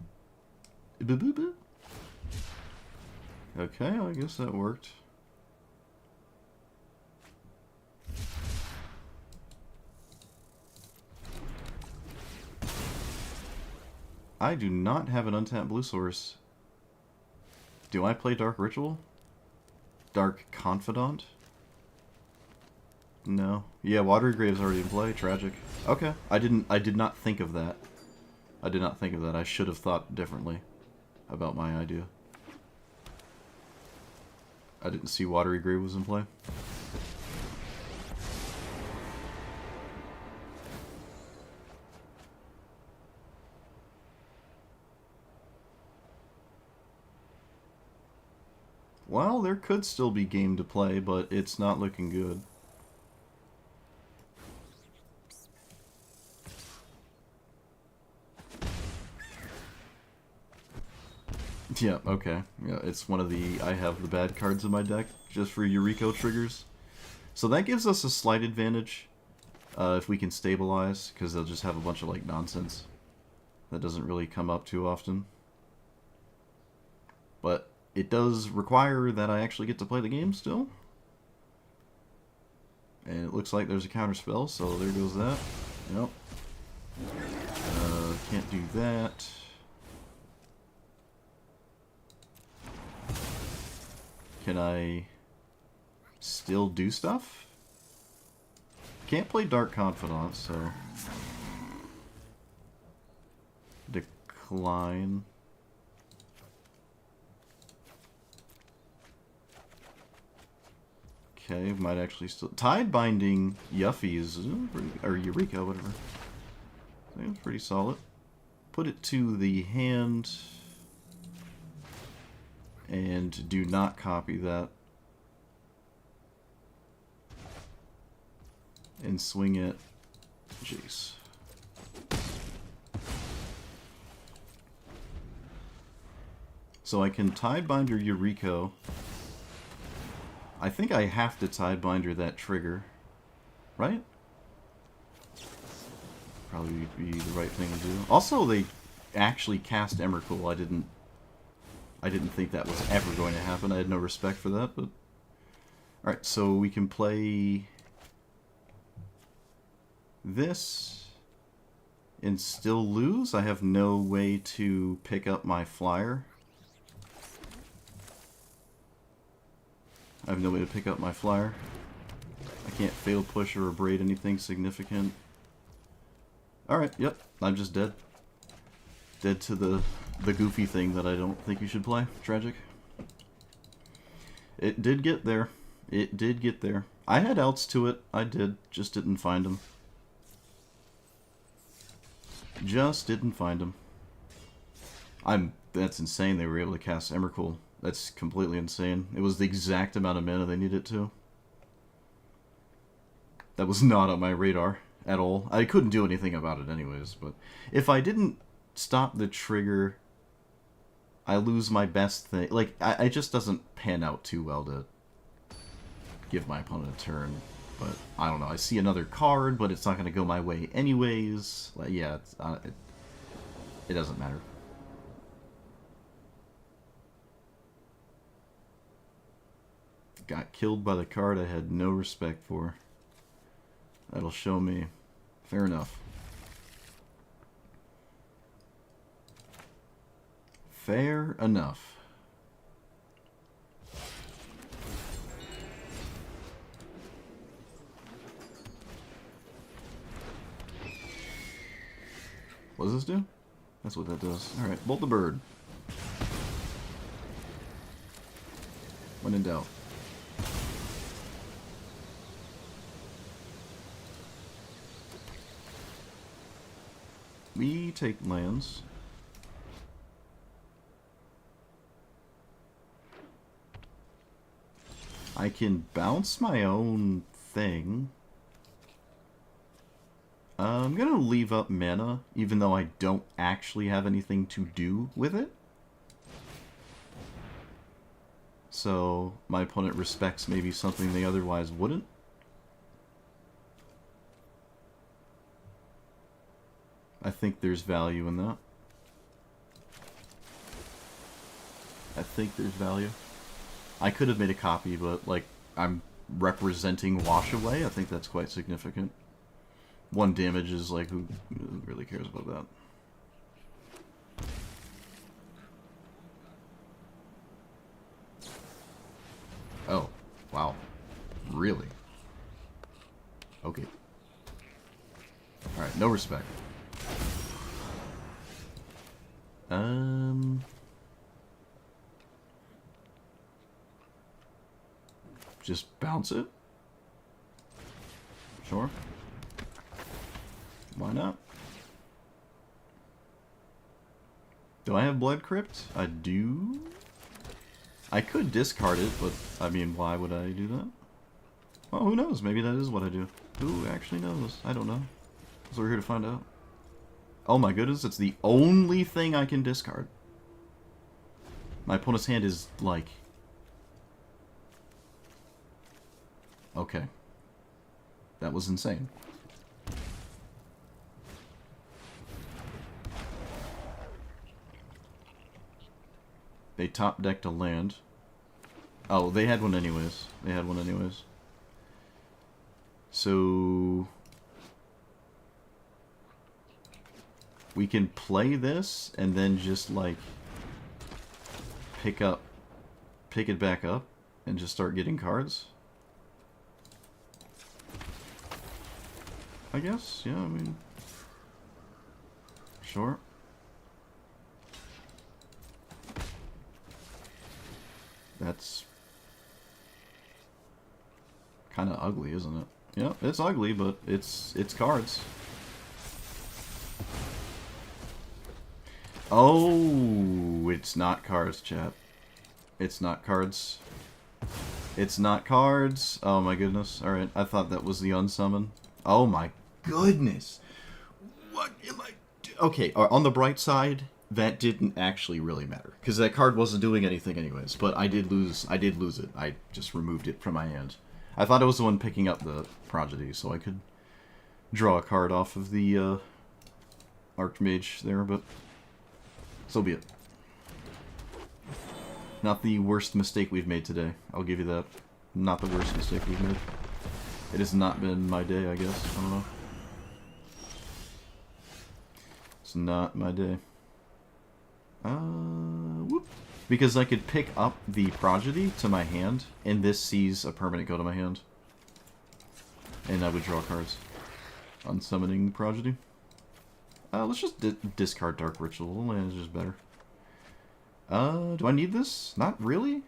Okay, I guess that worked. I do not have an untapped blue source. Do I play Dark Ritual? Dark Confidant? No. Yeah, Watery Grave's already in play. Tragic. Okay. I did not think of that. I did not think of that. I should have thought differently about my idea. I didn't see Watery Grave was in play. Well, there could still be game to play, but it's not looking good. Yeah, okay. Yeah, it's one of the I have the bad cards in my deck just for Yuriko triggers. So that gives us a slight advantage if we can stabilize, because they'll just have a bunch of like nonsense that doesn't really come up too often. But it does require that I actually get to play the game still. And it looks like there's a counter spell, so there goes that. Yep. Can't do that. Can I still do stuff? Can't play Dark Confidant, so... Decline. Okay, might actually still... Tide Binding Yuffie is... or Eureka, whatever. I think it's pretty solid. Put it to the hand. And do not copy that. And swing it. Jace. So I can Tidebinder Eureka. I think I have to Tidebinder that trigger. Right? Probably be the right thing to do. Also, they actually cast Emrakul. I didn't think that was ever going to happen. I had no respect for that, but... Alright, so we can play... this... and still lose? I have no way to pick up my flyer. I have no way to pick up my flyer. I can't fail push or abrade anything significant. Alright, yep, I'm just dead. Dead to the goofy thing that I don't think you should play. Tragic. It did get there. It did get there. I had outs to it. I did. Just didn't find them. Just didn't find them. That's insane they were able to cast Emrakul. That's completely insane. It was the exact amount of mana they needed to. That was not on my radar at all. I couldn't do anything about it anyways, but if I didn't stop the trigger, I lose my best thing. Like, it just doesn't pan out too well to give my opponent a turn. But, I don't know. I see another card, but it's not going to go my way anyways. Like, yeah, it doesn't matter. Got killed by the card I had no respect for. That'll show me. Fair enough. Fair enough. What does this do? That's what that does. Alright, bolt the bird. When in doubt. We take lands. I can bounce my own thing. I'm gonna leave up mana, even though I don't actually have anything to do with it. So, my opponent respects maybe something they otherwise wouldn't. I think there's value in that. I think there's value. I could have made a copy, but, like, I'm representing Wash Away. I think that's quite significant. 1 damage is, like, who really cares about that? Oh, wow. Really? Okay. Alright, no respect. Just bounce it? Sure. Why not? Do I have Blood Crypt? I do. I could discard it, but, I mean, why would I do that? Well, who knows? Maybe that is what I do. Who actually knows? I don't know. So we're here to find out. Oh my goodness, it's the only thing I can discard. My opponent's hand is, like... Okay. That was insane. They top decked a land. Oh, they had one anyways. They had one anyways. So... we can play this and then just, like... pick it back up and just start getting cards. I guess, yeah, I mean... sure. That's kind of ugly, isn't it? Yeah, it's ugly, but it's cards. Oh, it's not cards, chat. It's not cards. It's not cards. Oh my goodness. Alright, I thought that was the unsummon. Oh my goodness. What am I doing? Okay, on the bright side, that didn't actually really matter. Because that card wasn't doing anything anyways. But I did lose it. I just removed it from my hand. I thought I was the one picking up the Prodigy, so I could draw a card off of the Archmage there, but so be it. Not the worst mistake we've made today. I'll give you that. Not the worst mistake we've made. It has not been my day, I guess. I don't know. It's not my day. Whoop. Because I could pick up the Prodigy to my hand, and this sees a permanent go to my hand. And I would draw cards. Unsummoning Prodigy. Let's just discard Dark Ritual. It's just better. Do I need this? Not really.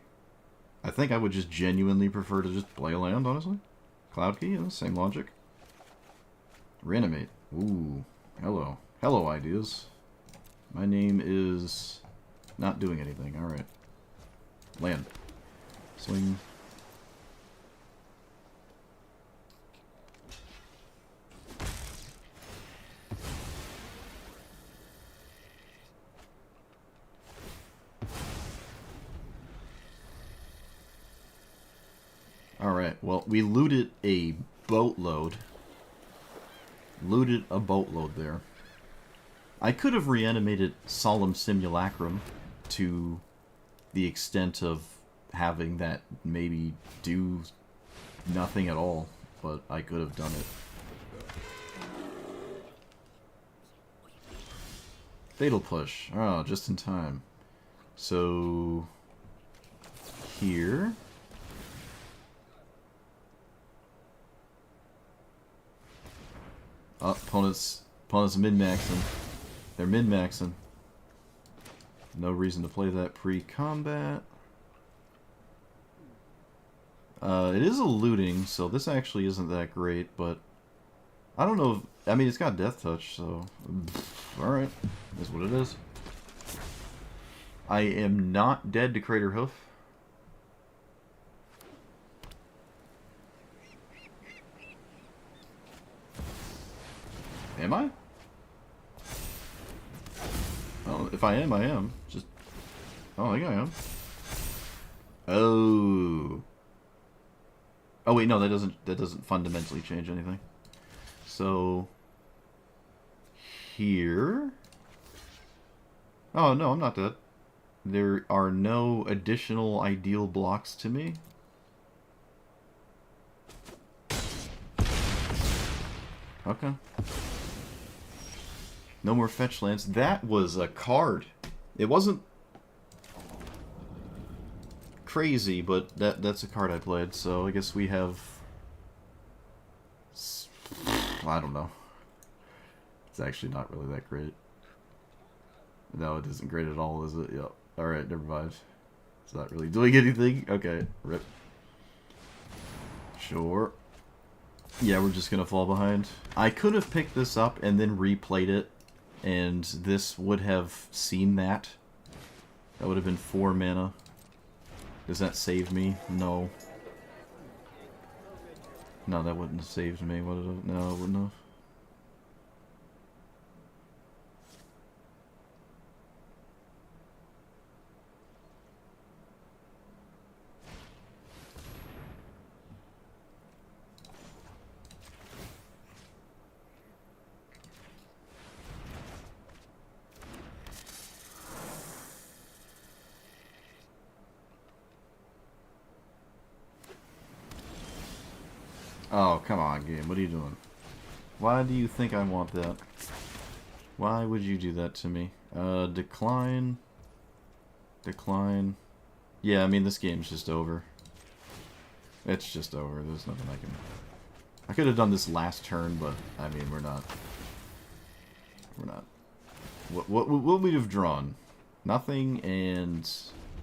I think I would just genuinely prefer to just play a land, honestly. Cloud Key, yeah, same logic. Reanimate. Ooh, hello. Hello, ideas. My name is... not doing anything, alright. Land. Swing. Alright, well, we looted a boatload. Looted a boatload there. I could have reanimated Solemn Simulacrum to the extent of having that maybe do nothing at all, but I could have done it. Fatal Push. Oh, just in time. So... here... oh, opponent's min-maxing. They're min-maxing. No reason to play that pre-combat. It is a looting, so this actually isn't that great, but... I don't know if... I mean, it's got Death Touch, so... alright. That's what it is. I am not dead to Crater Hoof. Am I? Well, if I am, I am. Just... oh, I think I am. Oh. Oh wait, no, that doesn't fundamentally change anything. So... here... oh, no, I'm not dead. There are no additional ideal blocks to me. Okay. No more fetch lands. That was a card. It wasn't crazy, but that's a card I played, so I guess we have... I don't know. It's actually not really that great. No, it isn't great at all, is it? Yep. Alright, never mind. It's not really doing anything. Okay, rip. Sure. Yeah, we're just gonna fall behind. I could have picked this up and then replayed it, and this would have seen that. That would have been 4 mana. Does that save me? No. No, that wouldn't have saved me. Would it? No, it wouldn't have. Oh, come on, game. What are you doing? Why do you think I want that? Why would you do that to me? Decline. Decline. Yeah, I mean, this game's just over. It's just over. There's nothing I can... I could have done this last turn, but, I mean, we're not... We're not... What would we have drawn? Nothing and...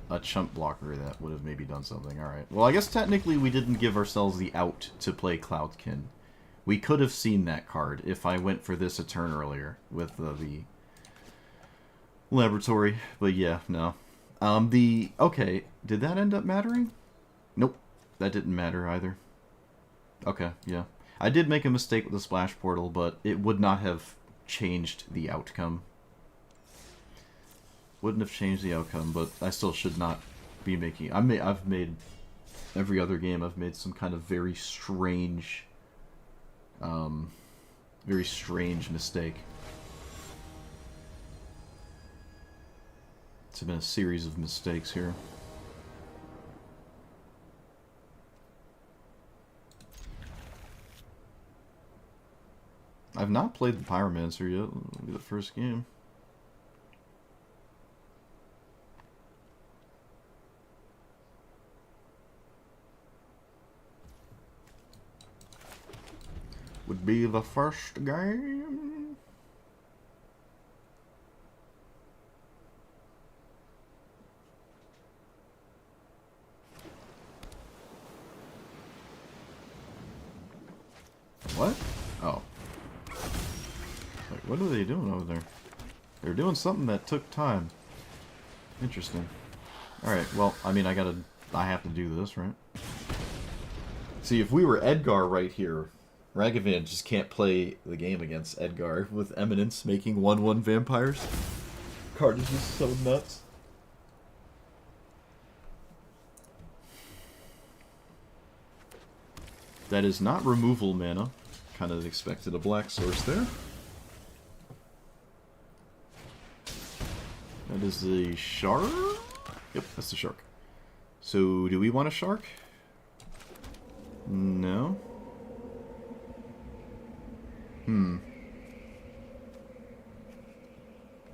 a chump blocker that would have maybe done something. Alright. Well, I guess technically we didn't give ourselves the out to play Cloudkin. We could have seen that card if I went for this a turn earlier with the laboratory. But yeah, no. Okay, did that end up mattering? Nope, that didn't matter either. Okay, yeah. I did make a mistake with the splash portal, but it would not have changed the outcome. Wouldn't have changed the outcome, but I still should not be making... I've made... Every other game, I've made some kind of very strange mistake. It's been a series of mistakes here. I've not played the Pyromancer yet. It'll be the first game. Would be the first game. What? Oh. Like, what are they doing over there? They're doing something that took time. Interesting. Alright, well, I mean, I have to do this, right? See, if we were Edgar right here, Ragavan just can't play the game against Edgar with Eminence making 1/1 vampires. Card is just so nuts. That is not removal mana. Kind of expected a black source there. That is the shark? Yep, that's the shark. So, do we want a shark? No.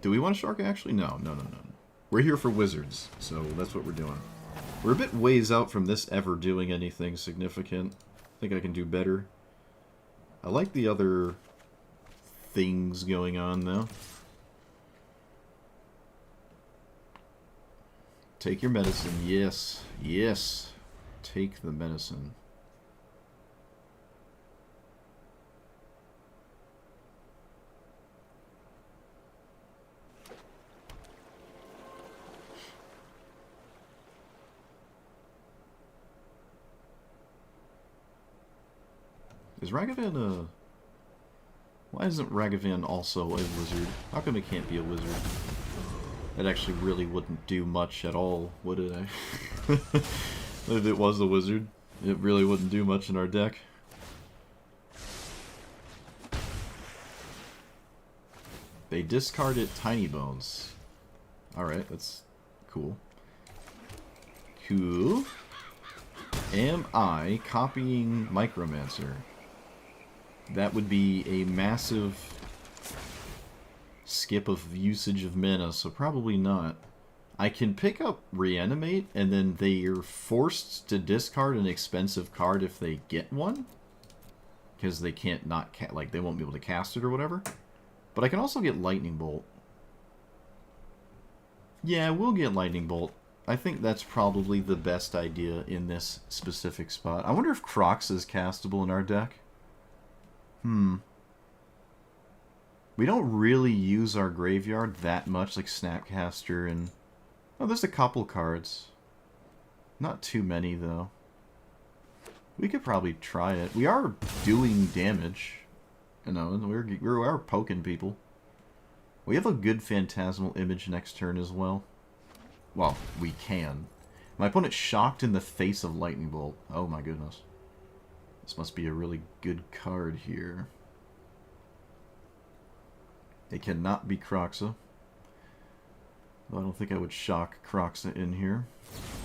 Do we want a shark, actually? No. We're here for wizards, so that's what we're doing. We're a bit ways out from this ever doing anything significant. I think I can do better. I like the other things going on, though. Take your medicine. Yes. Yes. Take the medicine. Is Ragavan a... Why isn't Ragavan also a wizard? How come it can't be a wizard? It actually really wouldn't do much at all, would it? If it was a wizard, it really wouldn't do much in our deck. They discarded Tiny Bones. Alright, that's cool. Cool. Am I copying Micromancer? That would be a massive skip of usage of mana, so probably not. I can pick up Reanimate, and then they are forced to discard an expensive card if they get one. Because they can't not... like, they won't be able to cast it or whatever. But I can also get Lightning Bolt. Yeah, we'll get Lightning Bolt. I think that's probably the best idea in this specific spot. I wonder if Crocs is castable in our deck. We don't really use our graveyard that much, like Snapcaster and... Oh, there's a couple cards. Not too many, though. We could probably try it. We are doing damage. You know, we are poking people. We have a good Phantasmal Image next turn as well. Well, we can. My opponent's shocked in the face of Lightning Bolt. Oh my goodness. This must be a really good card here. It cannot be Kroxa. Well, I don't think I would shock Kroxa in here.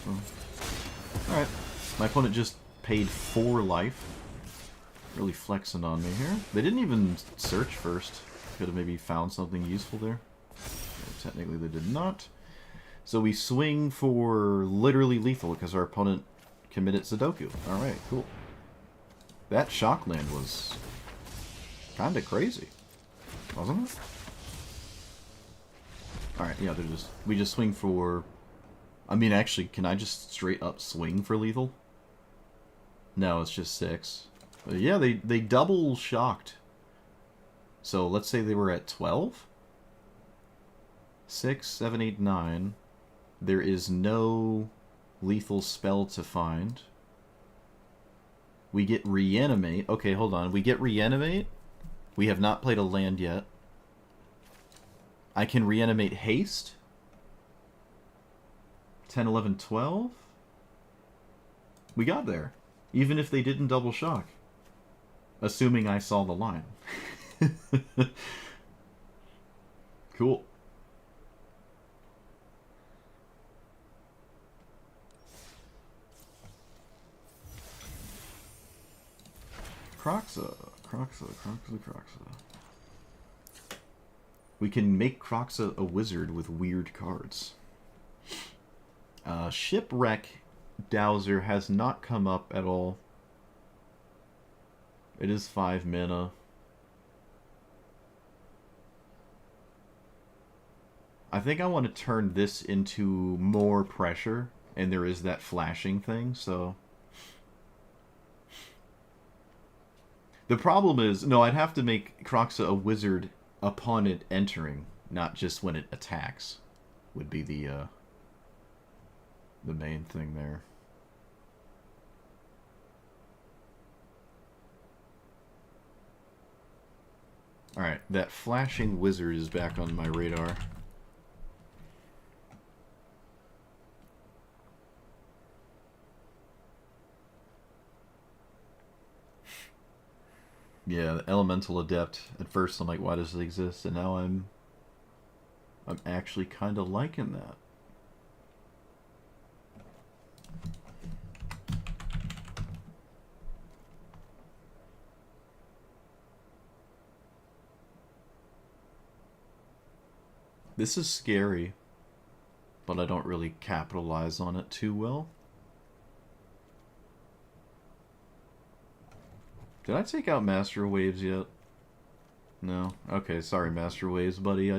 So. Alright. My opponent just paid 4 life. Really flexing on me here. They didn't even search first. Could have maybe found something useful there. Yeah, technically they did not. So we swing for literally lethal because our opponent committed Sudoku. Alright, cool. That shock land was kind of crazy, wasn't it? Alright, yeah, we just swing for... I mean, actually, can I just straight up swing for lethal? No, it's just 6. But yeah, they double shocked. So let's say they were at 12? 6, 7, 8, 9. There is no lethal spell to find. We get Reanimate. Okay, hold on. We get Reanimate. We have not played a land yet. I can Reanimate Haste. 10, 11, 12. We got there. Even if they didn't double shock. Assuming I saw the line. Cool. Kroxa. We can make Kroxa a wizard with weird cards. Shipwreck Dowser has not come up at all. It is 5 mana. I think I want to turn this into more pressure, and there is that flashing thing, so... The problem is, no, I'd have to make Kroxa a wizard upon it entering, not just when it attacks, would be the main thing there. Alright, that flashing wizard is back on my radar. Yeah, the Elemental Adept. At first I'm like, why does it exist? And now I'm actually kind of liking that. This is scary, but I don't really capitalize on it too well. Did I take out Master Waves yet? No? Okay, sorry, Master Waves, buddy.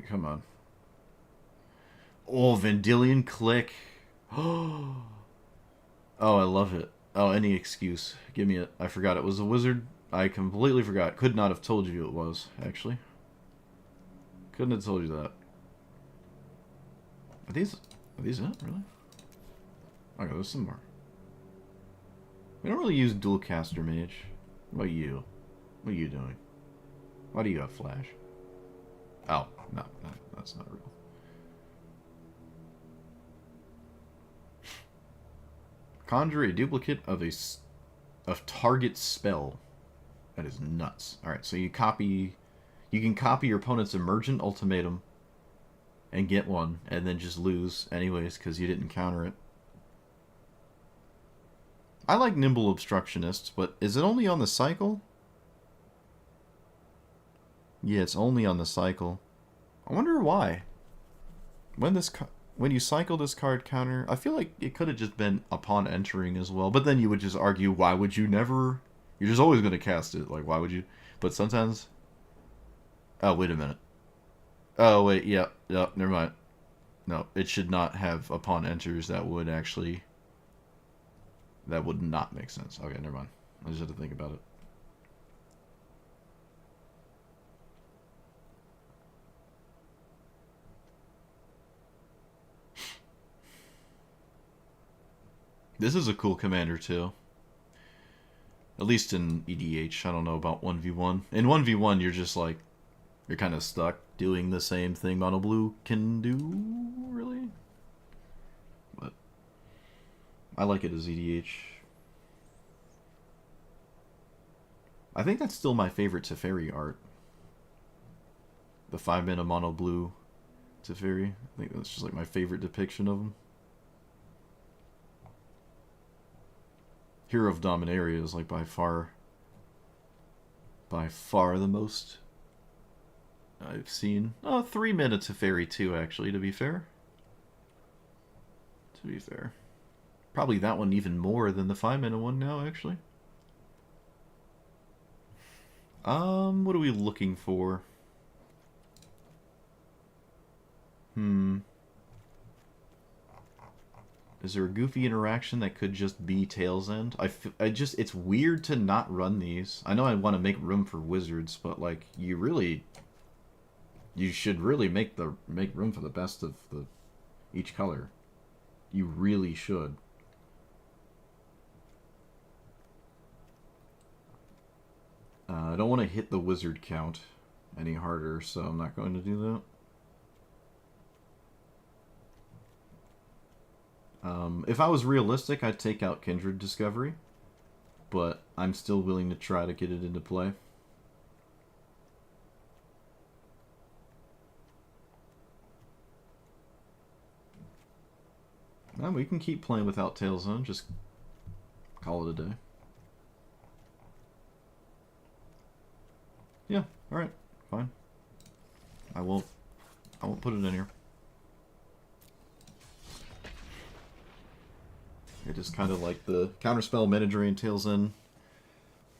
Come on. Oh, Vendilion Click. Oh, I love it. Oh, any excuse. Give me it. I forgot it was a wizard. I completely forgot. Could not have told you it was, actually. Couldn't have told you that. Are these it? Really? Okay, there's some more. We don't really use Dual Caster Mage. What about you? What are you doing? Why do you have Flash? Oh, no, that's not real. Conjure a duplicate of target spell. That is nuts. Alright, so you can copy your opponent's Emergent Ultimatum and get one, and then just lose anyways because you didn't counter it. I like Nimble Obstructionist, but is it only on the cycle? Yeah, it's only on the cycle. I wonder why. When you cycle this card counter, I feel like it could have just been upon entering as well. But then you would just argue, why would you never? You're just always going to cast it. Like, why would you? But sometimes... Oh, wait a minute. Oh, wait, yeah, never mind. No, it should not have upon enters. That would actually... That would not make sense. Okay, never mind. I just had to think about it. This is a cool commander too. At least in EDH. I don't know about 1v1. In 1v1, you're just like, you're kind of stuck doing the same thing Mono Blue can do, really. But I like it as EDH. I think that's still my favorite Teferi art. The 5-mana Mono Blue Teferi. I think that's just like my favorite depiction of him. Hero of Dominaria is like by far the most I've seen. Oh, 3-mana Teferi too, actually, to be fair. Probably that one even more than the 5-mana one now, actually. What are we looking for? Is there a goofy interaction that could just be Tail's End? It's weird to not run these. I know I want to make room for wizards, but like you should really make room for the best of each color. You really should. I don't want to hit the wizard count any harder, so I'm not going to do that. If I was realistic, I'd take out Kindred Discovery, but I'm still willing to try to get it into play. Well, we can keep playing without Tail's End, just call it a day. Yeah, alright, fine. I won't put it in here. It is kind of like the Counterspell, Mana-Drain, Tail's End,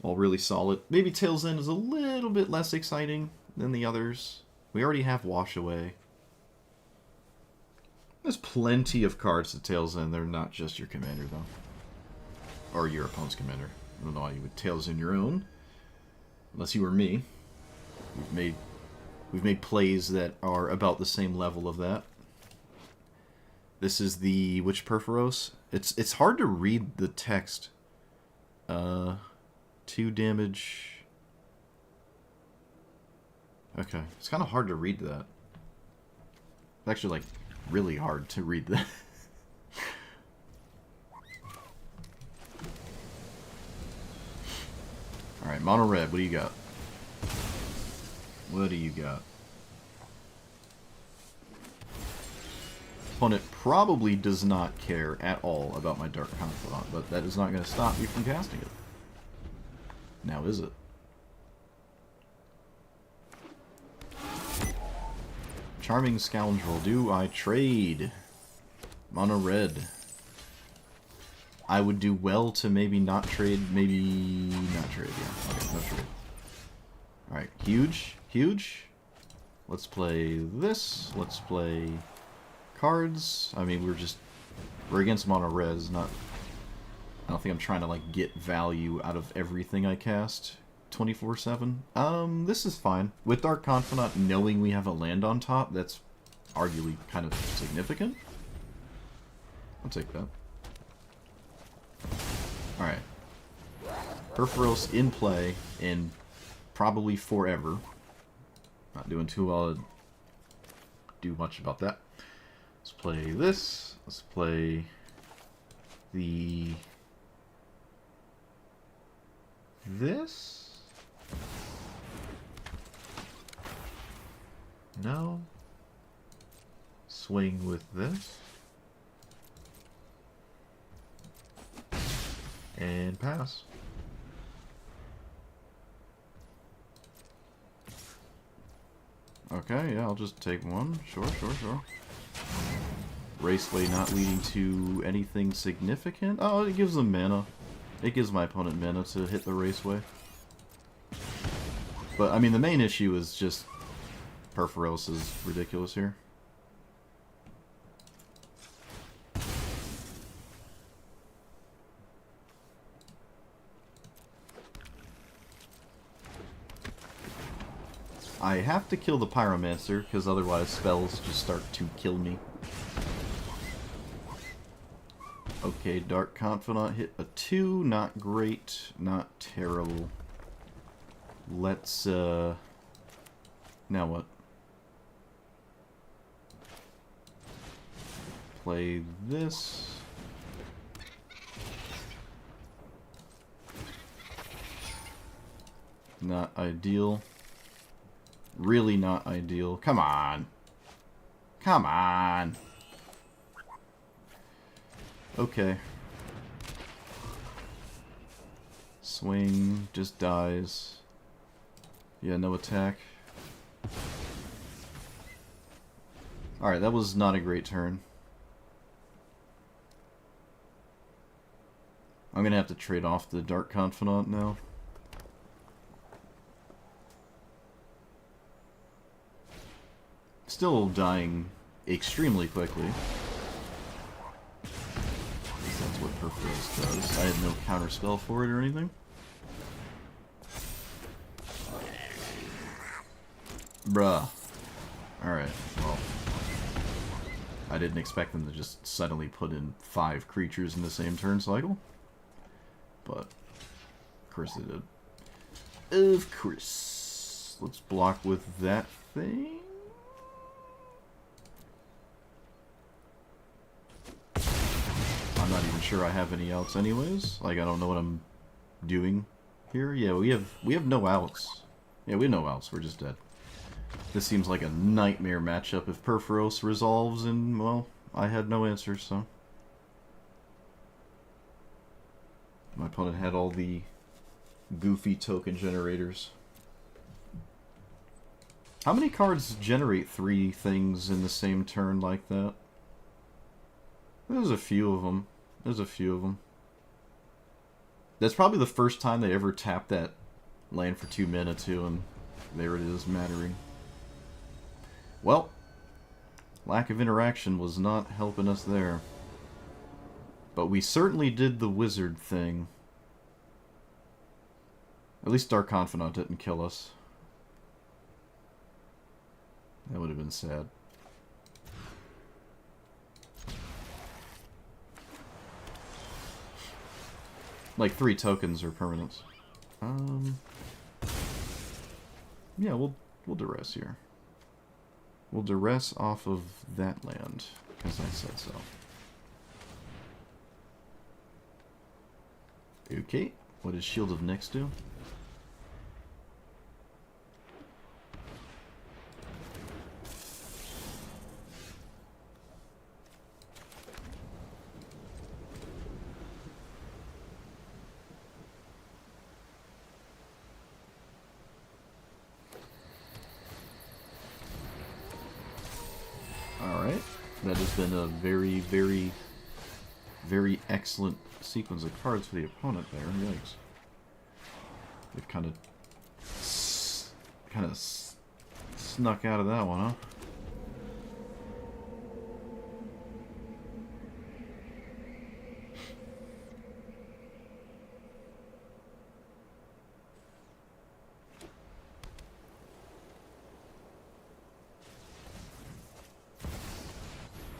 all really solid. Maybe Tail's End is a little bit less exciting than the others. We already have Wash Away. There's plenty of cards to Tail's End. They're not just your commander, though. Or your opponent's commander. I don't know why you would Tail's End your own. Unless you were me. We've made plays that are about the same level of that. This is the Witch Purphoros. It's hard to read the text. 2 damage. Okay, it's kind of hard to read that. It's actually like really hard to read that. All right, mono red. What do you got? What do you got? Opponent probably does not care at all about my Dark Confidant, but that is not going to stop you from casting it. Now is it? Charming Scoundrel. Do I trade? Mono red. I would do well to maybe not trade, maybe not trade, yeah. Okay, no trade. Alright, huge, huge. Let's play this. Let's play cards. I mean, we're against mono res, not... I don't think I'm trying to, like, get value out of everything I cast 24/7. This is fine. With Dark Confidant, knowing we have a land on top, that's arguably kind of significant. I'll take that. Alright. Purphoros in play, and probably forever. Not doing too well to do much about that. Let's play this. Let's play the... this? No. Swing with this. And pass. Okay, yeah, I'll just take one. Sure. Raceway not leading to anything significant. Oh, it gives them mana. It gives my opponent mana to hit the Raceway. But, I mean, the main issue is just Purphoros is ridiculous here. I have to kill the Pyromancer, because otherwise spells just start to kill me. Okay, Dark Confidant hit a 2. Not great. Not terrible. Let's, now what? Play this. Not ideal. Really not ideal. Come on. Come on. Okay. Swing. Just dies. Yeah, no attack. Alright, that was not a great turn. I'm gonna have to trade off the Dark Confidant now. Still dying extremely quickly. At least that's what Perforos does. I had no counter spell for it or anything. Bruh. Alright, well. I didn't expect them to just suddenly put in 5 creatures in the same turn cycle. But, of course they did. Of course. Let's block with that thing. I'm not even sure I have any outs anyways. Like, I don't know what I'm doing here. Yeah, we have no outs. Yeah, we have no outs. We're just dead. This seems like a nightmare matchup if Perforos resolves, and, well, I had no answers, so. My opponent had all the goofy token generators. How many cards generate 3 things in the same turn like that? There's a few of them. There's a few of them. That's probably the first time they ever tapped that land for 2 mana too, and there it is, mattering. Well, lack of interaction was not helping us there. But we certainly did the wizard thing. At least Dark Confidant didn't kill us. That would have been sad. Like 3 tokens are permanents. Yeah, we'll duress here. We'll duress off of that land, because I said so. Okay, what does Shield of Nyx do? Alright, that has been a very, very, very excellent sequence of cards for the opponent there. Yikes. They've kind of snuck out of that one, huh?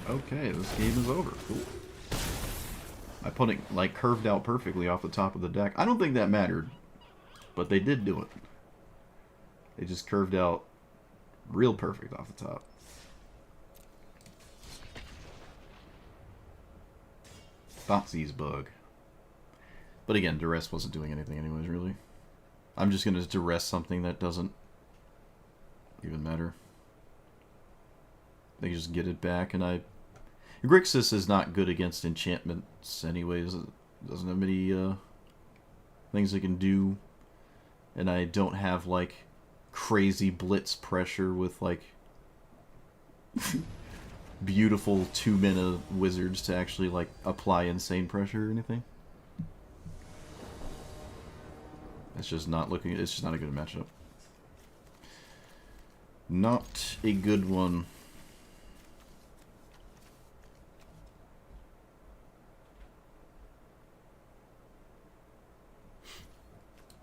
Okay, this game is over. Cool. My opponent, like, curved out perfectly off the top of the deck. I don't think that mattered, but they did do it. They just curved out real perfect off the top. Thoughtseize bug. But again, duress wasn't doing anything anyways, really. I'm just going to duress something that doesn't even matter. They just get it back, and I... Grixis is not good against enchantments anyways. It doesn't have many things it can do. And I don't have, like, crazy blitz pressure with, like, beautiful 2-mana wizards to actually, like, apply insane pressure or anything. It's just not looking... It's just not a good matchup. Not a good one.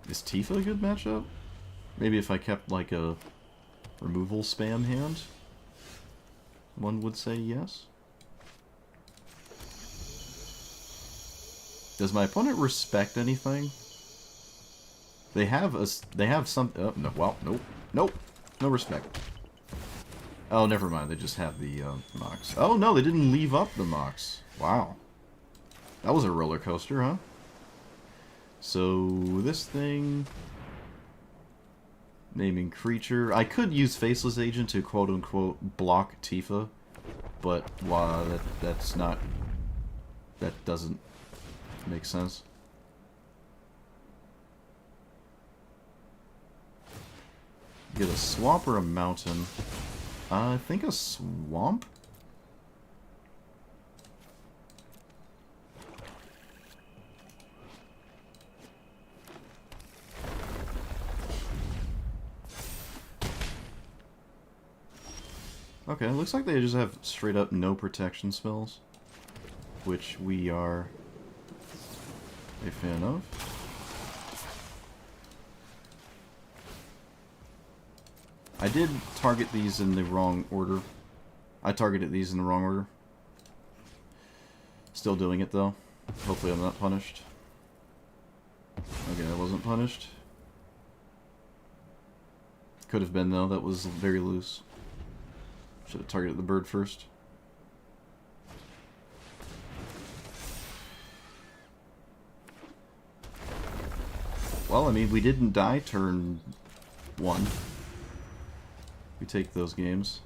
Is Tifa a good matchup? Maybe if I kept like a removal spam hand, one would say yes. Does my opponent respect anything? They have a... They have some... Oh, no, well, nope. Nope. No respect. Oh, never mind. They just have the Mox. Oh, no, they didn't leave up the Mox. Wow. That was a roller coaster, huh? So, this thing... Naming creature. I could use Faceless Agent to quote-unquote block Tifa, but wow, that's not... That doesn't make sense. Get a swamp or a mountain? I think a swamp? Okay, it looks like they just have straight up no protection spells, which we are a fan of. I did target these in the wrong order. I targeted these in the wrong order. Still doing it though. Hopefully I'm not punished. Okay, I wasn't punished. Could have been though, that was very loose. Should have targeted the bird first. Well, I mean, we didn't die turn 1. We take those games.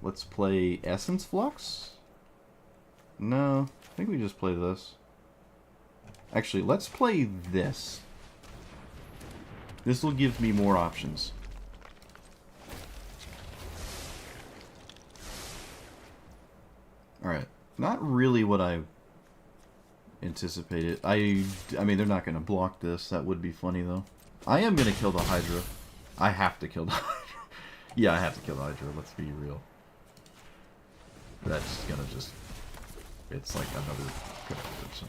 Let's play Essence Flux? No, I think we just play this. Actually, let's play this. This will give me more options. Alright, not really what I anticipated. I mean, they're not going to block this. That would be funny, though. I am going to kill the Hydra. I have to kill the Hydra. Yeah, I have to kill the Hydra. Let's be real. That's going to just... It's like another connector, so...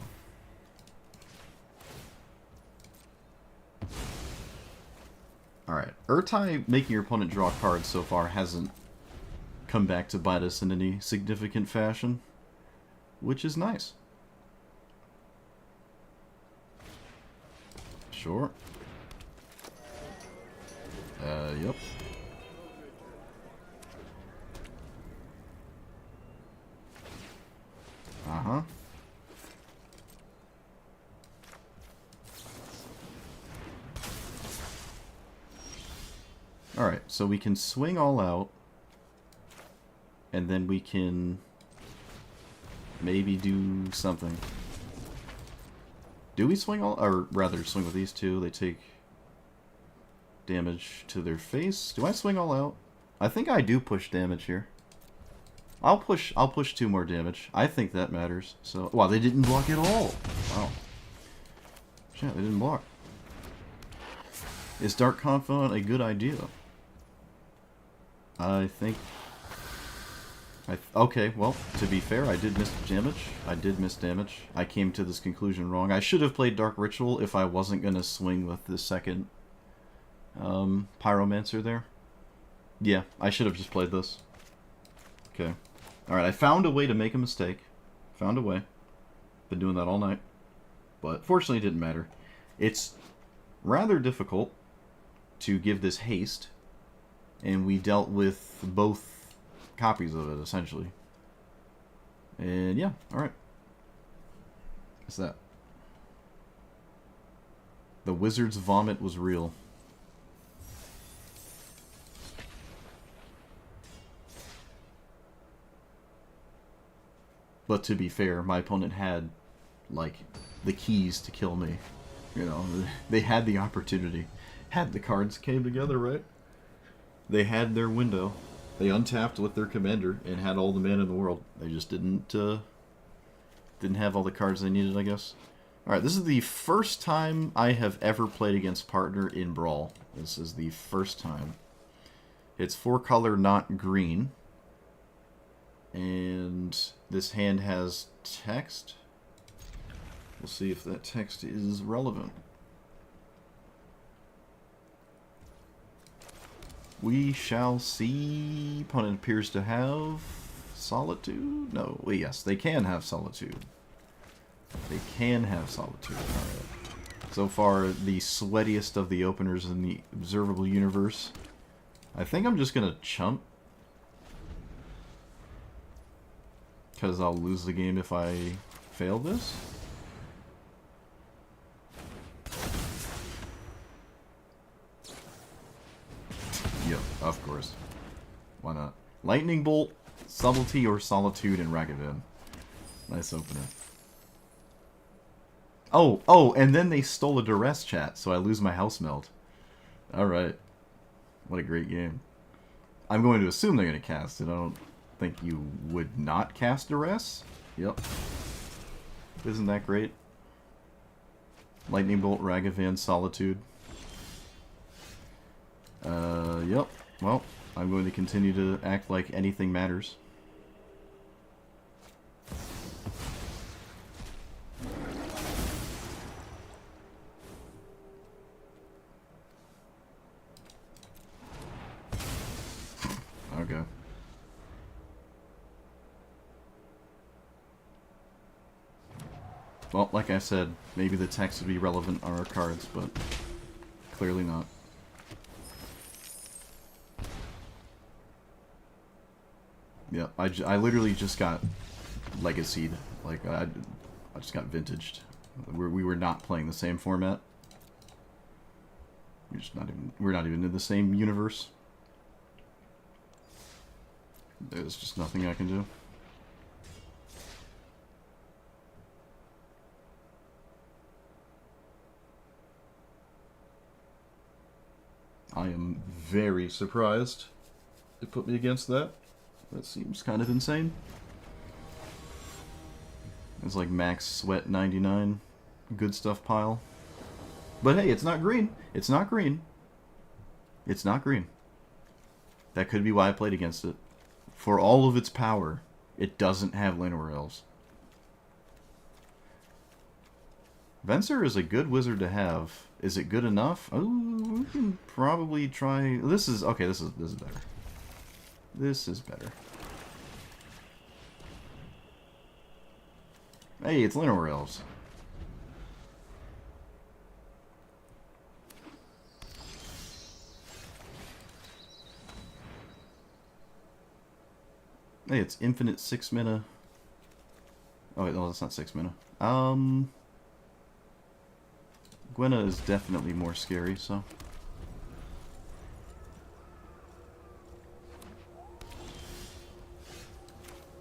Alright. Urtai making your opponent draw cards so far hasn't come back to bite us in any significant fashion, which is nice. Sure. Yep. Uh-huh. Alright, so we can swing all out, and then we can maybe do something. Do we swing all, or rather swing with these two? They take damage to their face. Do I swing all out? I think I do push damage here. I'll push 2 more damage. I think that matters. So, wow, they didn't block at all. Wow. Shit, they didn't block. Is Dark Confidant a good idea? I think... okay, well, to be fair, I did miss damage. I did miss damage. I came to this conclusion wrong. I should have played Dark Ritual if I wasn't going to swing with the second Pyromancer there. Yeah, I should have just played this. Okay. Alright, I found a way to make a mistake. Found a way. Been doing that all night. But fortunately it didn't matter. It's rather difficult to give this haste, and we dealt with both copies of it, essentially. And yeah, alright. What's that? The wizard's vomit was real. But to be fair, my opponent had, like, the keys to kill me. You know, they had the opportunity. Had the cards came together, right? They had their window. They untapped with their commander and had all the mana in the world. They just didn't have all the cards they needed, I guess. Alright, this is the first time I have ever played against partner in Brawl. This is the first time. It's 4-color, not green. And this hand has text. We'll see if that text is relevant. We shall see. Opponent appears to have Solitude? No, well, yes, they can have Solitude. They can have Solitude. Alright. So far, the sweatiest of the openers in the observable universe. I think I'm just gonna chump. Because I'll lose the game if I fail this. Yep, of course. Why not? Lightning Bolt, Subtlety, or Solitude in Ragavan. Nice opener. Oh, and then they stole a Duress chat, so I lose my House Meld. Alright. What a great game. I'm going to assume they're going to cast it. I don't think you would not cast Duress. Yep. Isn't that great? Lightning Bolt, Ragavan, Solitude. Yep. Well, I'm going to continue to act like anything matters. Okay. Well, like I said, maybe the text would be relevant on our cards, but clearly not. Yeah, I literally just got legacied. Like, I just got vintaged. We were not playing the same format. We're not even in the same universe. There's just nothing I can do. I am very surprised it put me against that. That seems kind of insane. It's like max sweat 99 good stuff pile. But hey, it's not green. It's not green. It's not green. That could be why I played against it. For all of its power, it doesn't have Llanowar Elves. Venser is a good wizard to have. Is it good enough? Oh, we can probably try... This is... Okay, this is better. This is better. Hey, it's Llanowar Elves. Hey, it's infinite 6 mana. Oh, wait, no, that's not 6 mana. Gwenna is definitely more scary, so...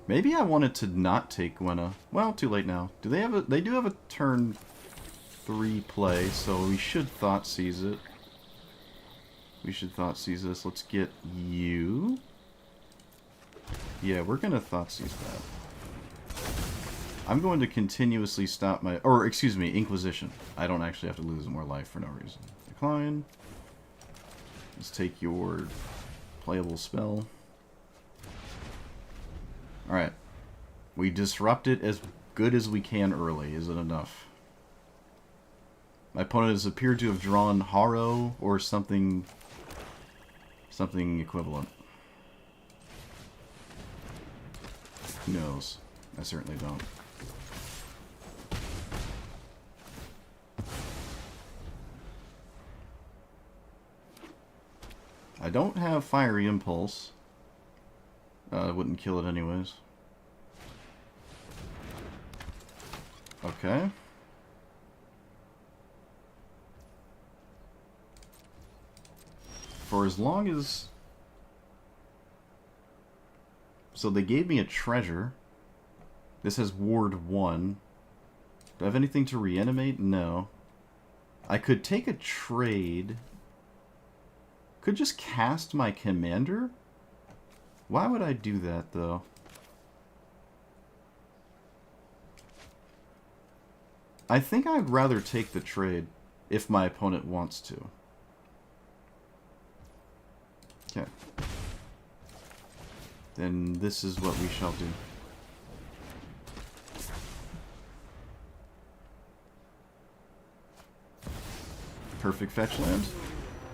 Maybe I wanted to not take Gwenna. Well, too late now. Do they have a... They do have a turn 3 play, so we should Thoughtseize it. We should Thoughtseize this. Let's get you. Yeah, we're gonna Thoughtseize that. I'm going to continuously stop my... Or, excuse me, Inquisition. I don't actually have to lose more life for no reason. Decline. Let's take your playable spell. Alright. We disrupt it as good as we can early. Is it enough? My opponent has appeared to have drawn Harrow or something... something equivalent. Who knows? I certainly don't. I don't have Fiery Impulse. I wouldn't kill it anyways. Okay. For as long as... So they gave me a treasure. This has Ward 1. Do I have anything to reanimate? No. I could take a trade. Could just cast my commander? Why would I do that, though? I think I'd rather take the trade if my opponent wants to. Okay. Then this is what we shall do. Perfect fetch land?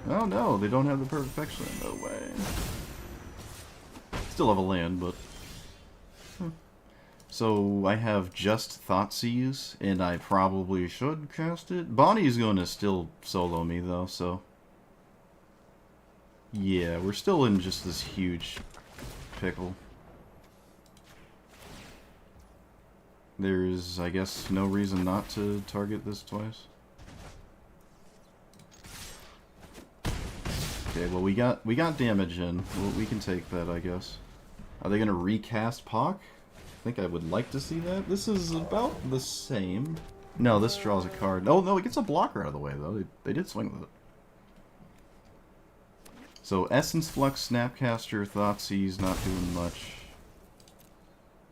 Oh no, they don't have the perfect fetch land. No way. Still have a land, but... So I have just Thoughtseize, and I probably should cast it. Bonnie's going to still solo me, though, so... Yeah, we're still in just this huge pickle. There's, I guess, no reason not to target this twice. Okay, well we got damage in. We can take that, I guess. Are they gonna recast Pock? I think I would like to see that. This is about the same. No, this draws a card. Oh no, it gets a blocker out of the way though. They did swing with it. So Essence Flux, Snapcaster, Thoughtseize, not doing much.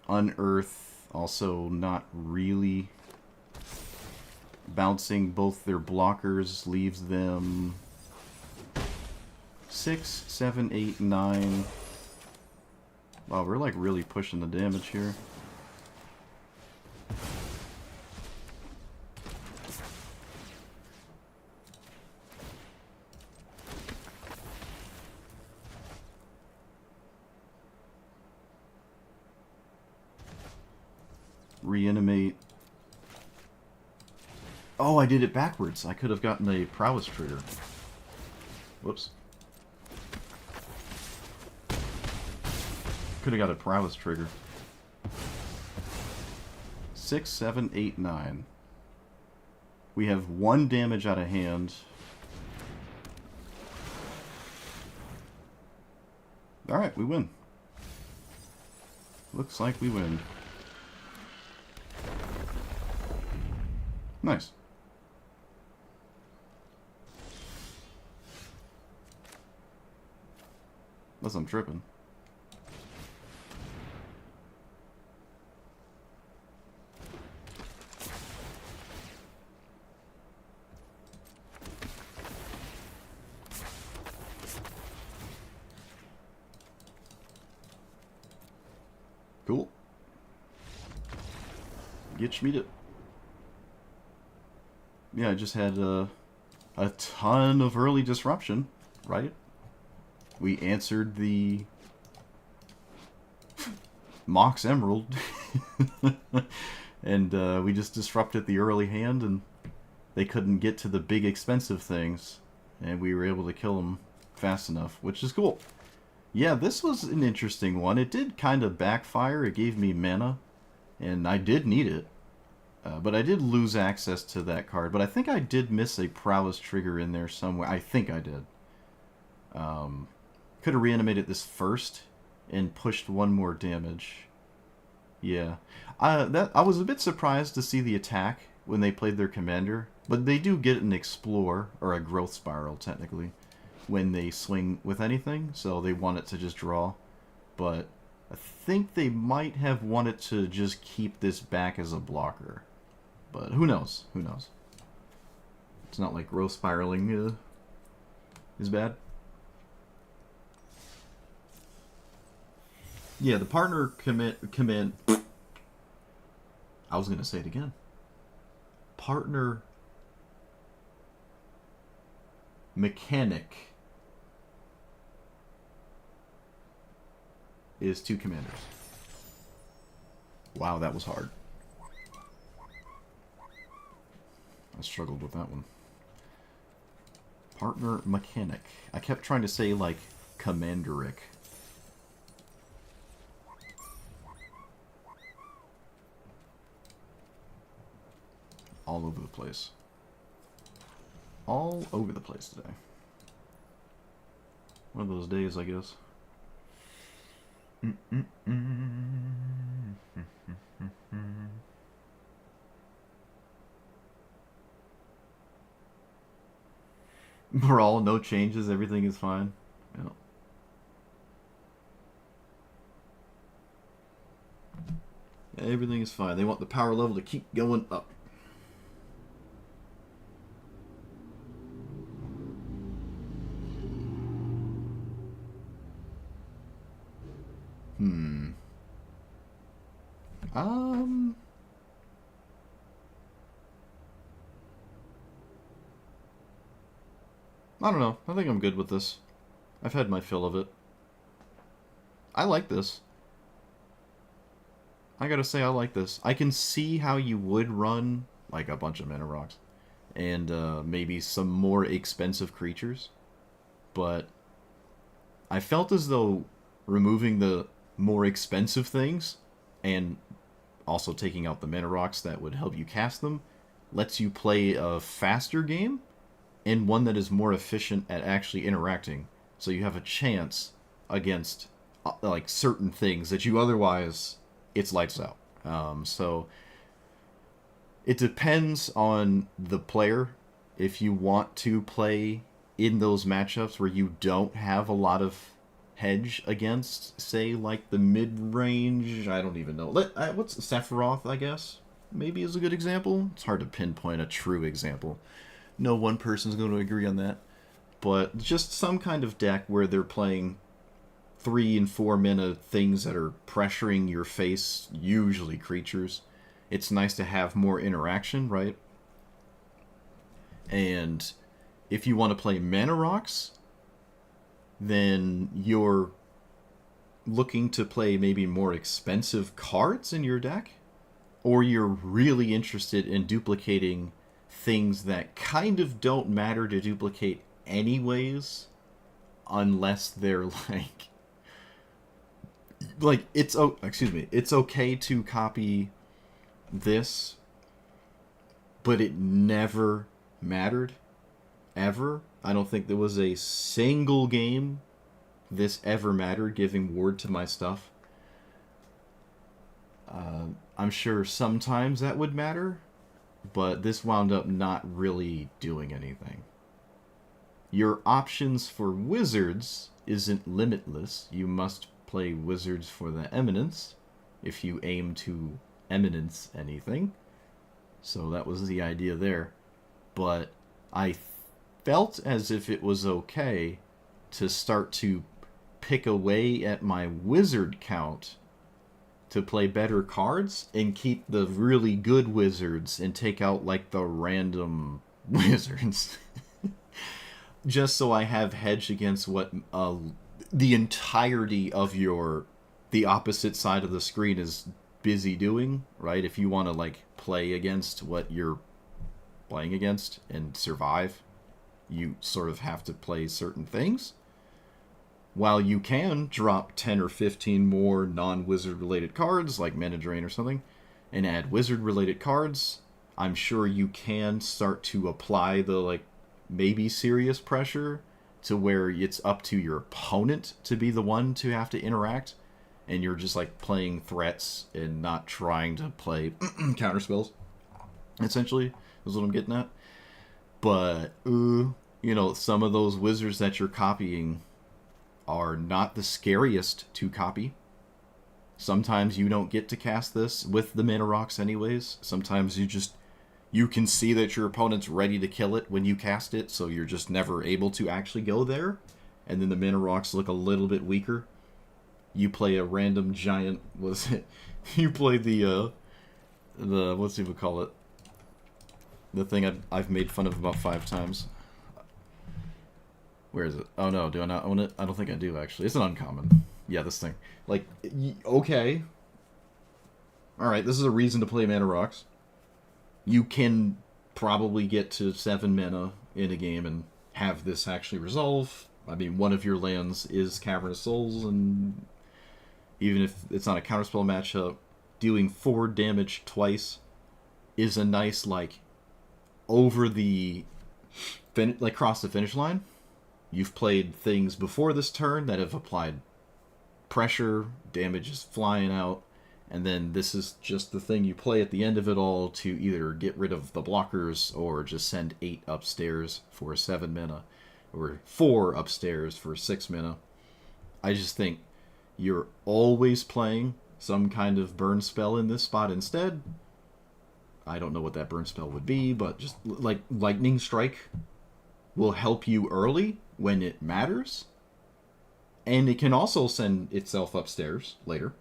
Unearth, also not really. Bouncing both their blockers leaves them 6, 7, 8, 9. Wow, we're like really pushing the damage here. Reanimate. Oh, I did it backwards. I could have gotten a prowess trigger. Whoops. Could have got a prowess trigger. 6, 7, 8, 9. We have 1 damage out of hand. Alright, we win. Looks like we win. Nice. Unless I'm tripping. Cool. Get me to... Yeah, I just had a ton of early disruption, right? We answered the Mox Emerald, and we just disrupted the early hand, and they couldn't get to the big expensive things, and we were able to kill them fast enough, which is cool. Yeah, this was an interesting one. It did kind of backfire. It gave me mana, and I did need it. But I did lose access to that card. But I think I did miss a prowess trigger in there somewhere. I think I did. Could have reanimated this first and pushed 1 more damage. Yeah. I was a bit surprised to see the attack when they played their commander. But they do get an explore, or a growth spiral technically, when they swing with anything. So they want it to just draw. But I think they might have wanted to just keep this back as a blocker. But who knows? Who knows? It's not like growth spiraling is bad. Yeah, the partner command. I was going to say it again. Partner mechanic is 2 commanders. Wow, that was hard. I struggled with that one. Partner mechanic. I kept trying to say, like, commanderic. All over the place. All over the place today. One of those days, I guess. Brawl, no changes, everything is fine. Yeah. Everything is fine. They want the power level to keep going up. I don't know. I think I'm good with this. I've had my fill of it. I like this. I gotta say, I like this. I can see how you would run like a bunch of mana rocks and maybe some more expensive creatures, but I felt as though removing the more expensive things and also taking out the mana rocks that would help you cast them lets you play a faster game and one that is more efficient at actually interacting. So you have a chance against like certain things that you otherwise it's lights out. So it depends on the player. If you want to play in those matchups where you don't have a lot of hedge against, say, like the mid range, I don't even know. What's Sephiroth, I guess? Maybe is a good example. It's hard to pinpoint a true example. No one person's going to agree on that. But just some kind of deck where they're playing 3 and 4 mana things that are pressuring your face, usually creatures. It's nice to have more interaction, right? And if you want to play mana rocks, then you're looking to play maybe more expensive cards in your deck, or you're really interested in duplicating things that kind of don't matter to duplicate anyways, unless they're it's okay to copy this, but it never mattered ever. I don't think there was a single game this ever mattered giving ward to my stuff. I'm sure sometimes that would matter, but this wound up not really doing anything. Your options for wizards isn't limitless. You must play wizards for the eminence if you aim to eminence anything. So that was the idea there. But I felt as if it was okay to start to pick away at my wizard count to play better cards and keep the really good wizards and take out like the random wizards. Just so I have hedge against what the entirety of the opposite side of the screen is busy doing, right? If you want to like play against what you're playing against and survive, you sort of have to play certain things. While you can drop 10 or 15 more non-wizard related cards, like Mana Drain or something, and add wizard related cards, I'm sure you can start to apply the like maybe serious pressure to where it's up to your opponent to be the one to have to interact, and you're just like playing threats and not trying to play counter spells. Essentially, is what I'm getting at. But some of those wizards that you're copying are not the scariest to copy. Sometimes you don't get to cast this with the mana rocks anyways. Sometimes you can see that your opponent's ready to kill it when you cast it, so you're just never able to actually go there. And then the mana rocks look a little bit weaker. You play a random giant, you play the what's even call it? The thing I've made fun of about 5 times. Where is it? Oh no, do I not own it? I don't think I do actually. It's an uncommon. Yeah, this thing. Like, okay. Alright, this is a reason to play mana rocks. You can probably get to 7 mana in a game and have this actually resolve. I mean, one of your lands is Cavernous Souls, and even if it's not a counterspell matchup, doing 4 damage twice is a nice, like, over the cross the finish line. You've played things before this turn that have applied pressure, damage is flying out, and then this is just the thing you play at the end of it all to either get rid of the blockers or just send 8 upstairs for 7 mana, or 4 upstairs for 6 mana. I just think you're always playing some kind of burn spell in this spot instead. I don't know what that burn spell would be, but just like Lightning Strike will help you early when it matters, and it can also send itself upstairs later.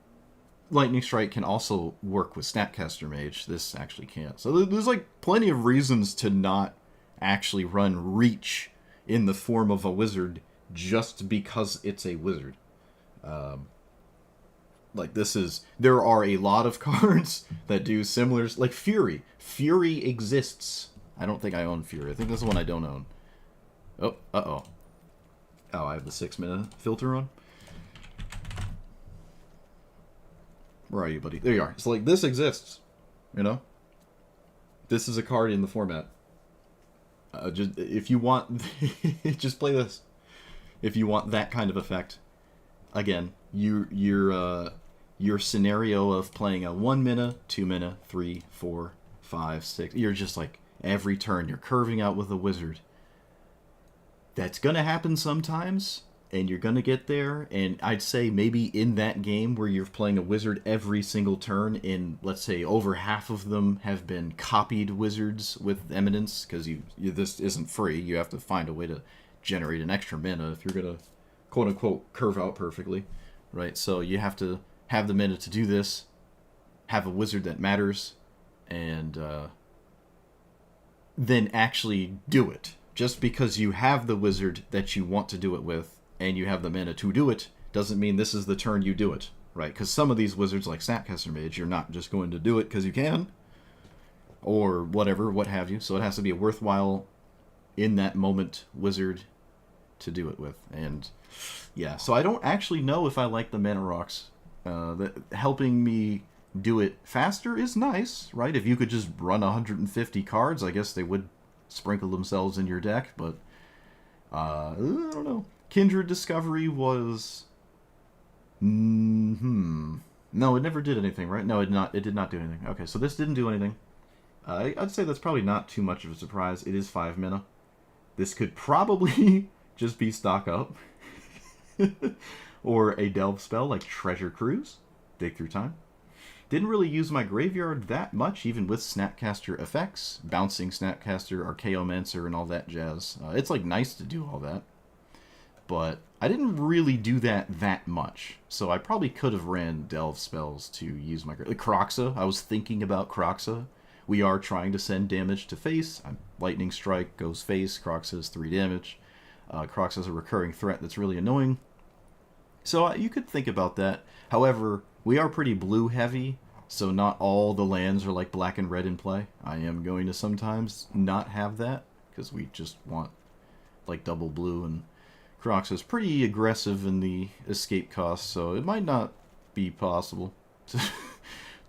Lightning Strike can also work with Snapcaster Mage. This actually can't. So there's like plenty of reasons to not actually run Reach in the form of a wizard just because it's a wizard. Like, there are a lot of cards that do similar, like Fury. Fury exists. I don't think I own Fury. I think that's the one I don't own. Oh, uh-oh. Oh, I have the 6-mana filter on. Where are you, buddy? There you are. So, like, this exists. You know? This is a card in the format. Just if you want, just play this. If you want that kind of effect, again, your scenario of playing a 1 mana, 2 mana, 3, 4, 5, 6. You're just like every turn you're curving out with a wizard. That's gonna happen sometimes, and you're gonna get there. And I'd say maybe in that game where you're playing a wizard every single turn, and let's say over half of them have been copied wizards with Eminence, because this isn't free. You have to find a way to generate an extra mana if you're gonna quote unquote curve out perfectly, right? So you have to have the mana to do this, have a wizard that matters, and then actually do it. Just because you have the wizard that you want to do it with, and you have the mana to do it, doesn't mean this is the turn you do it, right? Because some of these wizards, like Snapcaster Mage, you're not just going to do it because you can, or whatever, what have you. So it has to be a worthwhile, in that moment, wizard to do it with. And yeah, so I don't actually know if I like the Mana Rocks. Helping me do it faster is nice, right? If you could just run 150 cards, I guess they would sprinkle themselves in your deck, but I don't know. Kindred Discovery was no, it never did anything, right? No, it did not do anything. Okay, so this didn't do anything. I'd say that's probably not too much of a surprise. It is 5 mana. This could probably just be stock up. Or a delve spell like Treasure Cruise, Dig Through Time. Didn't really use my graveyard that much, even with Snapcaster effects, Bouncing Snapcaster, Archaeomancer, and all that jazz. It's like nice to do all that, but I didn't really do that much. So I probably could have ran delve spells to use my Kroxa. I was thinking about Kroxa. We are trying to send damage to face. Lightning Strike goes face. Kroxa is 3 damage. Kroxa is a recurring threat that's really annoying. So you could think about that. However, we are pretty blue heavy, so not all the lands are like black and red in play. I am going to sometimes not have that, because we just want like double blue, and Kroxa is pretty aggressive in the escape cost, so it might not be possible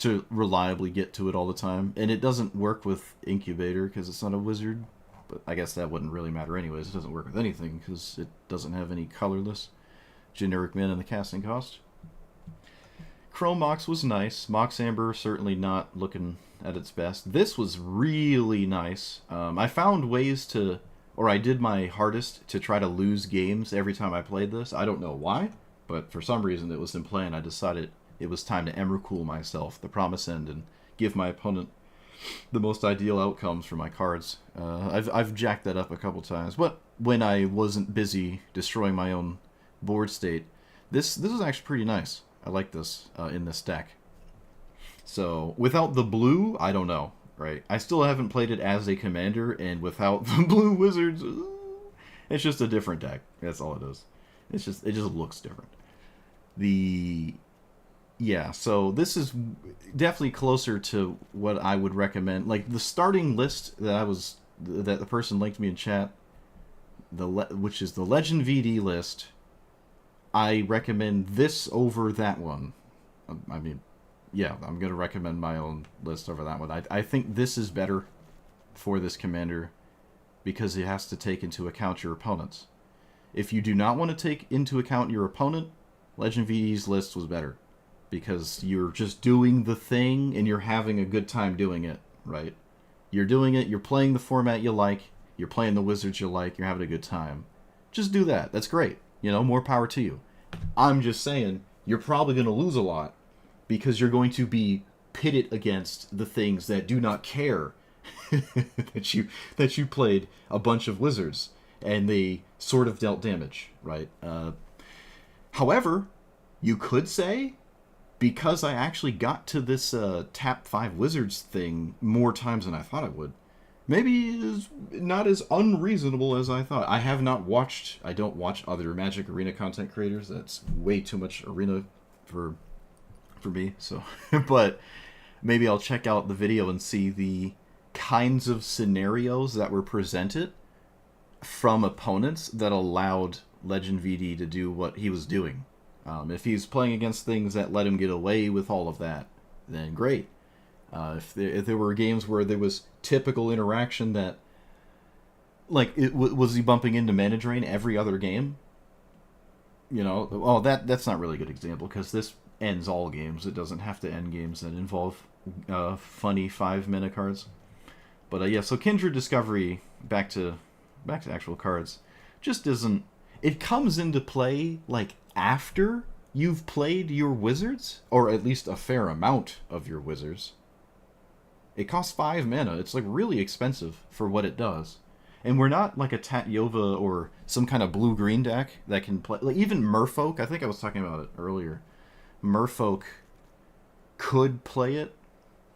to reliably get to it all the time. And it doesn't work with Incubator because it's not a wizard, but I guess that wouldn't really matter anyways. It doesn't work with anything because it doesn't have any colorless generic mana in the casting cost. Chrome Mox was nice. Mox Amber certainly not looking at its best. This was really nice. I found ways to, or I did my hardest to try to lose games every time I played this. I don't know why, but for some reason it was in play, and I decided it was time to Emrakul myself, the Promise End, and give my opponent the most ideal outcomes for my cards. I've jacked that up a couple times, but when I wasn't busy destroying my own board state, this is actually pretty nice. I like this in this deck. So without the blue, I don't know, right? I still haven't played it as a commander, and without the blue wizards, it's just a different deck. That's all it is. It just looks different. Yeah, so this is definitely closer to what I would recommend. Like the starting list that the person linked me in chat, which is the Legend VD list. I recommend this over that one. I mean, yeah, I'm going to recommend my own list over that one. I think this is better for this commander because it has to take into account your opponents. If you do not want to take into account your opponent, Legend VD's list was better because you're just doing the thing and you're having a good time doing it, right? You're doing it, you're playing the format you like, you're playing the wizards you like, you're having a good time. Just do that. That's great. You know, more power to you. I'm just saying, you're probably going to lose a lot because you're going to be pitted against the things that do not care that you played a bunch of wizards and they sort of dealt damage, right? However, you could say, because I actually got to this tap 5 wizards thing more times than I thought I would, maybe it is not as unreasonable as I thought. I don't watch other Magic Arena content creators. That's way too much Arena for for me. So, but maybe I'll check out the video and see the kinds of scenarios that were presented from opponents that allowed Legend VD to do what he was doing. If he's playing against things that let him get away with all of that, then great. If there were games where there was typical interaction that, like, was he bumping into Mana Drain every other game? You know, well, that's not really a good example because this ends all games. It doesn't have to end games that involve funny 5 mana cards. But yeah, so Kindred Discovery, back to actual cards, just doesn't. It comes into play like after you've played your wizards, or at least a fair amount of your wizards. It costs 5 mana. It's like really expensive for what it does. And we're not like a Tatyova or some kind of blue-green deck that can play. Like even Merfolk, I think I was talking about it earlier. Merfolk could play it,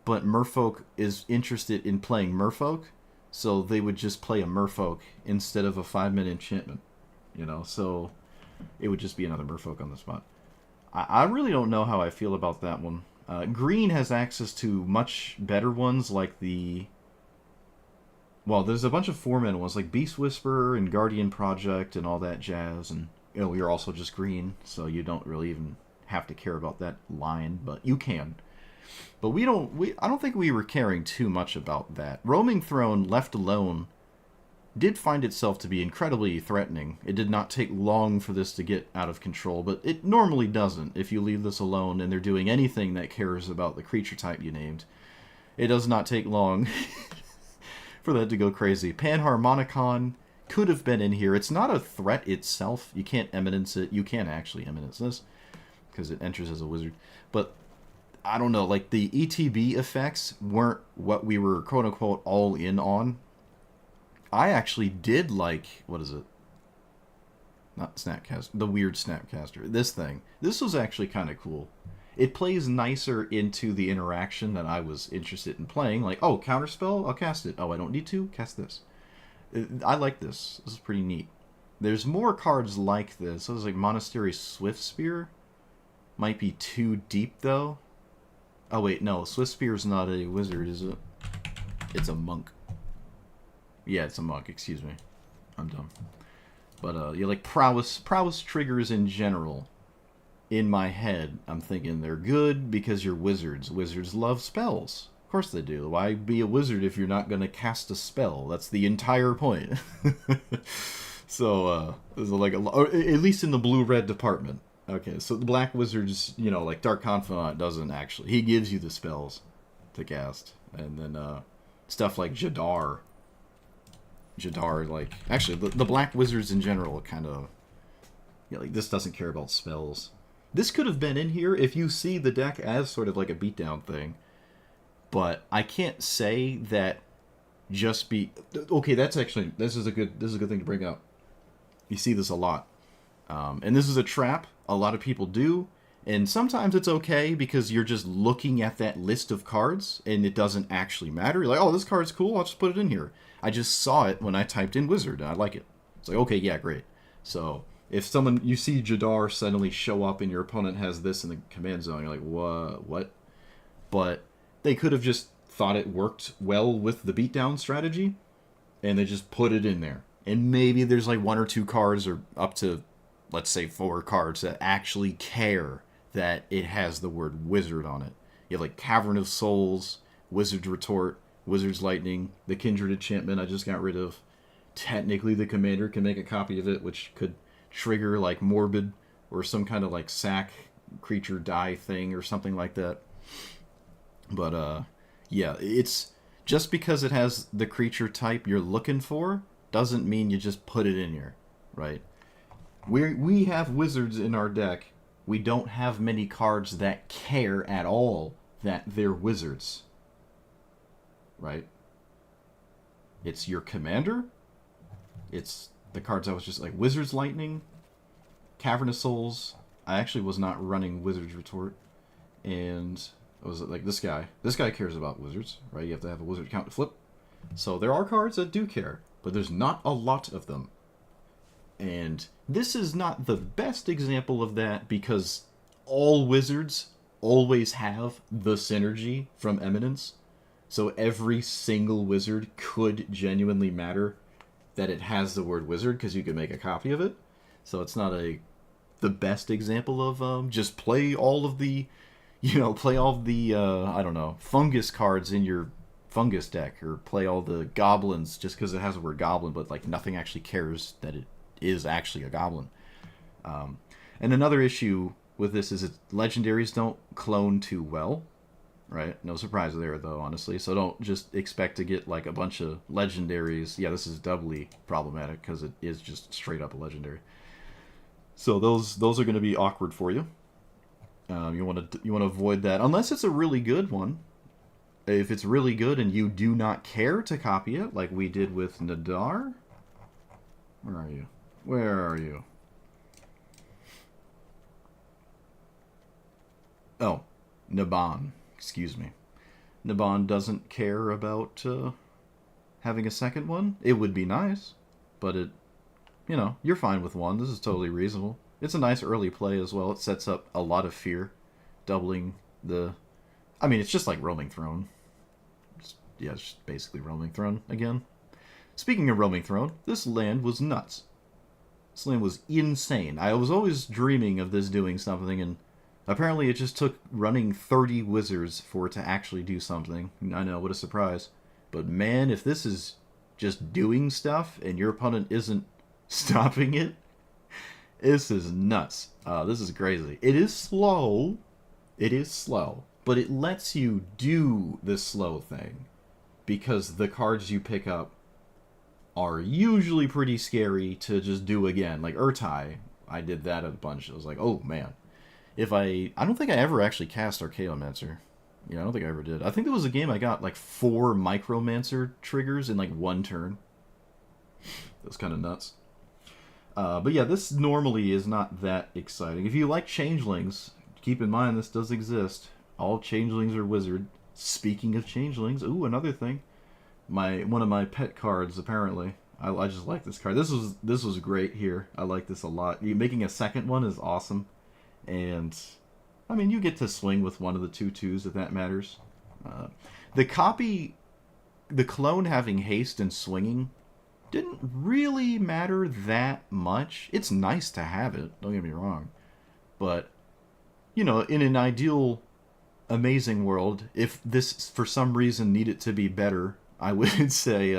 but Merfolk is interested in playing Merfolk, so they would just play a Merfolk instead of a 5-mana enchantment. You know, so it would just be another Merfolk on the spot. I really don't know how I feel about that one. Green has access to much better ones like the... Well, there's a bunch of 4-mana ones like Beast Whisperer and Guardian Project and all that jazz. And, you know, you're also just green, so you don't really even have to care about that line, but you can. But I don't think we were caring too much about that. Roaming Throne, left alone, did find itself to be incredibly threatening. It did not take long for this to get out of control, but it normally doesn't if you leave this alone and they're doing anything that cares about the creature type you named. It does not take long for that to go crazy. Panharmonicon could have been in here. It's not a threat itself. You can't eminence it. You can't actually eminence this because it enters as a wizard. But I don't know, like the ETB effects weren't what we were quote-unquote all in on. I actually did like, what is it? Not Snapcaster, the weird Snapcaster. This thing. This was actually kind of cool. It plays nicer into the interaction that I was interested in playing. Like, oh, counterspell? I'll cast it. Oh, I don't need to? Cast this. I like this. This is pretty neat. There's more cards like this. So there's like Monastery Swiftspear. Might be too deep, though. Oh, wait, no. Swiftspear's not a wizard, is it? It's a monk. Yeah, it's a monk. Excuse me. I'm dumb. But, yeah, like prowess triggers in general. In my head, I'm thinking they're good because you're wizards. Wizards love spells. Of course they do. Why be a wizard if you're not going to cast a spell? That's the entire point. So, there's like or at least in the blue-red department. Okay, so the black wizards, you know, like Dark Confidant doesn't actually. He gives you the spells to cast. And then stuff like Jadar, like... Actually, the black wizards in general kind of... Yeah, like, this doesn't care about spells. This could have been in here if you see the deck as sort of like a beatdown thing. But I can't say that just be... Okay, that's actually... This is a good thing to bring up. You see this a lot. And this is a trap a lot of people do. And sometimes it's okay because you're just looking at that list of cards and it doesn't actually matter. You're like, oh, this card's cool, I'll just put it in here. I just saw it when I typed in wizard and I like it. It's like, okay, yeah, great. So if you see Jadar suddenly show up and your opponent has this in the command zone, you're like, what? But they could have just thought it worked well with the beatdown strategy and they just put it in there. And maybe there's like 1 or 2 cards or up to, let's say, 4 cards that actually care that it has the word wizard on it. You have like Cavern of Souls, Wizard's Retort, Wizard's Lightning, the Kindred Enchantment I just got rid of. Technically the commander can make a copy of it, which could trigger like Morbid or some kind of like sack creature die thing or something like that. But yeah, it's just because it has the creature type you're looking for doesn't mean you just put it in here, right? We have wizards in our deck. We don't have many cards that care at all that they're wizards, right? It's your commander. It's the cards I was just like Wizard's Lightning, Cavern of Souls. I actually was not running Wizard's Retort, and it was like this guy. This guy cares about wizards, right? You have to have a wizard count to flip. So there are cards that do care, but there's not a lot of them. And this is not the best example of that because all wizards always have the synergy from Eminence. So every single wizard could genuinely matter that it has the word wizard because you can make a copy of it. So it's not the best example of just play all of the, play all of the I don't know, fungus cards in your fungus deck, or play all the goblins just because it has the word goblin, but like nothing actually cares that it is actually a goblin. And another issue with this is that legendaries don't clone too well, right? No surprise there, though, honestly. So don't just expect to get like a bunch of legendaries. Yeah, this is doubly problematic because it is just straight up a legendary. So those are going to be awkward for you. You want to avoid that unless it's a really good one. If it's really good and you do not care to copy it, like we did with Nadar. Where are you? Where are you? Oh, Naban. Excuse me. Naban doesn't care about having a second one. It would be nice, but you're fine with one. This is totally reasonable. It's a nice early play as well. It sets up a lot of fear, doubling the... I mean, it's just like Roaming Throne. It's just basically Roaming Throne again. Speaking of Roaming Throne, this land was nuts. This land was insane. I was always dreaming of this doing something, and apparently it just took running 30 wizards for it to actually do something. I know, what a surprise. But man, if this is just doing stuff and your opponent isn't stopping it, this is nuts. This is crazy. It is slow. It is slow. But it lets you do the slow thing, because the cards you pick up are usually pretty scary to just do again. Like Urtai, I did that a bunch. I was like, oh man. I don't think I ever actually cast Archaeomancer. Yeah, I don't think I ever did. I think there was a game I got like 4 Micromancer triggers in like one turn. That was kind of nuts. But yeah, this normally is not that exciting. If you like Changelings, keep in mind this does exist. All Changelings are wizard. Speaking of Changelings, ooh, another thing. One of my pet cards, apparently. I just like this card. This was great here. I like this a lot. Making a second one is awesome. And, I mean, you get to swing with one of the 2/2s if that matters. The clone having haste and swinging didn't really matter that much. It's nice to have it, don't get me wrong. But, in an ideal, amazing world, if this, for some reason, needed to be better, I would say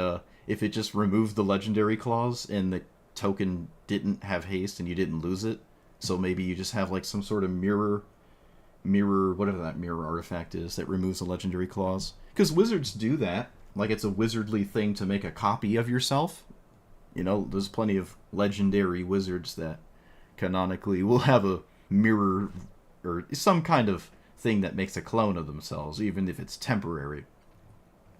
if it just removed the legendary clause and the token didn't have haste and you didn't lose it. So maybe you just have like some sort of mirror, whatever that mirror artifact is that removes a legendary clause. Because wizards do that. Like it's a wizardly thing to make a copy of yourself. There's plenty of legendary wizards that canonically will have a mirror or some kind of thing that makes a clone of themselves, even if it's temporary.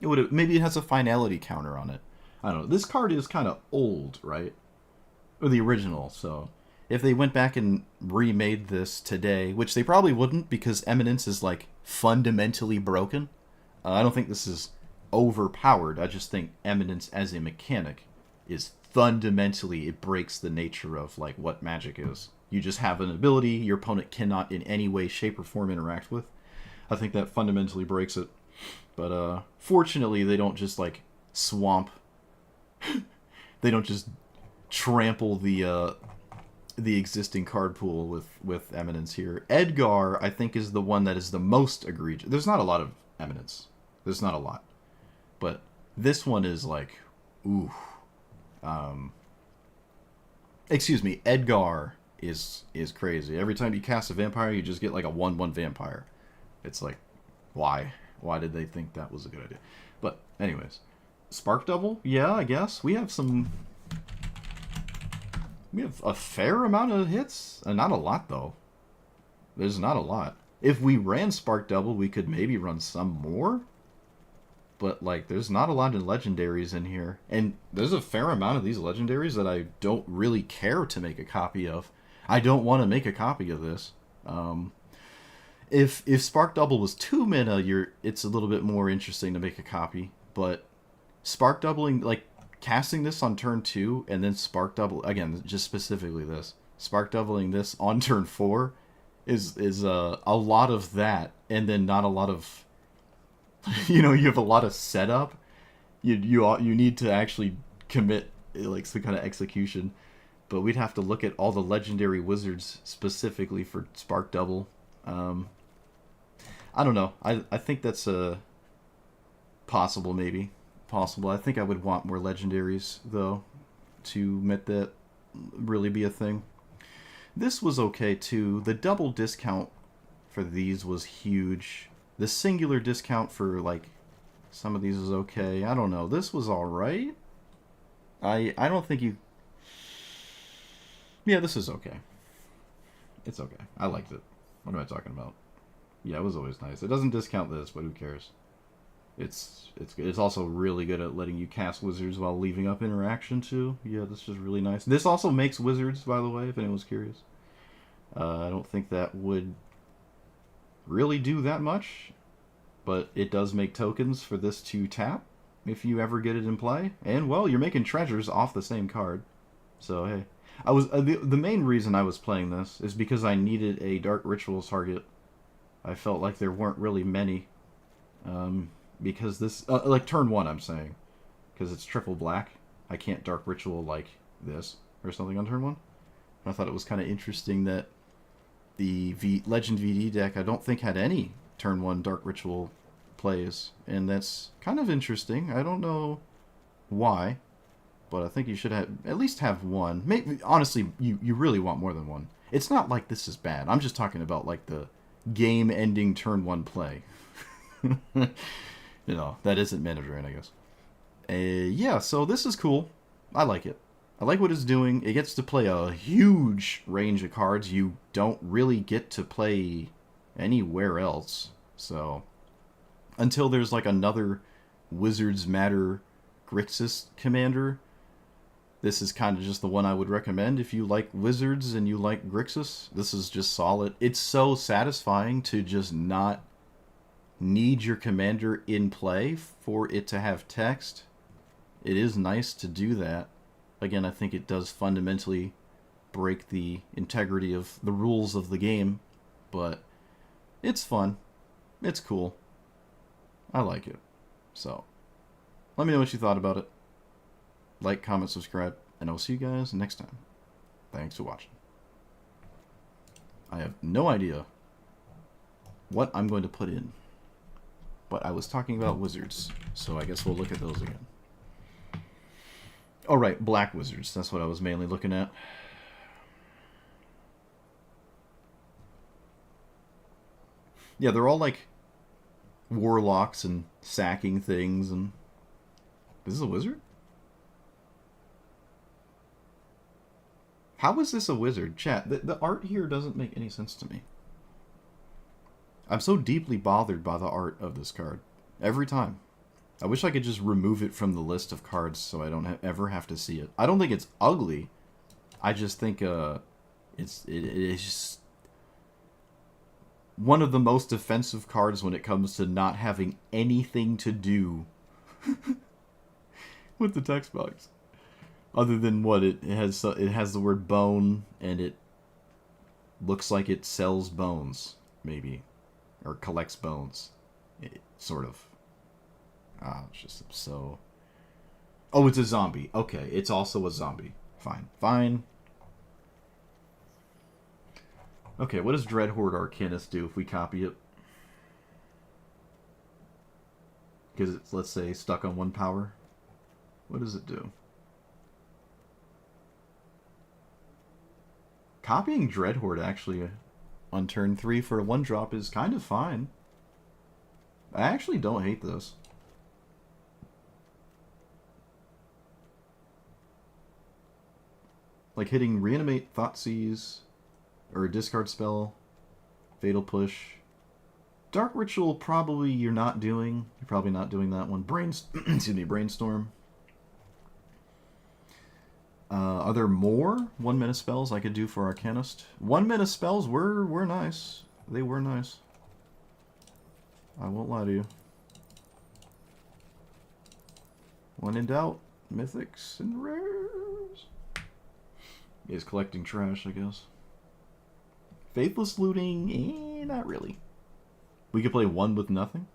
Maybe it has a finality counter on it. I don't know. This card is kind of old, right? Or the original, so... If they went back and remade this today, which they probably wouldn't because Eminence is like fundamentally broken. I don't think this is overpowered. I just think Eminence as a mechanic is fundamentally, it breaks the nature of like what Magic is. You just have an ability your opponent cannot in any way, shape, or form interact with. I think that fundamentally breaks it. But fortunately, they don't just like swamp. They don't just trample the existing card pool with Eminence here. Edgar, I think, is the one that is the most egregious. There's not a lot of Eminence. There's not a lot. But this one is like, ooh. Excuse me, Edgar is crazy. Every time you cast a vampire, you just get like a 1/1 vampire. It's like, why? Why did they think that was a good idea? But anyways, Spark Double? Yeah, I guess. We have a fair amount of hits. Not a lot, though. There's not a lot. If we ran Spark Double, we could maybe run some more. But, like, there's not a lot of legendaries in here. And there's a fair amount of these legendaries that I don't really care to make a copy of. I don't want to make a copy of this. If Spark Double was 2 mana, it's a little bit more interesting to make a copy. But Spark Doubling, like, casting this on turn 2 and then Spark Double, again, just specifically this, Spark Doubling this on turn 4 is a lot of that, and then not a lot of, you have a lot of setup. You need to actually commit like some kind of execution, but we'd have to look at all the legendary wizards specifically for Spark Double. Um, I don't know. I think that's possible, maybe possible. I think I would want more legendaries though to make that really be a thing. This was okay too. The double discount for these was huge. The singular discount for like some of these is okay. I don't know. This was all right. I don't think you. Yeah, this is okay. It's okay. I liked it. What am I talking about? Yeah, it was always nice. It doesn't discount this, but who cares? It's good. It's also really good at letting you cast wizards while leaving up interaction too. Yeah, this is really nice. This also makes wizards, by the way, if anyone's curious. I don't think that would really do that much, but it does make tokens for this to tap if you ever get it in play. And well, you're making treasures off the same card. So hey, I was the main reason I was playing this is because I needed a Dark Ritual target. I felt like there weren't really many. Because this like turn one, I'm saying, because it's triple black. I can't Dark Ritual like this or something on turn one. And I thought it was kind of interesting that the Legend VD deck I don't think had any turn one Dark Ritual plays, and that's kind of interesting. I don't know why, but I think you should have at least have one. Maybe honestly, you really want more than one. It's not like this is bad. I'm just talking about like the game-ending turn one play. That isn't Mandarin, I guess. Yeah, so this is cool. I like it. I like what it's doing. It gets to play a huge range of cards you don't really get to play anywhere else. So, until there's like another Wizards Matter Grixis commander, this is kind of just the one I would recommend if you like Wizards and you like Grixis. This is just solid. It's so satisfying to just not need your commander in play for it to have text. It is nice to do that. Again, I think it does fundamentally break the integrity of the rules of the game, but it's fun. It's cool. I like it. So, let me know what you thought about it. Like, comment, subscribe, and I'll see you guys next time. Thanks for watching. I have no idea what I'm going to put in, but I was talking about wizards, so I guess we'll look at those again. Oh, right, black wizards. That's what I was mainly looking at. Yeah, they're all like warlocks and sacking things, and this is a wizard? How is this a wizard? Chat, the art here doesn't make any sense to me. I'm so deeply bothered by the art of this card. Every time. I wish I could just remove it from the list of cards so I don't ever have to see it. I don't think it's ugly. I just think it's just one of the most offensive cards when it comes to not having anything to do with the text box. Other than what it has the word bone, and it looks like it sells bones, maybe, or collects bones, sort of. It's just so. Oh, it's a zombie. Okay, it's also a zombie. Fine, fine. Okay, what does Dreadhorde Arcanist do if we copy it? Because it's, let's say, stuck on one power. What does it do? Copying Dreadhorde actually on turn 3 for a 1-drop is kind of fine. I actually don't hate this. Like hitting Reanimate, Thoughtseize, or a discard spell, Fatal Push. Dark Ritual probably you're not doing. You're probably not doing that one. Excuse me, Brainstorm. Are there more 1-mana spells I could do for Arcanist? 1-mana spells were nice. They were nice. I won't lie to you. When in doubt, mythics and rares. Is collecting trash, I guess. Faithless Looting, not really. We could play one with nothing.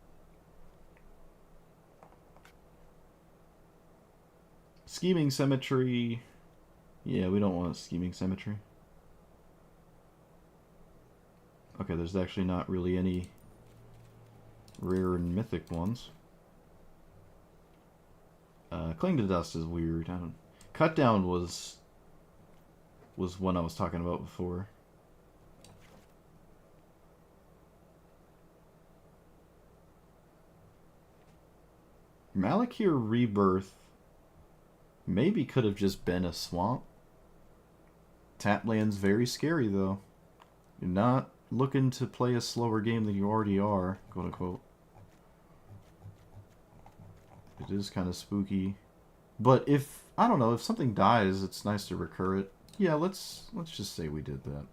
Scheming Symmetry. Yeah, we don't want Scheming Symmetry. Okay, there's actually not really any rare and mythic ones. Cling to Dust is weird. Cut Down was one I was talking about before. Malakir Rebirth maybe could have just been a swamp. Tapland's very scary, though. You're not looking to play a slower game than you already are, quote unquote. It is kind of spooky. But if, I don't know, if something dies, it's nice to recur it. Yeah, let's just say we did that.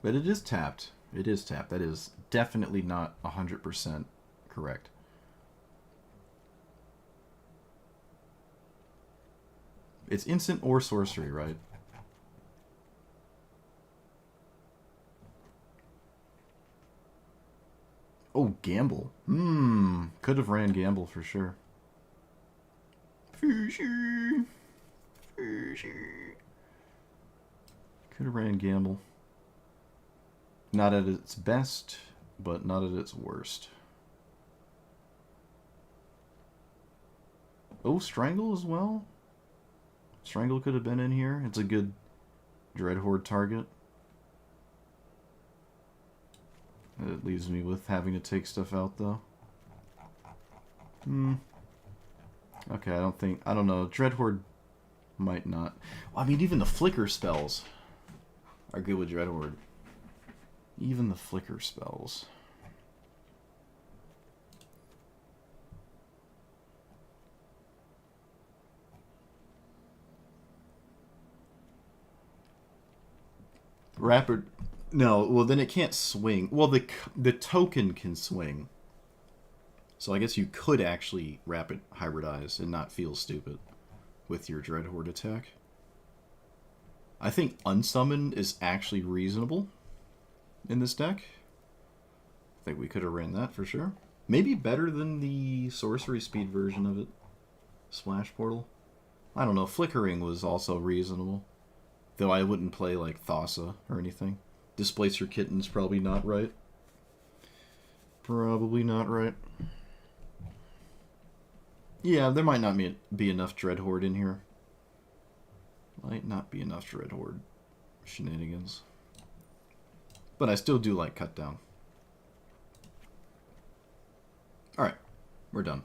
But it is tapped. It is tapped. That is definitely not 100% correct. It's instant or sorcery, right? Oh, Gamble. Could have ran Gamble for sure. Fishy. Fishy. Could have ran Gamble. Not at its best, but not at its worst. Oh, Strangle as well? Strangle could have been in here. It's a good Dreadhorde target. It leaves me with having to take stuff out, though. Okay, I don't know. Dreadhorde might not. I mean, even the Flicker spells are good with Dreadhorde. Even the Flicker spells. Rapid... No, well then it can't swing. Well, the token can swing. So I guess you could actually rapid hybridize and not feel stupid with your Dreadhorde attack. I think Unsummon is actually reasonable in this deck. I think we could have ran that for sure. Maybe better than the sorcery speed version of it. Splash Portal. I don't know, Flickering was also reasonable. Though I wouldn't play like Thassa or anything. Displacer Kitten's probably not right. Probably not right. Yeah, there might not be enough Dreadhorde in here. Might not be enough Dreadhorde shenanigans. But I still do like Cut Down. Alright, we're done.